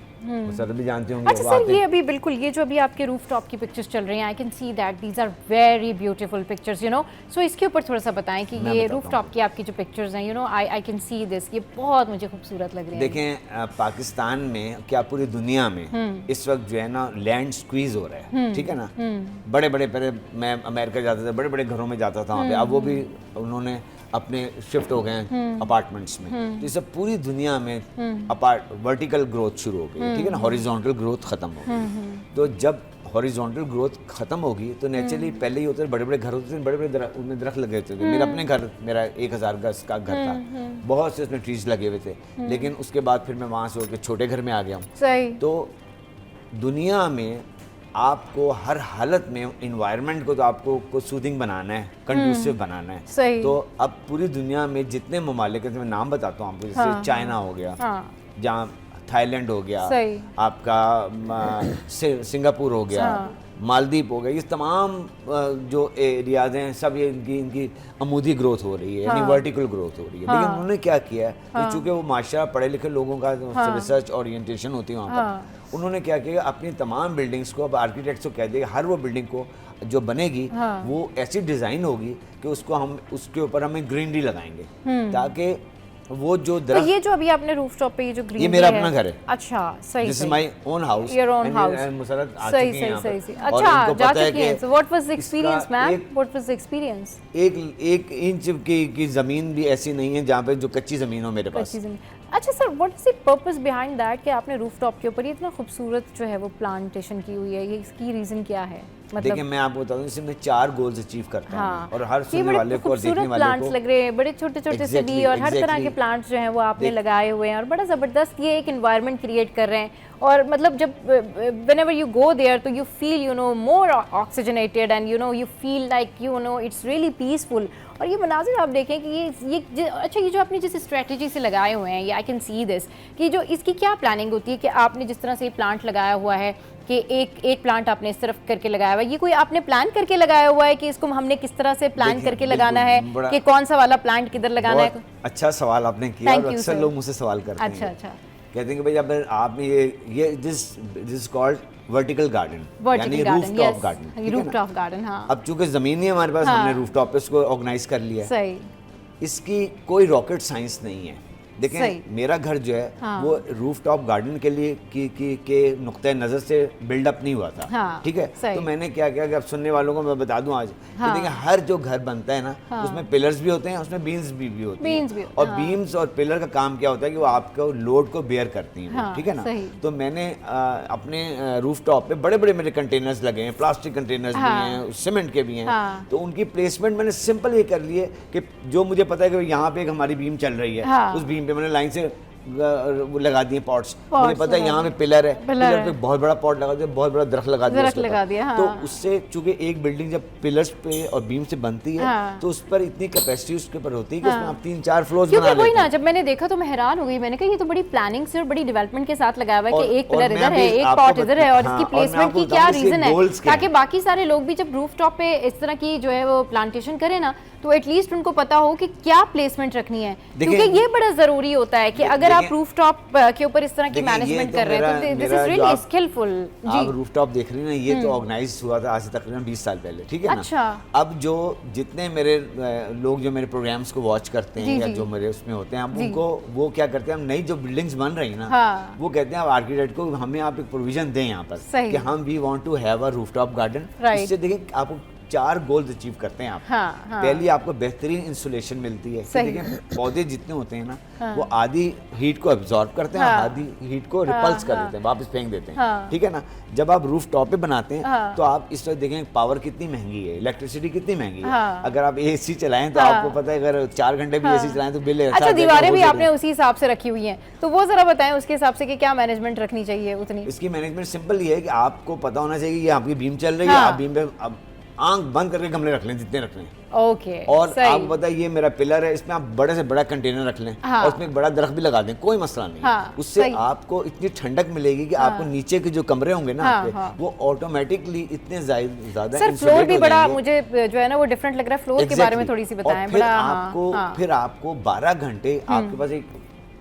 सर भी जानते होंगे। अच्छा सर, ये अभी बिल्कुल ये जो अभी आपके रूफटॉप की पिक्चर्स चल रही हैं, I can see that these are very beautiful pictures, you know. So इसके ऊपर थोड़ा सा बताएं कि ये रूफटॉप की आपकी जो पिक्चर्स हैं, you know, I can see this, ये बहुत मुझे खूबसूरत लग रही है। देखें, पाकिस्तान में क्या पूरी दुनिया में इस वक्त जो है ना लैंड स्क्वीज हो रहा है, ठीक है ना। बड़े बड़े, पहले मैं अमेरिका जाता था, बड़े बड़े घरों में जाता था वहाँ पे, अब वो भी उन्होंने अपने शिफ्ट हो गए हैं अपार्टमेंट्स में। तो ये सब पूरी दुनिया में वर्टिकल ग्रोथ शुरू हो गई, ठीक है ना, हॉरिजॉन्टल ग्रोथ खत्म हो गई। तो जब हॉरिजॉन्टल ग्रोथ खत्म होगी तो नेचुरली पहले ही होते बड़े बड़े घर होते थे, बड़े बड़े उनमें दरख्त लगे होते थे। मेरा अपने घर, मेरा 1000 गज का घर था, बहुत से उसमें ट्रीज लगे हुए थे। लेकिन उसके बाद फिर मैं वहाँ से होकर छोटे घर में आ गया हूँ। तो दुनिया में आपको हर हालत में इन्वायरमेंट को तो आपको सूदिंग बनाना है, कंडूसिव बनाना है। तो अब पूरी दुनिया में जितने ममालिक हैं, मैं नाम बताता हूँ आपको, जैसे चाइना हो गया, जहाँ थाईलैंड हो गया, आपका सिंगापुर हो गया, मालदीव हो गया, ये तमाम जो एरियाज हैं सब ये इनकी अमूदी ग्रोथ हो रही है, यानी वर्टिकल ग्रोथ हो रही है। लेकिन उन्होंने क्या किया है, चूँकि वो माशरा पढ़े लिखे लोगों का रिसर्च ओरिएंटेशन होती है वहाँ पर, उन्होंने क्या किया, अपनी तमाम बिल्डिंग्स को, अब आर्किटेक्ट्स को कह दिया हर वो बिल्डिंग को जो बनेगी वो ऐसी डिज़ाइन होगी कि उसको हम उसके ऊपर हमें ग्रीनरी लगाएंगे, ताकि वो जो तो ये जो अभी आपने रूफटॉप पे ये जो ग्रीन, ये मेरा अपना घर है। अच्छा, सही। This is my own house, your own house. Musarrat आ सही चुकी है यहाँ सही पर। सही। और अच्छा, इनको जा पता है चुकी हैं। कि what was the experience ma'am, इसका व्हाट वाज द एक्सपीरियंस? एक इंच की ज़मीन भी ऐसी नहीं है जहाँ पे जो कच्ची ज़मीन हो मेरे पास। अच्छा sir, what is the purpose behind that कि आपने रूफटॉप के ऊपर ये इतना खूबसूरत जो है वो प्लांटेशन की हुई है, ये इसकी रीज़न क्या है? मतलब देखिए, मैं आपको बता दूं, इसमें मैं 4 गोल्स अचीव करता हूं और हर सुनने वाले को और देखने वाले प्लांट्स लग रहे हैं, बड़े छोटे छोटे से भी, और हर तरह के प्लांट्स जो हैं वो आपने लगाए हुए हैं और बड़ा ज़बरदस्त ये एक एनवायरनमेंट क्रिएट कर रहे हैं। और मतलब जब whenever you go there तो you feel, you know, more oxygenated and you know you feel like, you know, it's really peaceful। और ये मनाजिर आप देखें कि ये अच्छा, ये जो आपने जिस स्ट्रेटजी से लगाए हुए हैं, ये आई कैन सी दिस, कि जो इसकी क्या प्लानिंग होती है कि आपने जिस तरह से ये प्लांट लगाया हुआ है कि एक प्लांट आपने इस तरफ करके लगाया हुआ है, ये कोई आपने प्लान करके लगाया हुआ है कि इसको हमने किस तरह से प्लान करके लगाना है कि कौन सा वाला प्लांट किधर लगाना है? अच्छा सवाल आपने किया और अक्सर लोग मुझसे सवाल करते हैं। अच्छा कहते हैं कि भाई अब आपने ये दिस कॉल्ड वर्टिकल गार्डन, यानी रूफटॉप गार्डन। रूफटॉप गार्डन, हाँ। अब चूंकि जमीन नहीं हमारे पास, हमने रूफटॉप पे उसको ऑर्गेनाइज कर लिया। सही। इसकी कोई रॉकेट साइंस नहीं है। देखें मेरा घर जो है वो रूफटॉप गार्डन के लिए के नुक्ते नज़र से बिल्डअप नहीं हुआ था, ठीक है। तो मैंने क्या किया कि अब सुनने वालों को मैं बता दूं आज कि देखिए हर जो घर बनता है ना उसमें पिलर्स भी होते हैं, उसमें बीम्स भी होती हैं, और बीम्स और पिलर का काम क्या होता है कि वो आपको लोड को बेयर करती हैं, ठीक है ना। तो मैंने अपने रूफटॉप पे बड़े बड़े मेरे कंटेनर्स लगे हैं, प्लास्टिक कंटेनर्स भी हैं, सीमेंट के भी हैं। तो उनकी प्लेसमेंट मैंने सिंपल ये कर ली है कि जो मुझे पता है कि यहाँ पे एक हमारी बीम चल रही है, उस बीम पे मैंने लाइन से लगा दिए पॉट्स। मुझे पता है यहाँ पे पिलर है, पिलर पे बहुत बड़ा पॉट लगा दिया, बहुत बड़ा दरख्त लगा दिया, हाँ। तो उससे चूंकि एक बिल्डिंग जब पिलर्स पे और बीम से बनती है, हाँ। तो उस पर इतनी कैपेसिटी उसके ऊपर होती है कि उसमें आप 3-4 फ्लोर्स बना लेते हैं। ना जब मैंने देखा तो मैं हैरान हो गई, मैंने कहा ये तो बड़ी प्लानिंग से और बड़ी डेवलपमेंट के साथ लगाया हुआ है कि एक पिलर इधर है, एक पॉट इधर है, और इसकी प्लेसमेंट की क्या रीजन है ताकि बाकी सारे लोग भी जब रूफटॉप पे इस तरह की जो है वो प्लांटेशन करें ना तो एटलीस्ट उनको पता हो कि क्या प्लेसमेंट रखनी है, क्योंकि ये बड़ा जरूरी होता है कि अगर आप रूफटॉप के ऊपर इस तरह की मैनेजमेंट कर रहे हैं तो दिस इज रियली स्किलफुल। आप रूफटॉप देख रही हैं ना, ये तो ऑर्गेनाइज हुआ था आज से तकरीबन 20 साल पहले, ठीक है ना। अच्छा। अब जो जितने मेरे लोग जो मेरे प्रोग्राम्स को वॉच करते हैं या जो मेरे उसमें होते हैं, अब उनको वो क्या करते हैं, हम नई जो बिल्डिंग्स बन रही है ना, वो कहते हैं आर्किटेक्ट को हमें आप एक प्रोविजन दें यहाँ पर कि हम we want to have a rooftop garden. इससे देखिए आपको 4 गोल्स अचीव करते हैं आप। पहली आपको बेहतरीन इंसुलेशन मिलती है। देखिए पौधे जितने होते हैं ना वो आधी हीट को एब्जॉर्ब करते हैं, आधी हीट को रिपल्स कर देते हैं, वापस फेंक देते हैं, ठीक है ना। जब आप रूफ टॉप पे बनाते हैं तो आप इस तरह देखें पावर कितनी महंगी है, इलेक्ट्रिसिटी कितनी महंगी है। अगर आप एसी चलाएं तो आपको पता है अगर 4 घंटे भी एसी चलाएं तो बिल है। अच्छा, दीवारें भी आपने उसी हिसाब से रखी हुई हैं, तो वो जरा बताएं उसके हिसाब से कि क्या मैनेजमेंट रखनी चाहिए उतनी। इसकी मैनेजमेंट सिंपल ये है कि आपको पता होना चाहिए कि आपकी बीम चल रही है, आप बीम पे आंख बंद करके गमले रख लें जितने रख लें, ओके। और आपको पता है ये मेरा पिलर है, इसमें आप बड़े से बड़ा कंटेनर रख लें, और उसमें एक बड़ा दरख्त भी लगा दें, कोई मसला नहीं। उससे आपको इतनी ठंडक मिलेगी कि आपको नीचे के जो कमरे होंगे ना आपके, वो ऑटोमेटिकली इतने ज्यादा सर फ्लोर भी बड़ा मुझे जो है ना वो डिफरेंट लग रहा है। फ्लोर के बारे में थोड़ी सी बताएं। फिर आपको 12 घंटे आपके पास एक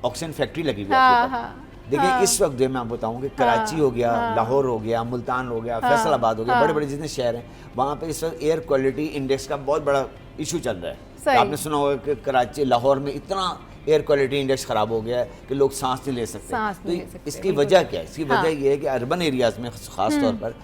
ऑक्सीजन फैक्ट्री लगी हुई है। देखिए इस वक्त जो मैं आपको बताऊं कि कराची हो गया, लाहौर हो गया, मुल्तान हो गया, फैसलाबाद हो गया, बड़े बड़े जितने शहर हैं वहाँ पे इस वक्त एयर क्वालिटी इंडेक्स का बहुत बड़ा इशू चल रहा है। आपने सुना होगा कि कराची लाहौर में इतना एयर क्वालिटी इंडेक्स खराब हो गया है कि लोग सांस नहीं ले सकते। तो इसकी वजह क्या है? इसकी वजह ये है कि अर्बन एरियाज में खास तौर पर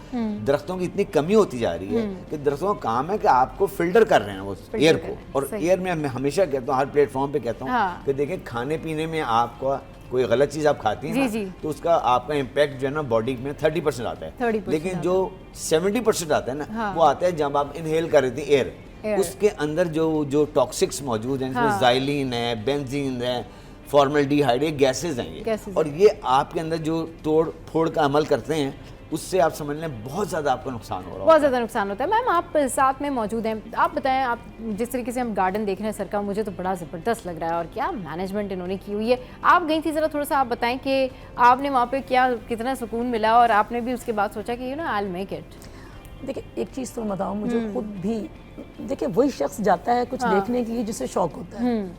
दरख्तों की इतनी कमी होती जा रही है कि दरख्तों का काम है कि आपको फिल्टर कर रहे हैं वो एयर को। और एयर में मैं हमेशा कहता हूँ, हर प्लेटफॉर्म पे कहता हूँ कि देखिए खाने पीने में आपको कोई गलत चीज़ आप खाती हैं ना, तो उसका आपका इम्पैक्ट जो है ना बॉडी में 30% आता है, लेकिन जो 70% आता है ना वो आता है जब आप इनहेल कर रही थी एयर। उसके अंदर जो टॉक्सिक्स मौजूद हैं, इसमें ज़ाइलिन है, बेंजीन है, फॉर्मल्डिहाइड, ये गैसेज हैं ये, और ये आपके अंदर जो तोड़ फोड़ का अमल करते हैं उससे आप समझ लें बहुत ज़्यादा आपको नुकसान हो रहा है, बहुत ज़्यादा नुकसान होता है। मैम आप साथ में मौजूद हैं, आप बताएं, आप जिस तरीके से हम गार्डन देख रहे हैं सर का, मुझे तो बड़ा ज़बरदस्त लग रहा है और क्या मैनेजमेंट इन्होंने की हुई है। आप गई थी, ज़रा थोड़ा सा आप बताएं कि आपने वहाँ पे क्या कितना सुकून मिला और आपने भी उसके बाद सोचा कि you know I will make it. देखिए एक चीज़ तो बताऊँ, मुझे खुद भी देखिए वही शख्स जाता है कुछ देखने के लिए जिसे शौक होता है।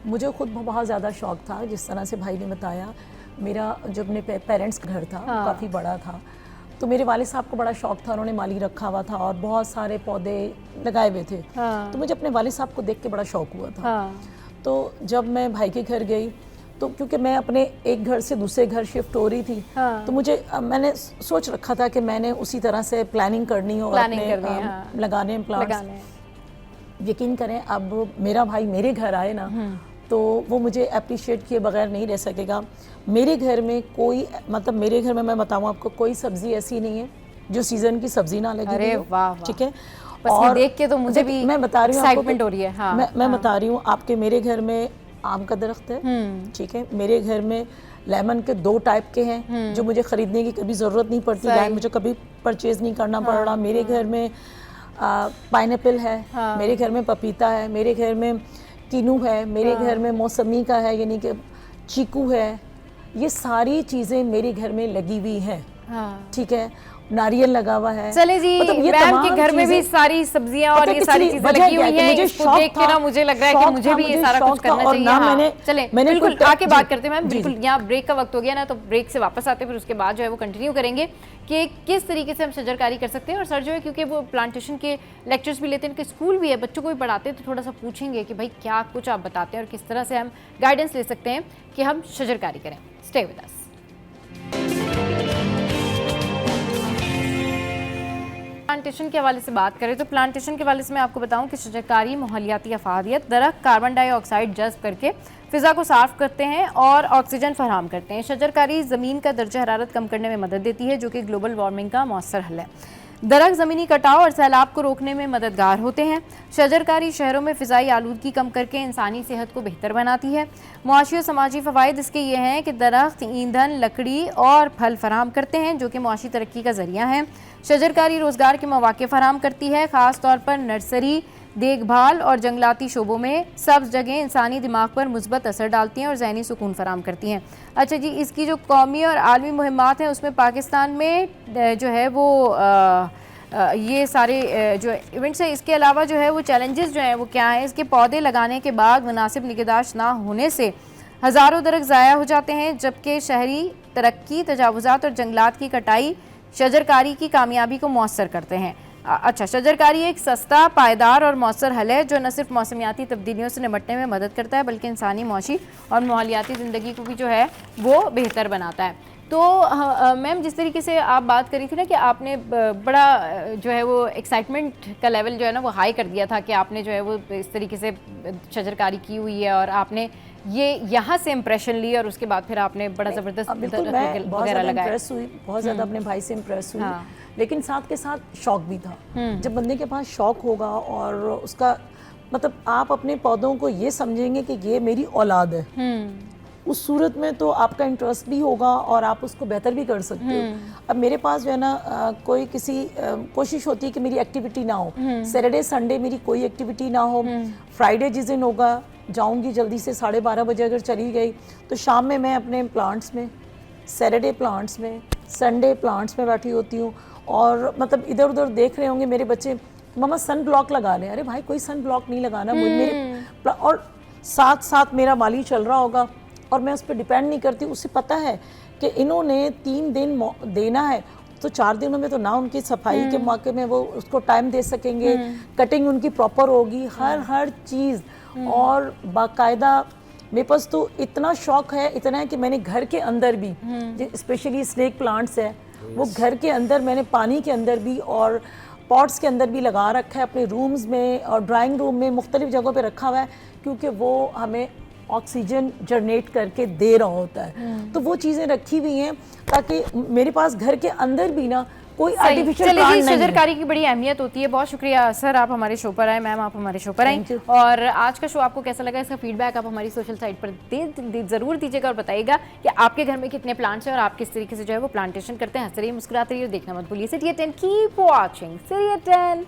मुझे खुद बहुत ज़्यादा शौक था, जिस तरह से भाई ने बताया। मेरा जो अपने पेरेंट्स का घर था वो काफ़ी बड़ा था, तो मेरे वाले साहब को बड़ा शौक था, उन्होंने माली रखा हुआ था और बहुत सारे पौधे लगाए हुए थे। तो मुझे अपने वाले साहब को देख के बड़ा शौक हुआ था। तो जब मैं भाई के घर गई तो क्योंकि मैं अपने एक घर से दूसरे घर शिफ्ट हो रही थी, तो मुझे मैंने सोच रखा था कि मैंने उसी तरह से प्लानिंग करनी हो, अपने लगाने प्लांट्स। यकीन करें अब मेरा भाई मेरे घर आए ना तो वो मुझे अप्रिशिएट किए बगैर नहीं रह सकेगा। मेरे घर में कोई, मतलब मेरे घर में मैं बताऊँ आपको, कोई सब्जी ऐसी नहीं है जो सीजन की सब्जी ना लगी। अरे वाह, ठीक है। और देख के तो मुझे भी मैं बता रही हूँ, एक्साइटमेंट हो रही है। हाँ, मैं बता रही हूँ आपके, मेरे घर में आम का दरख्त है, ठीक है। मेरे घर में लेमन के 2 टाइप के हैं जो मुझे ख़रीदने की कभी ज़रूरत नहीं पड़ती, मुझे कभी परचेज़ नहीं करना पड़ रहा। मेरे घर में पाइनएप्पल है, मेरे घर में पपीता है, मेरे घर में किनू है, मेरे घर में मौसमी का है, यानी कि चीकू है। ये सारी चीज़ें मेरे घर में लगी हुई हैं। ठीक है, नारियल लगा हुआ है। चले जी, मतलब ये मैम के घर में भी सारी सब्जियां और ये सारी चीजें लगी हुई हैं। इसको देख के ना मुझे लग रहा है कि मुझे भी ये सारा कुछ करना चाहिए। हाँ, चले बिल्कुल आके बात करते हैं मैम। बिल्कुल यहाँ ब्रेक का वक्त हो गया ना, तो ब्रेक से वापस आते हैं, फिर उसके बाद जो है वो कंटिन्यू करेंगे कि किस तरीके से हम शजरकारी कर सकते हैं। और सर जो है क्योंकि वो प्लांटेशन के लेक्चर्स भी लेते हैं, उनके स्कूल भी है, बच्चों को भी पढ़ाते हैं, तो थोड़ा सा पूछेंगे कि भाई क्या कुछ आप बताते हैं और किस तरह से हम गाइडेंस ले सकते हैं कि हम शजरकारी करें। Stay with us. प्लांटेशन के हवाले से बात करें तो प्लांटेशन के हवाले से मैं आपको बताऊं कि शजरकारी माहौलियाती अफादियत, दरख्त कार्बन डाइऑक्साइड जज्ब करके फ़िज़ा को साफ़ करते हैं और ऑक्सीजन फराहम करते हैं। शजरकारी ज़मीन का दर्जा हरारत कम करने में मदद देती है, जो कि ग्लोबल वार्मिंग का मौसर हल है। दरख्त ज़मीनी कटाव और सैलाब को रोकने में मददगार होते हैं। शजरकारी शहरों में फ़िज़ाई आलूदगी कम करके इंसानी सेहत को बेहतर बनाती है। मुआशी और समाजी फ़वाइद इसके ये हैं कि दरख्त ईंधन, लकड़ी और फल फराहम करते हैं, जो कि मुआशी तरक्की का ज़रिया है। शजरकारी रोज़गार के मौक़े फराहम करती है, ख़ास तौर पर नर्सरी, देखभाल और जंगलाती शोबों में सब्ज़ जगह इंसानी दिमाग पर मुस्बत असर डालती हैं और ज़हनी सुकून फराहम करती हैं। अच्छा जी, इसकी जो कौमी और आलमी मुहिम्मात हैं उसमें पाकिस्तान में जो है वो ये सारे जो इवेंट्स हैं, इसके अलावा जो है वो चैलेंजेस जो हैं वो क्या हैं। इसके पौधे लगाने के बाद मुनासिब निगहदाश्त ना होने से हज़ारों दरख्त ज़ाया हो जाते हैं, जबकि शहरी तरक्की, तजावुज़ात और जंगलात की कटाई शजरकारी की कामयाबी को मौसर करते हैं। अच्छा, शजरकारी एक सस्ता, पायदार और मौसर हल है जो न सिर्फ मौसमियाती तब्दीलियों से निपटने में मदद करता है, बल्कि इंसानी, मुआशी और माहौलियाती ज़िंदगी को भी जो है वो बेहतर बनाता है। तो मैम, जिस तरीके से आप बात करी थी ना कि आपने बड़ा जो है वो एक्साइटमेंट का लेवल जो है ना वो हाई कर दिया था कि आपने जो है वो इस तरीके से शजरकारी की हुई है और आपने ये यहाँ से इम्प्रेशन ली और उसके बाद फिर आपने बड़ा ज़बरदस्त वगैरह लगाया। इम्प्रेस हुई, बहुत ज़्यादा अपने भाई से इम्प्रेस हुई। लेकिन साथ के साथ शौक भी था। जब बंदे के पास शौक होगा और उसका मतलब आप अपने पौधों को ये समझेंगे कि ये मेरी औलाद है, उस सूरत में तो आपका इंटरेस्ट भी होगा और आप उसको बेहतर भी कर सकते हो। अब मेरे पास जो है ना कोई किसी कोशिश होती है कि मेरी एक्टिविटी ना हो, सैटरडे संडे मेरी कोई एक्टिविटी ना हो, फ्राइडे जिस दिन होगा जाऊंगी जल्दी से 12:30 बजे अगर चली गई तो शाम में मैं अपने प्लांट्स में, सैटरडे प्लांट्स में, संडे प्लांट्स में बैठी होती हूँ और मतलब इधर उधर देख रहे होंगे मेरे बच्चे, मम्मा सन ब्लॉक लगा लें। अरे भाई, कोई सन ब्लॉक नहीं लगाना, मेरे और साथ साथ मेरा माली चल रहा होगा और मैं उस पर डिपेंड नहीं करती। उसे पता है कि इन्होंने 3 दिन देना है, तो 4 दिनों में तो ना उनकी सफाई के मौके में वो उसको टाइम दे सकेंगे, कटिंग उनकी प्रॉपर होगी, हर चीज़। और बाकायदा मेरे पास तो इतना शौक है, इतना है कि मैंने घर के अंदर भी, स्पेशली स्नेक प्लांट्स है, वो घर के अंदर मैंने पानी के अंदर भी और पॉट्स के अंदर भी लगा रखा है, अपने रूम्स में और ड्राइंग रूम में मुख्तलिफ जगहों पे रखा हुआ है, क्योंकि वो हमें ऑक्सीजन जनरेट करके दे रहा होता है। तो वो चीज़ें रखी हुई हैं ताकि मेरे पास घर के अंदर भी ना कोई आर्टिफिशियल प्लांट नहीं है। शजरकारी की बड़ी अहमियत होती है। बहुत शुक्रिया सर, आप हमारे शो पर आए, मैम आप हमारे शो पर आई। और आज का शो आपको कैसा लगा, इसका फीडबैक आप हमारी सोशल साइट पर ज़रूर दीजिएगा और बताइएगा कि आपके घर में कितने प्लांट्स हैं और आप किस तरीके से जो है वो प्लांटेशन करते हैं। हंस रहिए, मुस्कुराते रहिए, देखना मत भूलिए। City at 10, keep watching City at 10।